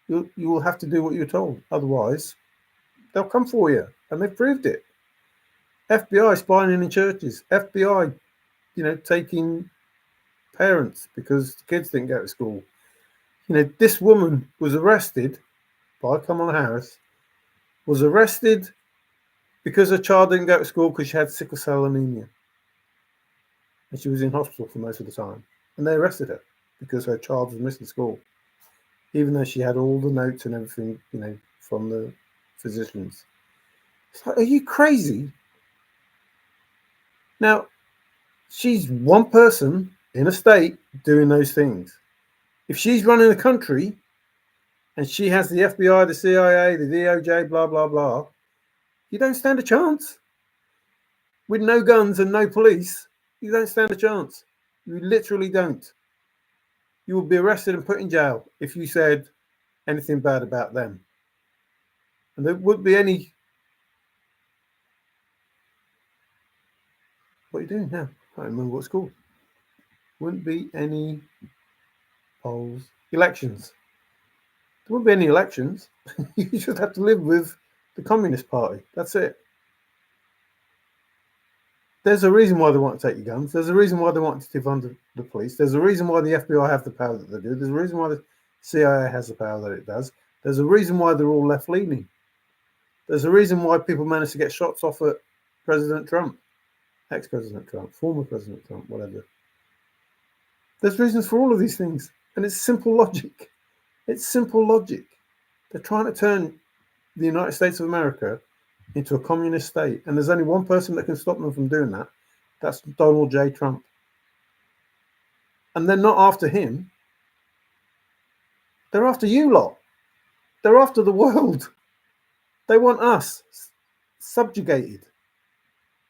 You will have to do what you're told. Otherwise, they'll come for you. And they've proved it. FBI spying in churches. FBI, taking parents because the kids didn't go to school. This woman was arrested by Kamala Harris, was arrested because her child didn't go to school because she had sickle cell anemia. And she was in hospital for most of the time. And they arrested her because her child was missing school, even though she had all the notes and everything, from the physicians. It's like, are you crazy? Now, she's one person in a state doing those things. If she's running the country and she has the FBI, the CIA, the DOJ, blah, blah, blah, you don't stand a chance. With no guns and no police, you don't stand a chance. You literally don't. You will be arrested and put in jail if you said anything bad about them. And there wouldn't be any... What are you doing now? I can't remember what it's called. Wouldn't be any polls. Elections. There wouldn't be any elections. You just have to live with the Communist Party. That's it. There's a reason why they want to take your guns. There's a reason why they want to defund the police. There's a reason why the FBI have the power that they do. There's a reason why the CIA has the power that it does. There's a reason why they're all left-leaning. There's a reason why people manage to get shots off at President Trump, ex-President Trump, former President Trump, whatever. There's reasons for all of these things. And it's simple logic. It's simple logic. They're trying to turn the United States of America into a communist state. And there's only one person that can stop them from doing that. That's Donald J. Trump. And they're not after him. They're after you lot. They're after the world. They want us subjugated.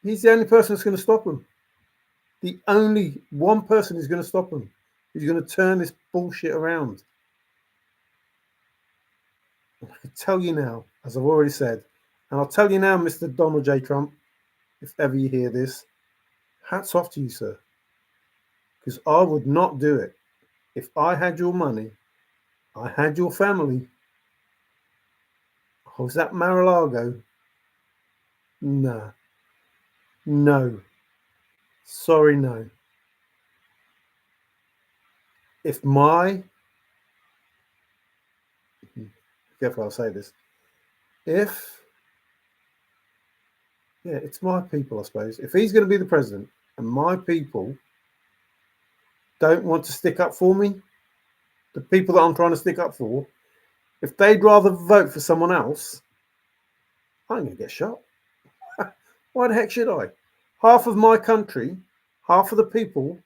He's the only person that's going to stop them. The only one person who's going to stop them. Who's going to turn this bullshit around. I can tell you now, as I've already said, and I'll tell you now, Mr. Donald J. Trump, if ever you hear this, hats off to you, sir. Because I would not do it. If I had your money, I had your family, I was at Mar-a-Lago, no. No. Sorry, no. If my... Careful, I'll say this. If... Yeah, it's my people, I suppose. If he's going to be the president and my people don't want to stick up for me, the people that I'm trying to stick up for, if they'd rather vote for someone else, I'm going to get shot. Why the heck should I? Half of my country, half of the people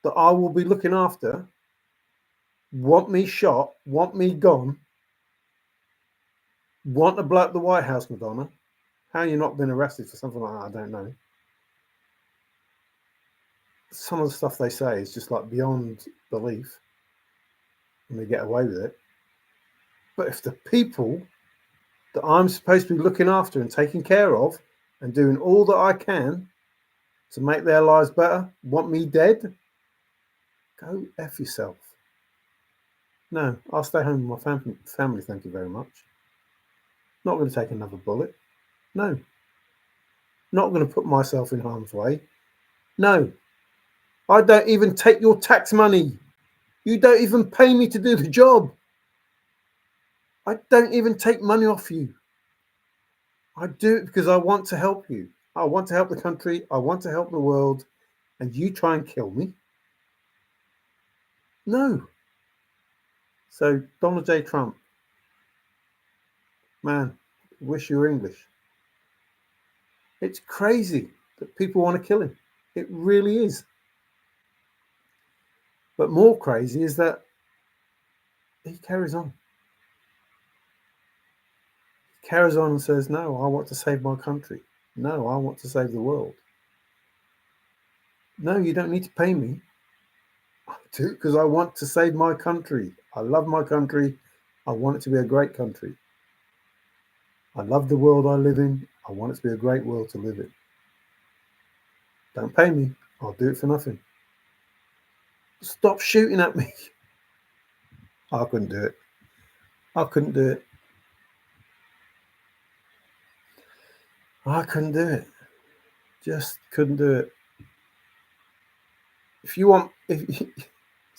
that I will be looking after want me shot, want me gone, want to blow up the White House, Madonna. How you not been arrested for something like that, I don't know. Some of the stuff they say is just like beyond belief, and they get away with it. But if the people that I'm supposed to be looking after and taking care of and doing all that I can to make their lives better want me dead, go F yourself. No, I'll stay home with my family, thank you very much. Not going to take another bullet. No. Not going to put myself in harm's way. No. I don't even take your tax money. You don't even pay me to do the job. I don't even take money off you. I do it because I want to help you. I want to help the country. I want to help the world. And you try and kill me? No. So Donald J. Trump, man, wish you were English. It's crazy that people want to kill him. It really is. But more crazy is that he carries on. He carries on and says, no, I want to save my country. No, I want to save the world. No, you don't need to pay me. I do because I want to save my country. I love my country. I want it to be a great country. I love the world I live in. I want it to be a great world to live in. Don't pay me. I'll do it for nothing. Stop shooting at me. I couldn't do it. I couldn't do it. I couldn't do it. Just couldn't do it. It's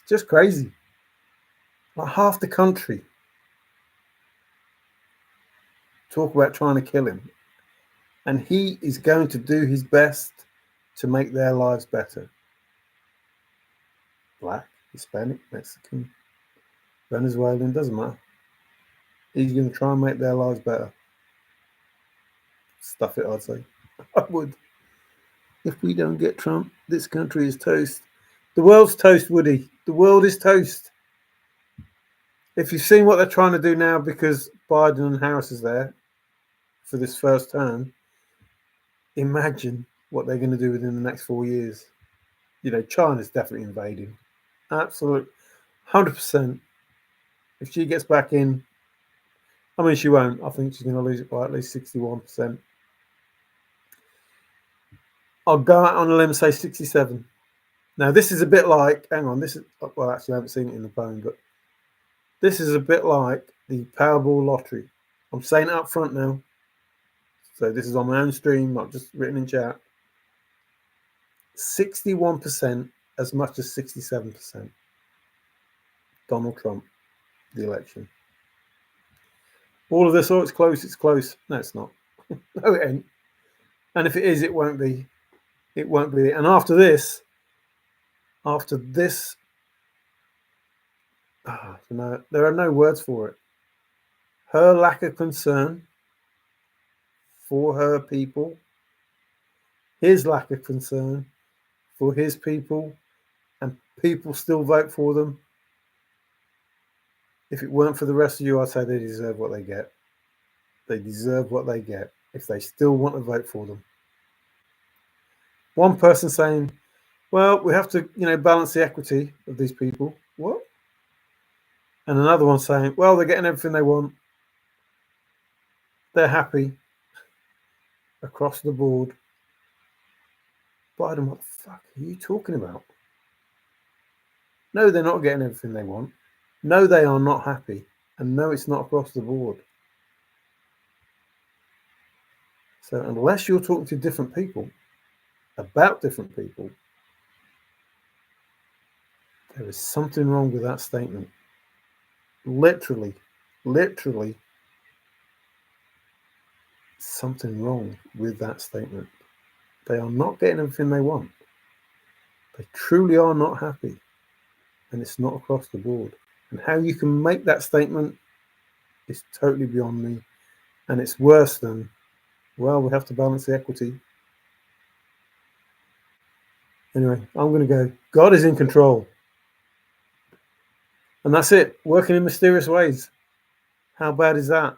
just crazy. Like half the country talk about trying to kill him. And he is going to do his best to make their lives better. Black, Hispanic, Mexican, Venezuelan, doesn't matter. He's going to try and make their lives better. Stuff it, I'd say. I would. If we don't get Trump, this country is toast. The world's toast, Woody. The world is toast. If you've seen what they're trying to do now because Biden and Harris is there for this first term, imagine what they're going to do within the next 4 years. You know, China's definitely invading. Absolute 100%. If she gets back in, I mean, she won't. I think she's going to lose it by at least 61%. I'll go out on a limb and say 67. Now, this is a bit like, hang on, this is, well, actually, I haven't seen it in the poem, but this is a bit like the Powerball lottery. I'm saying it up front now. So this is on my own stream, not just written in chat. 61%, as much as 67%. Donald Trump, the election. All of this, oh, it's close, it's close. No, it's not. No, it ain't. And if it is, it won't be. It won't be. And after this, no, there are no words for it. Her lack of concern for her people, his lack of concern for his people, and people still vote for them. If it weren't for the rest of you, I'd say they deserve what they get. They deserve what they get if they still want to vote for them. One person saying, well, we have to, balance the equity of these people. What? And another one saying, well, they're getting everything they want. They're happy across the board. Biden, what the fuck are you talking about? No, they're not getting everything they want. No, they are not happy. And no, it's not across the board. So unless you're talking to different people, about different people, there is something wrong with that statement. Literally, something wrong with that statement. They are not getting everything they want. They truly are not happy. And it's not across the board. And how you can make that statement is totally beyond me. And it's worse than, well, we have to balance the equity. Anyway, I'm going to go. God is in control. And that's it. Working in mysterious ways. How bad is that?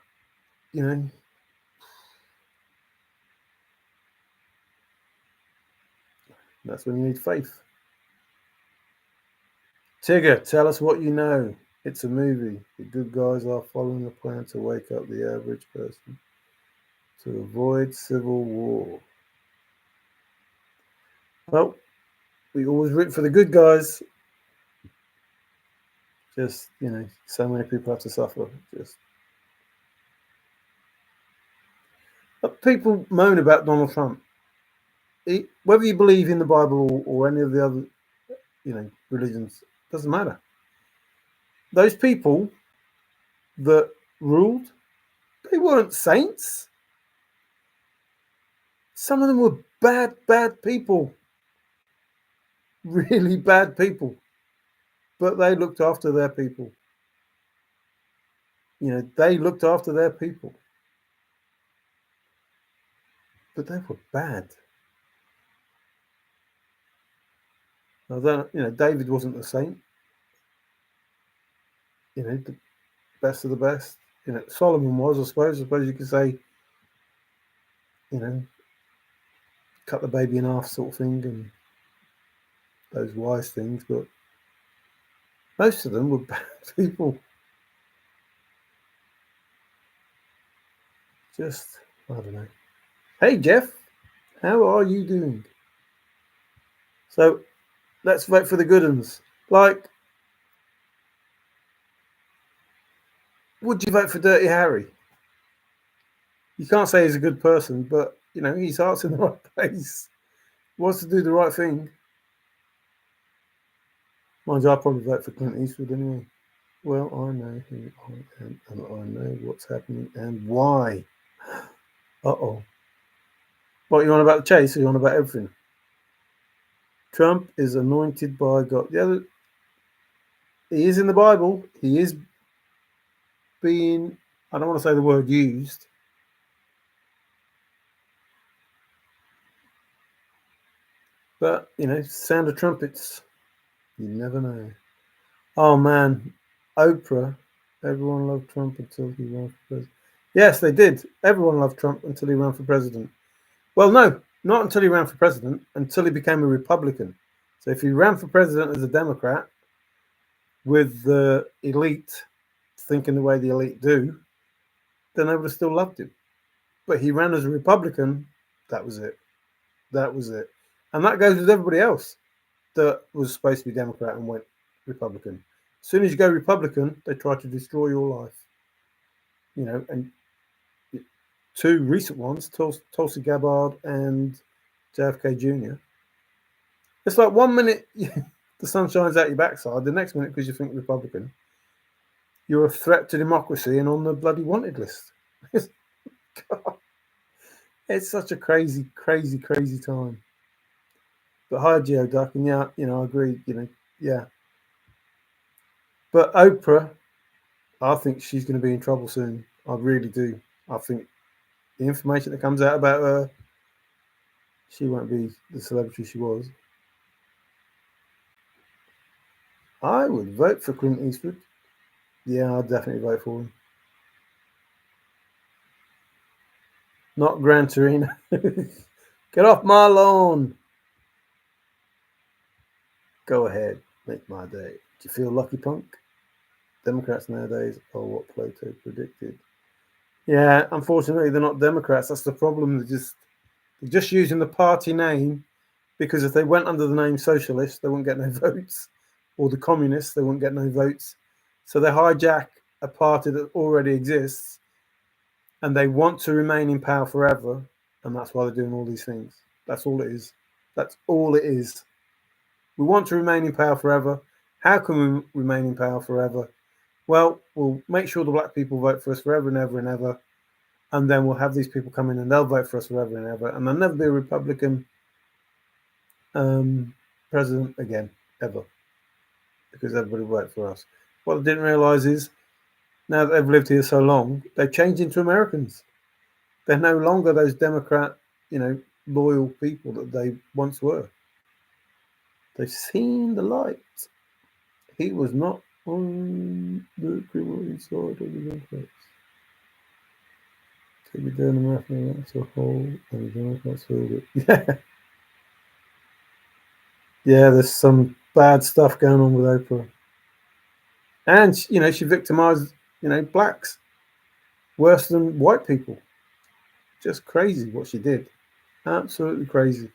That's when you need faith. Tigger, tell us what you know. It's a movie. The good guys are following a plan to wake up the average person to avoid civil war. Well, we always root for the good guys. Just, so many people have to suffer. Just But people moan about Donald Trump. Whether you believe in the Bible or any of the other, religions, doesn't matter. Those people that ruled, they weren't saints. Some of them were bad people, really bad people. But they looked after their people. They looked after their people. But they were bad. I don't, David wasn't a saint. The best of the best. Solomon was, I suppose. I suppose you could say, cut the baby in half sort of thing and those wise things. But most of them were bad people. Just, I don't know. Hey, Jeff, how are you doing? So let's vote for the good ones. Like, would you vote for Dirty Harry? You can't say he's a good person, but, his heart's in the right place. He wants to do the right thing. Mind you, I'll probably vote for Clint Eastwood anyway. Well, I know who I am, and I know what's happening and why. Uh-oh. What, you on about the chase or you on about everything? Trump is anointed by God. Yeah, he is in the Bible. He is being, I don't want to say the word used. But, sound of trumpets. You never know. Oh, man. Oprah. Everyone loved Trump until he ran for president. Yes, they did. Everyone loved Trump until he ran for president. Well, no, not until he ran for president, until he became a Republican. So if he ran for president as a Democrat with the elite thinking the way the elite do, then they would have still loved him. But he ran as a Republican. That was it. That was it. And that goes with everybody else that was supposed to be Democrat and went Republican. As soon as you go Republican, they try to destroy your life. And two recent ones, Tulsi Gabbard and JFK Jr. It's like 1 minute the sun shines out your backside, the next minute, because you think Republican, you're a threat to democracy and on the bloody wanted list. It's such a crazy time. But hi, Geoduck, and yeah, I agree, yeah. But Oprah, I think she's going to be in trouble soon. I really do. I think the information that comes out about her, she won't be the celebrity she was. I would vote for Clint Eastwood. Yeah, I'd definitely vote for him. Not Gran Torino. Get off my lawn. Go ahead, make my day. Do you feel lucky, punk? Democrats nowadays are what Plato predicted. Yeah, unfortunately, they're not Democrats. That's the problem. They're just using the party name, because if they went under the name socialist, they wouldn't get no votes, or the communists, they wouldn't get no votes. So they hijack a party that already exists, and they want to remain in power forever, and that's why they're doing all these things. That's all it is. That's all it is. We want to remain in power forever. How can we remain in power forever? Well, we'll make sure the black people vote for us forever and ever and ever, and then we'll have these people come in and they'll vote for us forever and ever, and there'll never be a Republican president again, ever, because everybody will vote for us. What they didn't realise is, now that they've lived here so long, they've changed into Americans. They're no longer those Democrat, loyal people that they once were. They've seen the light. He was not on the criminal side of the Democrats. Take it down the marathon as a whole, and the Democrats filled it. Yeah. Yeah, there's some bad stuff going on with Oprah. And, she victimized, blacks worse than white people. Just crazy what she did. Absolutely crazy.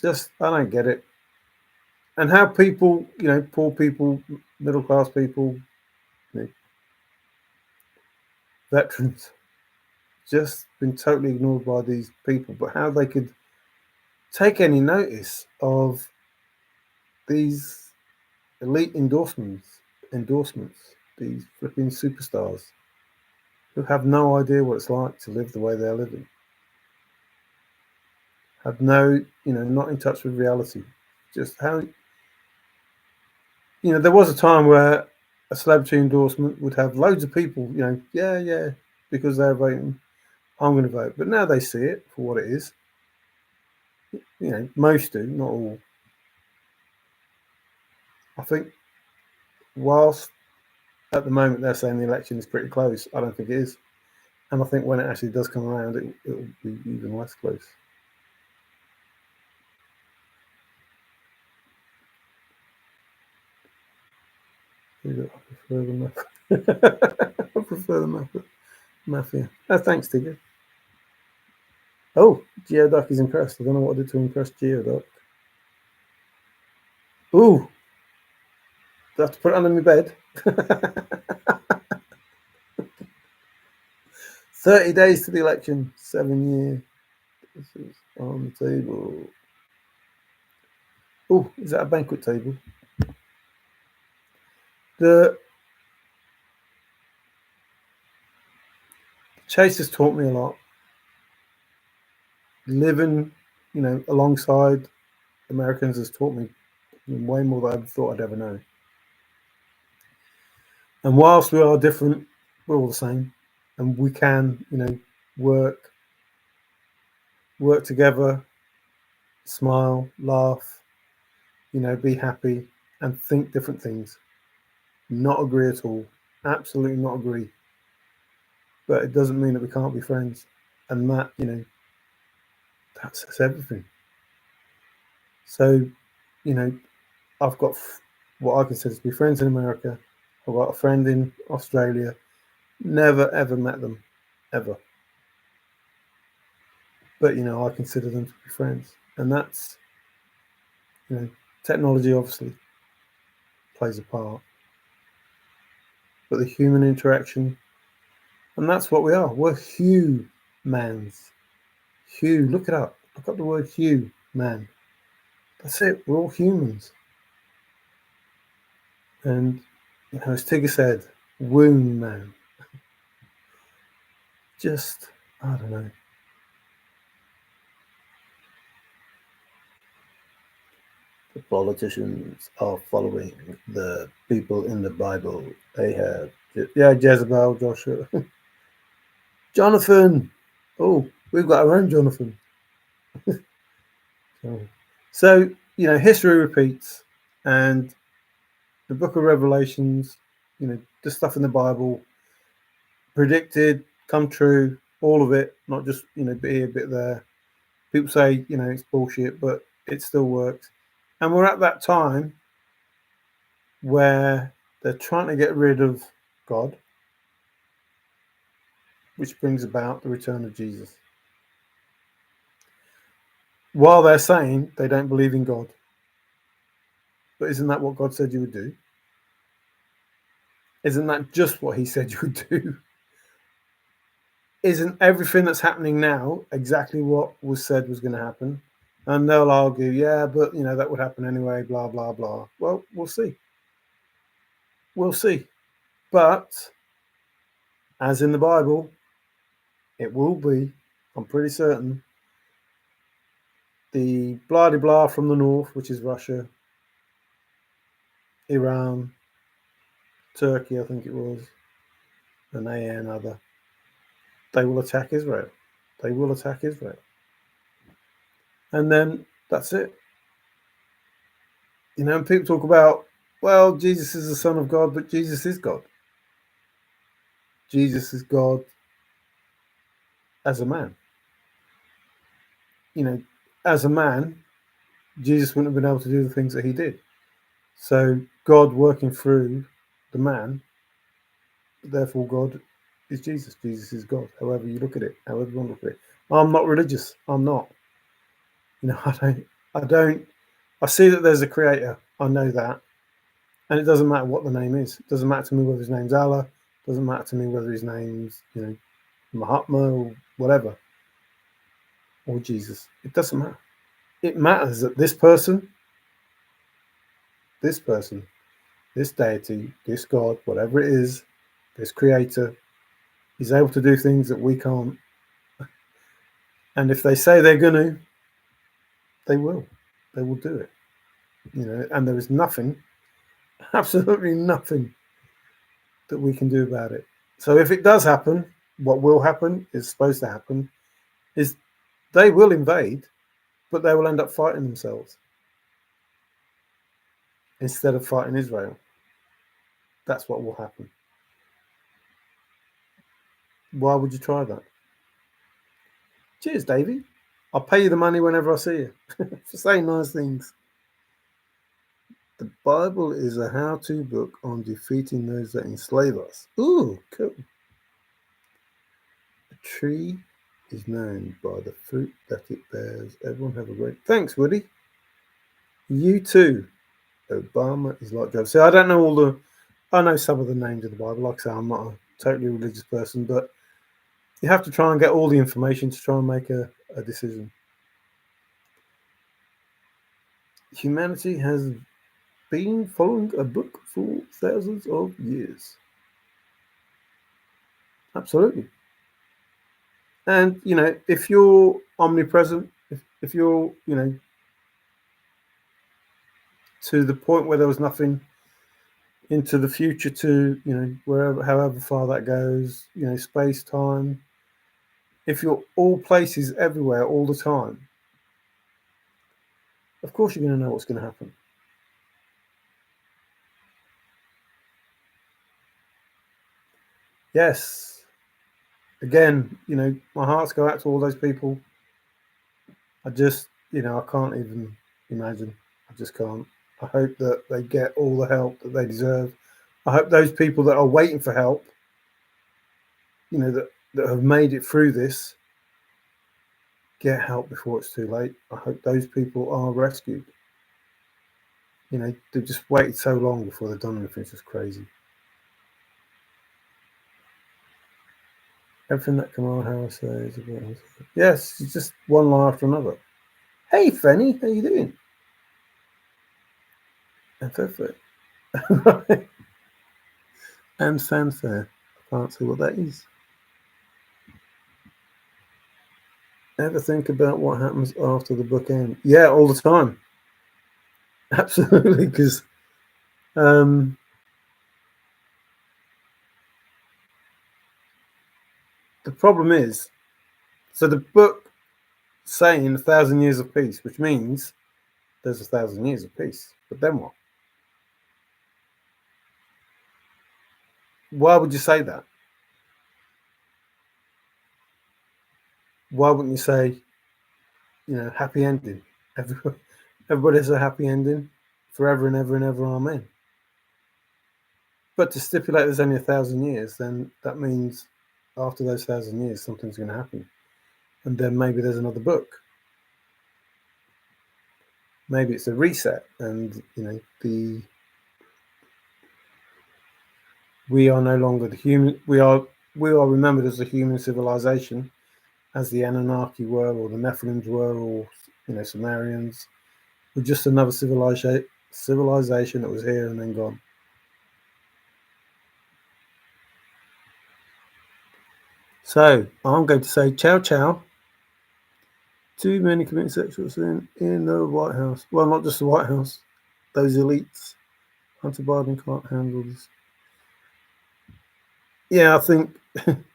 Just, I don't get it. And how people, poor people, middle class people, veterans, just been totally ignored by these people. But how they could take any notice of these elite endorsements, these flipping superstars who have no idea what it's like to live the way they're living, have no, not in touch with reality. Just how, there was a time where a celebrity endorsement would have loads of people, yeah, because they're voting, I'm going to vote. But now they see it for what it is. Most do, not all. I think whilst at the moment they're saying the election is pretty close, I don't think it is. And I think when it actually does come around, it'll be even less close. I prefer the mafia. I prefer the mafia. Oh, thanks, Tigger. Oh, Geoduck is impressed. I don't know what I did to impress Geoduck. Ooh. Do I have to put it under my bed? 30 days to the election. 7 years. This is on the table. Oh, is that a banquet table? The chase has taught me a lot. Living, alongside Americans has taught me way more than I thought I'd ever know. And whilst we are different, we're all the same, and we can, work together, smile, laugh, be happy, and think different things. Not agree at all. Absolutely not agree. But it doesn't mean that we can't be friends, and that, that's everything. So, I've got what I consider to be friends in America. I've got a friend in Australia. Never ever met them, ever. But I consider them to be friends, and that's, technology obviously plays a part, but the human interaction, and that's what we are. We're humans. Hugh, look it up. Look up the word Hugh, man. That's it. We're all humans. And as Tigger said, wound man. Just, I don't know. The politicians are following the people in the Bible. They have, Jezebel, Joshua. Jonathan. Oh, we've got our own Jonathan. So, history repeats, and the book of Revelations, the stuff in the Bible, predicted, come true, all of it, not just, bit here, bit there. People say, it's bullshit, but it still works. And we're at that time where they're trying to get rid of God, which brings about the return of Jesus. While they're saying they don't believe in God. But isn't that what God said you would do? Isn't that just what he said you would do? Isn't everything that's happening now exactly what was said was going to happen? And they'll argue, yeah, but, that would happen anyway, blah, blah, blah. Well, we'll see. We'll see. But, as in the Bible, it will be, I'm pretty certain, the blah-de-blah from the north, which is Russia, Iran, Turkey, I think it was, and another. They will attack Israel. They will attack Israel. And then that's it. And people talk about, well, Jesus is the Son of God, but Jesus is God. Jesus is God as a man. As a man, Jesus wouldn't have been able to do the things that he did. So God working through the man, therefore God is Jesus. Jesus is God, however you look at it, however you want to look at it. I'm not religious. I'm not. I see that there's a creator. I know that. And it doesn't matter what the name is. It doesn't matter to me whether his name's Allah. It doesn't matter to me whether his name's, Mahatma, or whatever, or Jesus. It doesn't matter. It matters that this person, this person, this deity, this God, whatever it is, this creator, is able to do things that we can't. And if they say they're going to, they will. They will do it. And there is nothing, absolutely nothing that we can do about it. So if it does happen, what will happen is supposed to happen is they will invade, but they will end up fighting themselves instead of fighting Israel. That's what will happen. Why would you try that? Cheers, Davey. I'll pay you the money whenever I see you for saying nice things. The Bible is a how-to book on defeating those that enslave us. Ooh, cool. A tree is known by the fruit that it bears. Everyone have a great... Thanks, Woody. You too. Obama is like Joe. See, I don't know all the... I know some of the names of the Bible. Like I say, I'm not a totally religious person, but you have to try and get all the information to try and make a decision. Humanity has been following a book for thousands of years. Absolutely. And, if you're omnipresent, if you're, to the point where there was nothing into the future to, wherever, however far that goes, space, time, if you're all places everywhere all the time, of course you're going to know what's going to happen. Yes. Again, my hearts go out to all those people. I just, I can't even imagine. I just can't. I hope that they get all the help that they deserve. I hope those people that are waiting for help, that have made it through this, get help before it's too late. I hope those people are rescued. They've just waited so long before they've done anything. It's just crazy. Everything that Kamala Harris says about us. Yes, it's just one lie after another. Hey, Fenny, how you doing? And fanfare. And fanfare. I can't see what that is. Ever think about what happens after the book ends? Yeah, all the time. Absolutely, because the problem is, so the book saying 1,000 years of peace, which means there's 1,000 years of peace. But then what? Why would you say that? Why wouldn't you say, happy ending? Everybody has a happy ending, forever and ever and ever, amen. But to stipulate there's only 1,000 years, then that means after those 1,000 years, something's going to happen. And then maybe there's another book. Maybe it's a reset, and we are no longer the human. We are remembered as a human civilization, as the Anunnaki were, or the Nephilims were, or Sumerians. We're just another civilization that was here and then gone. So I'm going to say ciao ciao. Too many committing sexual sin in the White House. Well, not just the White House. Those elites. Hunter Biden can't handle this. Yeah, I think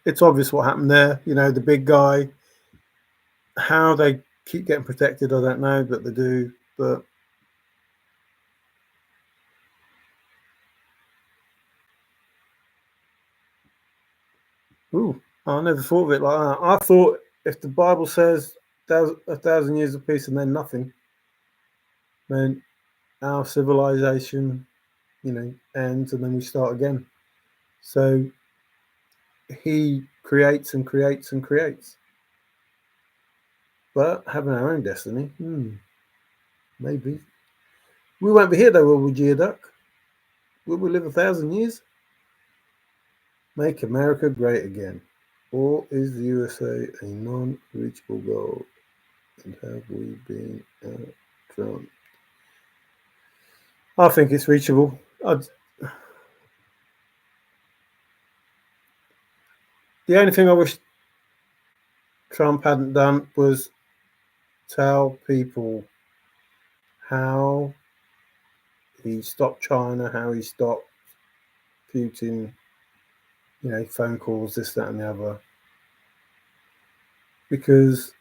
it's obvious what happened there. The big guy. How they keep getting protected, I don't know, but they do. But I never thought of it like that. I thought if the Bible says 1,000 years of peace and then nothing, then our civilization, ends and then we start again. So he creates and creates and creates. But having our own destiny, maybe. We won't be here though, will we, Geoduck? Will we live 1,000 years? Make America great again. Or is the USA a non-reachable goal? And have we been outdone? I think it's reachable. The only thing I wish Trump hadn't done was tell people how he stopped China, how he stopped Putin, phone calls, this, that, and the other. Because,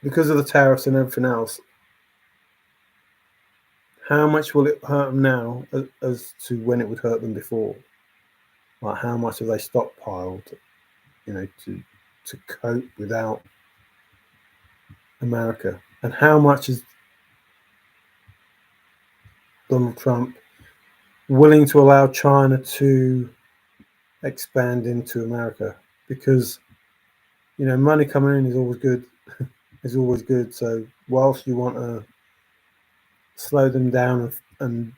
because of the tariffs and everything else, how much will it hurt them now as to when it would hurt them before? Like, how much have they stockpiled, to cope without America? And how much is Donald Trump willing to allow China to expand into America? Because, money coming in is always good. Is always good. So whilst you want to slow them down and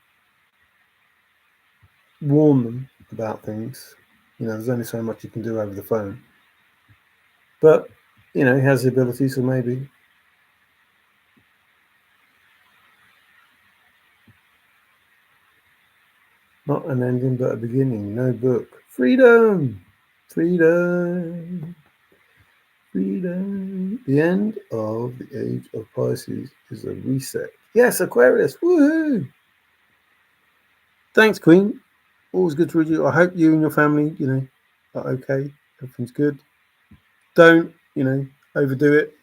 warn them about things, there's only so much you can do over the phone. But, he has the ability, so maybe. Not an ending, but a beginning. No book. Freedom! Freedom! Freedom! The end of the age of Pisces is a reset. Yes, Aquarius! Woohoo! Thanks, Queen. Always good to read you. I hope you and your family, are okay. Everything's good. Don't, overdo it.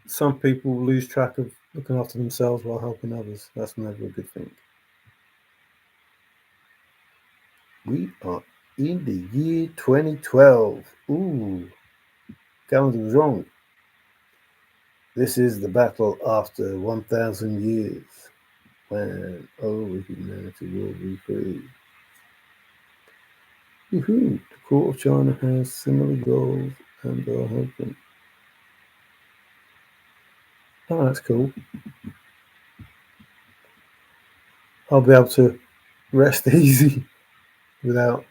Some people lose track of looking after themselves while helping others. That's never a good thing. We are in the year 2012. Ooh, calendar was wrong. This is the battle after 1,000 years, when humanity will be free. Woohoo! The Court of China has similar goals and are helping. Oh, that's cool. I'll be able to rest easy without,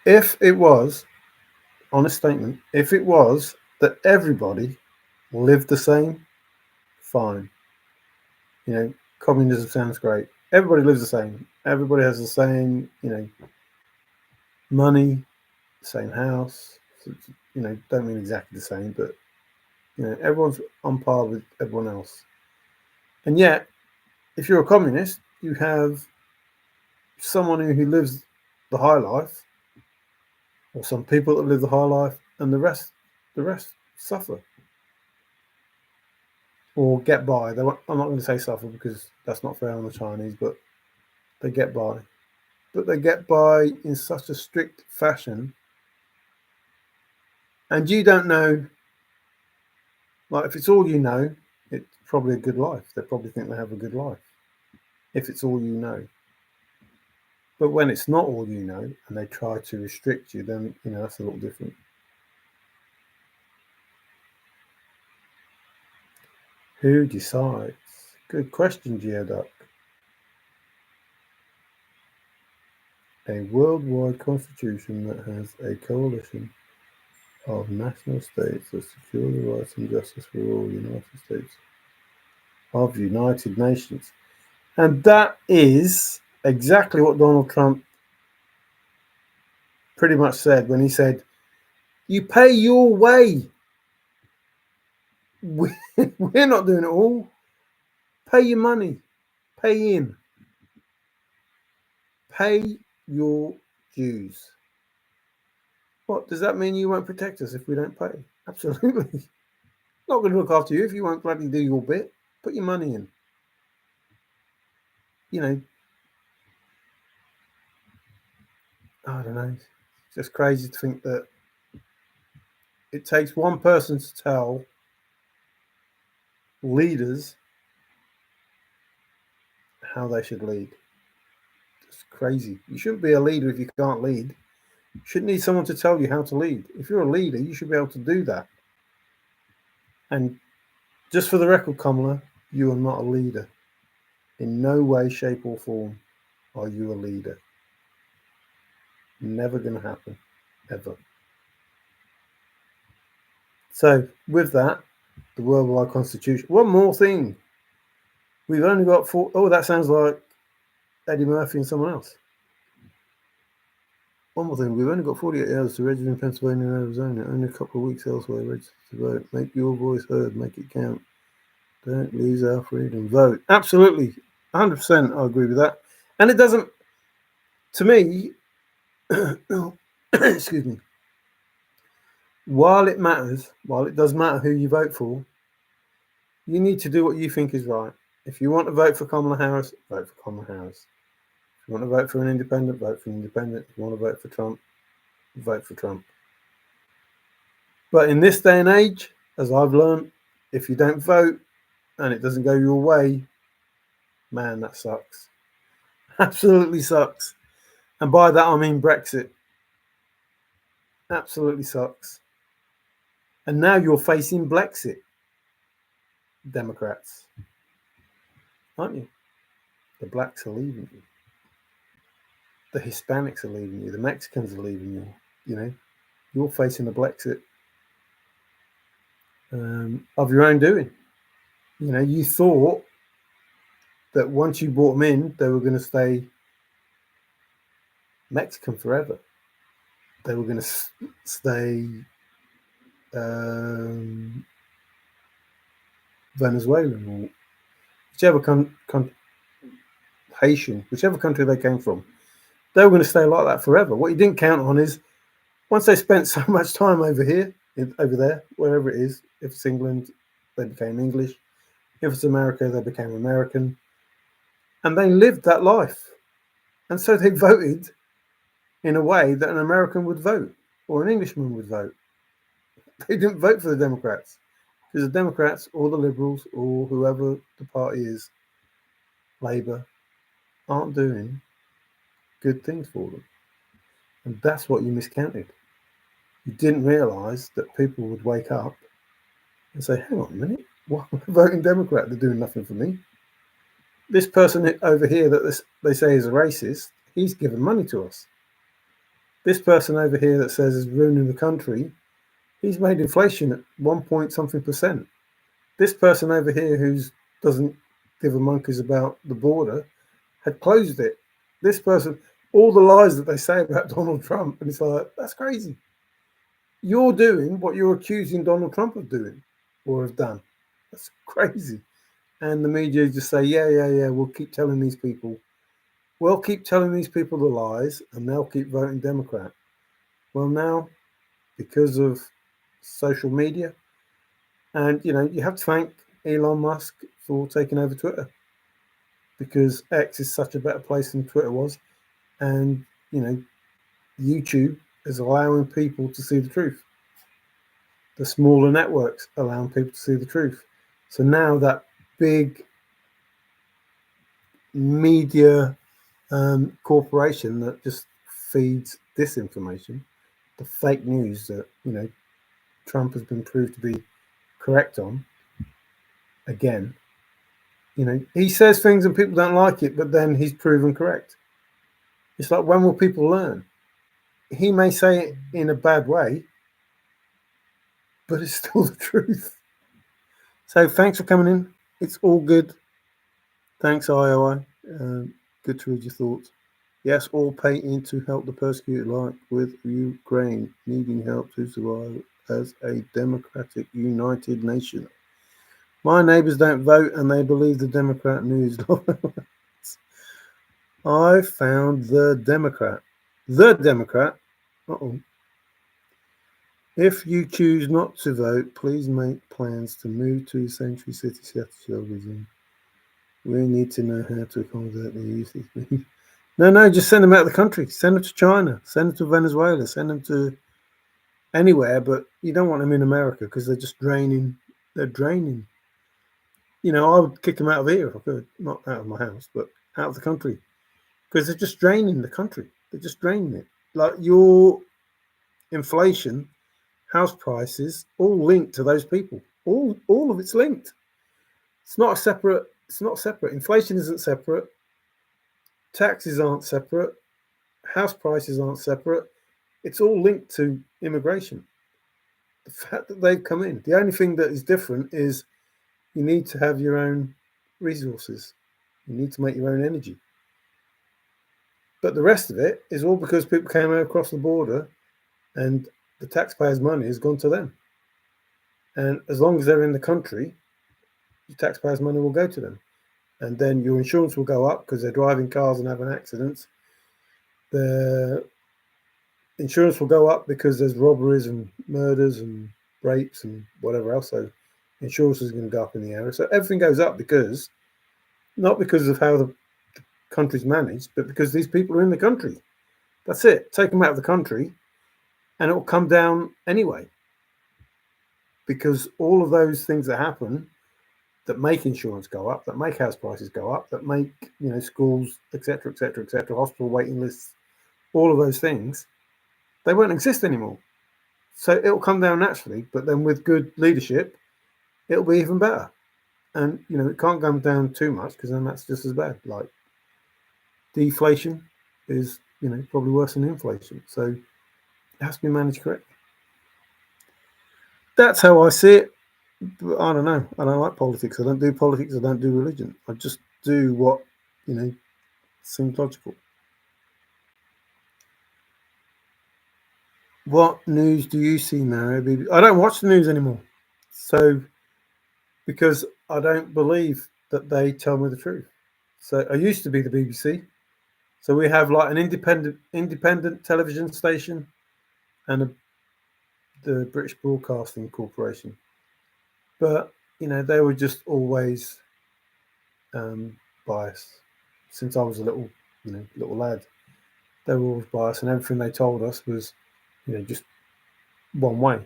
if it was, honest statement, if it was that everybody lived the same, fine. Communism sounds great. Everybody lives the same. Everybody has the same, money, same house. Don't mean exactly the same, but everyone's on par with everyone else. And yet, if you're a communist, you have someone who lives the high life, or some people that live the high life, and the rest suffer or get by. I'm not going to say suffer because that's not fair on the Chinese, but they get by. But they get by in such a strict fashion, and you don't know. Like, if it's all you know, it's probably a good life. They probably think they have a good life if it's all you know. But when it's not all you know and they try to restrict you, then that's a little different. Who decides? Good question, Geoduck. A worldwide constitution that has a coalition of national states that secure the rights and justice for all. United States of United Nations. And that is exactly what Donald Trump pretty much said when he said, you pay your way. We're not doing it all. Pay your money. Pay in. Pay your dues. What, does that mean you won't protect us if we don't pay? Absolutely. Not going to look after you if you won't bloody do your bit. Put your money in. I don't know. It's just crazy to think that it takes one person to tell leaders how they should lead. It's crazy. You shouldn't be a leader if you can't lead. You shouldn't need someone to tell you how to lead. If you're a leader, you should be able to do that. And just for the record, Kamala, You are not a leader. In no way, shape, or form are you a leader. Never going to happen, ever. So, with that, the worldwide constitution. One more thing. We've only got four. Oh, that sounds like Eddie Murphy and someone else. One more thing. We've only got 48 hours to register in Pennsylvania and Arizona. Only a couple of weeks elsewhere. Register to vote. Make your voice heard. Make it count. Don't lose our freedom. Vote. Absolutely. 100%. I agree with that. And it doesn't, to me, excuse me, while it matters, while it does matter who you vote for, you need to do what you think is right. If you want to vote for Kamala Harris, vote for Kamala Harris. If you want to vote for an independent, vote for an independent. If you want to vote for Trump, vote for Trump. But in this day and age, as I've learned, if you don't vote and it doesn't go your way, man, that sucks. Absolutely sucks. And by that, I mean Brexit. Absolutely sucks. And now you're facing Blexit, Democrats, aren't you? The blacks are leaving you. The Hispanics are leaving you. The Mexicans are leaving you. You know, you're facing a Blexit of your own doing. You know, you thought that once you brought them in, they were going to stay Mexican forever. They were going to stay Venezuelan or whichever Haitian, whichever country they came from. They were going to stay like that forever. What you didn't count on is once they spent so much time over here, over there, wherever it is, if it's England, they became English. If it's America, they became American. And they lived that life. And so they voted in a way that an American would vote or an Englishman would vote. They didn't vote for the Democrats because the Democrats or the Liberals or whoever the party is, Labour, aren't doing good things for them. And that's what you miscounted. You didn't realise that people would wake up and say, hang on a minute, why am I voting Democrat? They're doing nothing for me. This person over here that they say is a racist, he's given money to us. This person over here that says is ruining the country, he's made inflation at 1 point something percent. This person over here who doesn't give a monkeys about the border had closed it. This person, all the lies that they say about Donald Trump, and it's like, that's crazy. You're doing what you're accusing Donald Trump of doing or have done. That's crazy. And the media just say, yeah, we'll keep telling these people. We'll keep telling these people the lies and they'll keep voting Democrat. Well, now, because of social media, and, you know, you have to thank Elon Musk for taking over Twitter because X is such a better place than Twitter was. And, you know, YouTube is allowing people to see the truth. The smaller networks allowing people to see the truth. So now that big media corporation that just feeds disinformation, the fake news that, you know, Trump has been proved to be correct on, again, you know, he says things and people don't like it, but then he's proven correct. It's like, when will people learn? He may say it in a bad way, but it's still the truth. So thanks for coming in. It's all good. Thanks, IOI. Good to read your thoughts. Yes, all pay in to help the persecuted, like with Ukraine needing help to survive as a democratic, united nation. My neighbours don't vote and they believe the Democrat news. I found the Democrat. The Democrat. Uh-oh. If you choose not to vote, please make plans to move to Century City, Seattle. We need to know how to accommodate the youth. No, just send them out of the country. Send them to China. Send them to Venezuela. Send them to anywhere, but you don't want them in America because they're just draining. They're draining. You know, I would kick them out of here if I could. Not out of my house, but out of the country. Because they're just draining the country. They're just draining it. Like your inflation, house prices, all linked to those people. All of it's linked. It's not separate. It's not separate. Inflation isn't separate. Taxes aren't separate. House prices aren't separate. It's all linked to immigration. The fact that they've come in. The only thing that is different is you need to have your own resources. You need to make your own energy. But the rest of it is all because people came across the border and the taxpayers' money has gone to them. And as long as they're in the country, the taxpayers' money will go to them. And then your insurance will go up because they're driving cars and having accidents. The insurance will go up because there's robberies and murders and rapes and whatever else. So insurance is going to go up in the area. So everything goes up because, not because of how the country's managed, but because these people are in the country. That's it. Take them out of the country and it will come down anyway. Because all of those things that happen that make insurance go up, that make house prices go up, that make, schools, etc., hospital waiting lists, all of those things, they won't exist anymore. So it'll come down naturally, but then with good leadership, it'll be even better. And, it can't come down too much because then that's just as bad. Like deflation is, probably worse than inflation. So it has to be managed correctly. That's how I see it. But I don't know. I don't like politics. I don't do politics. I don't do religion. I just do what, seems logical. What news do you see, Mario? I don't watch the news anymore. So, because I don't believe that they tell me the truth. So I used to be the BBC. So we have like an independent television station and the British Broadcasting Corporation. But, they were just always biased. Since I was a little lad, they were always biased, and everything they told us was, just one way.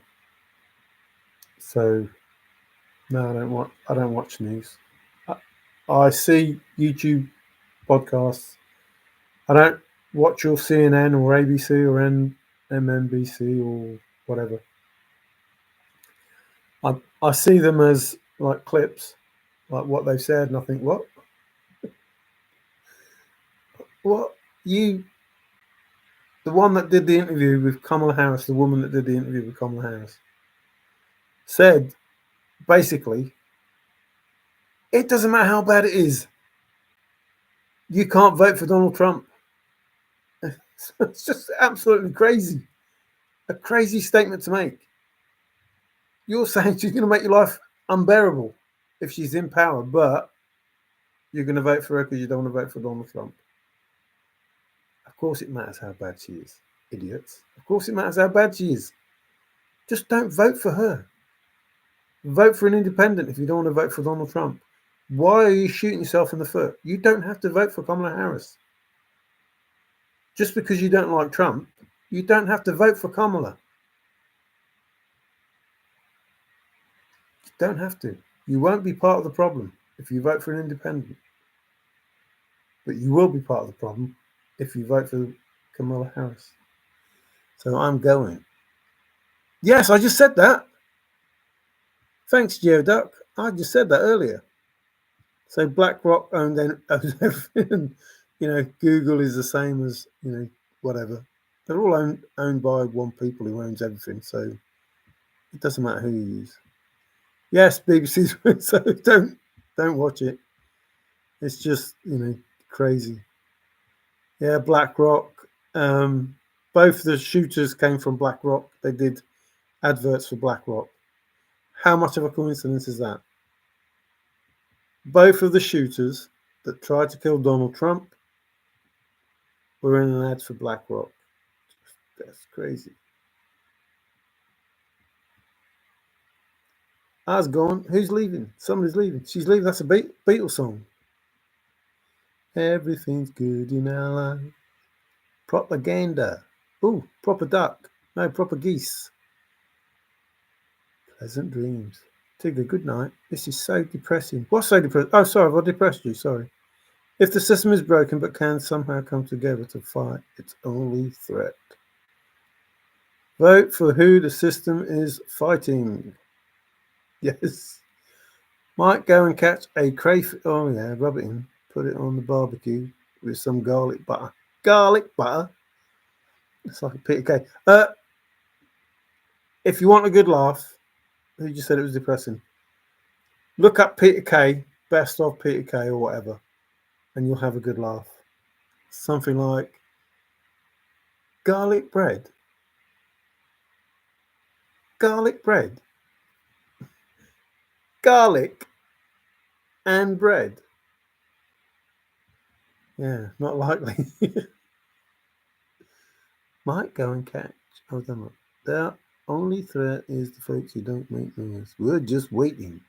So no, I don't watch news. I see YouTube podcasts. I don't watch your CNN or ABC or MNBC or whatever. I see them as like clips, like what they've said, and I think, what the one that did the interview with Kamala Harris, the woman that did the interview with Kamala Harris, said basically, it doesn't matter how bad it is. You can't vote for Donald Trump. It's just absolutely crazy. A crazy statement to make. You're saying she's going to make your life unbearable if she's in power, but you're going to vote for her because you don't want to vote for Donald Trump. Of course it matters how bad she is, idiots. Of course it matters how bad she is. Just don't vote for her. Vote for an independent if you don't want to vote for Donald Trump. Why are you shooting yourself in the foot? You don't have to vote for Kamala Harris. Just because you don't like Trump, you don't have to vote for Kamala. You don't have to. You won't be part of the problem if you vote for an independent. But you will be part of the problem if you vote for Kamala Harris. So I'm going. Yes, I just said that. Thanks, Geoduck. I just said that earlier. So BlackRock owns everything. Google is the same as, whatever. They're all owned by one people who owns everything. So it doesn't matter who you use. Yes, BBC's. So don't watch it. It's just, crazy. Yeah, BlackRock. Both the shooters came from BlackRock. They did adverts for BlackRock. How much of a coincidence is that? Both of the shooters that tried to kill Donald Trump were in an ad for BlackRock. That's crazy. I was gone. Who's leaving? Somebody's leaving. She's leaving. That's a Beatles song. Everything's good in our life. Propaganda. Ooh, proper duck. No, proper geese. Pleasant dreams. Tigger, good night. This is so depressing. What's so depressing? Oh, sorry, I've depressed you. Sorry. If the system is broken but can somehow come together to fight its only threat. Vote for who the system is fighting. Yes. Might go and catch a crayfish. Oh yeah, rub it in. Put it on the barbecue with some garlic butter. Garlic butter. It's like a Peter Kay. If you want a good laugh, who just said it was depressing? Look up Peter Kay, best of Peter Kay or whatever, and you'll have a good laugh. Something like garlic bread. Garlic bread. Garlic and bread. Yeah, not likely. Might go and catch. Oh, damn it. Their only threat is the folks who don't make noise. We're just waiting.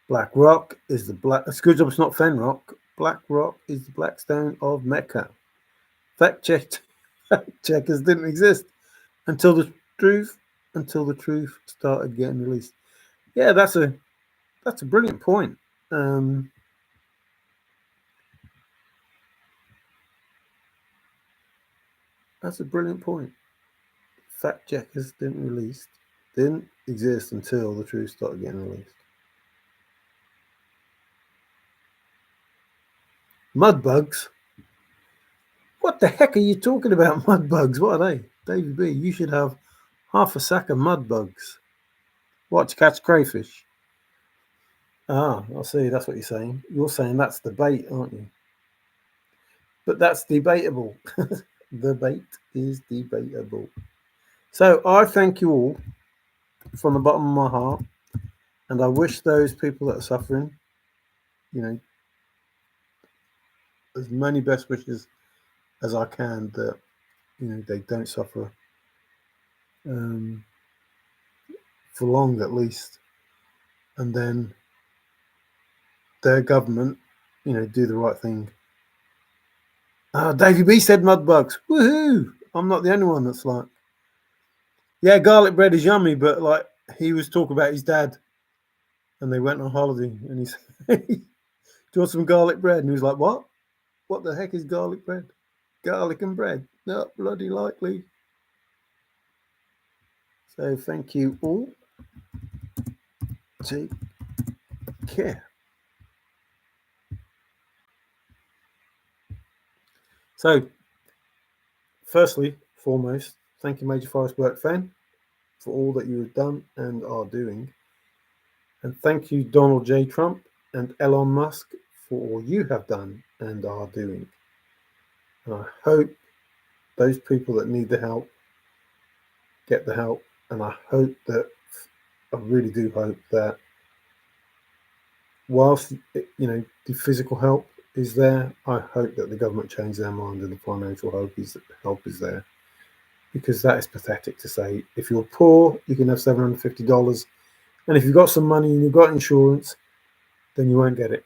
Black Rock is the black. It's a good job it's not Fenn Rock. Black Rock is the black stone of Mecca. Fact checkers didn't exist until the truth started getting released. Yeah, that's a brilliant point. That's a brilliant point. Fact checkers didn't exist until the truth started getting released. Mud bugs. What the heck are you talking about, mud bugs? What are they? Davy B, you should have half a sack of mud bugs. What, to catch crayfish? Ah, I see, that's what you're saying. You're saying that's the bait, aren't you? But that's debatable. The bait is debatable. So I thank you all from the bottom of my heart, and I wish those people that are suffering, as many best wishes as I can that they don't suffer for long at least, and then their government, do the right thing. Davy B said mud bugs. Woohoo! I'm not the only one that's like, yeah, garlic bread is yummy, but like he was talking about his dad, and they went on holiday, and he said, "Do you want some garlic bread?" And he was like, "What? What the heck is garlic bread? Garlic and bread? Not bloody likely." So thank you all. Take care. So, firstly, foremost, thank you, Major Forrest Work Fenn, for all that you have done and are doing. And thank you, Donald J. Trump and Elon Musk, for all you have done and are doing. And I hope those people that need the help get the help. And I really do hope that whilst, the physical help is there, I hope that the government change their mind and the financial help is there. Because that is pathetic to say. If you're poor, you can have $750. And if you've got some money and you've got insurance, then you won't get it.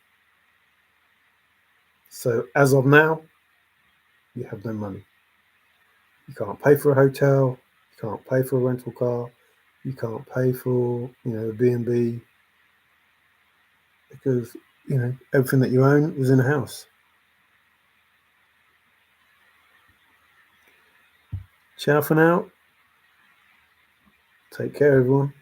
So as of now, you have no money. You can't pay for a hotel. You can't pay for a rental car. You can't pay for, a B&B. Because, everything that you own was in a house. Ciao for now. Take care, everyone.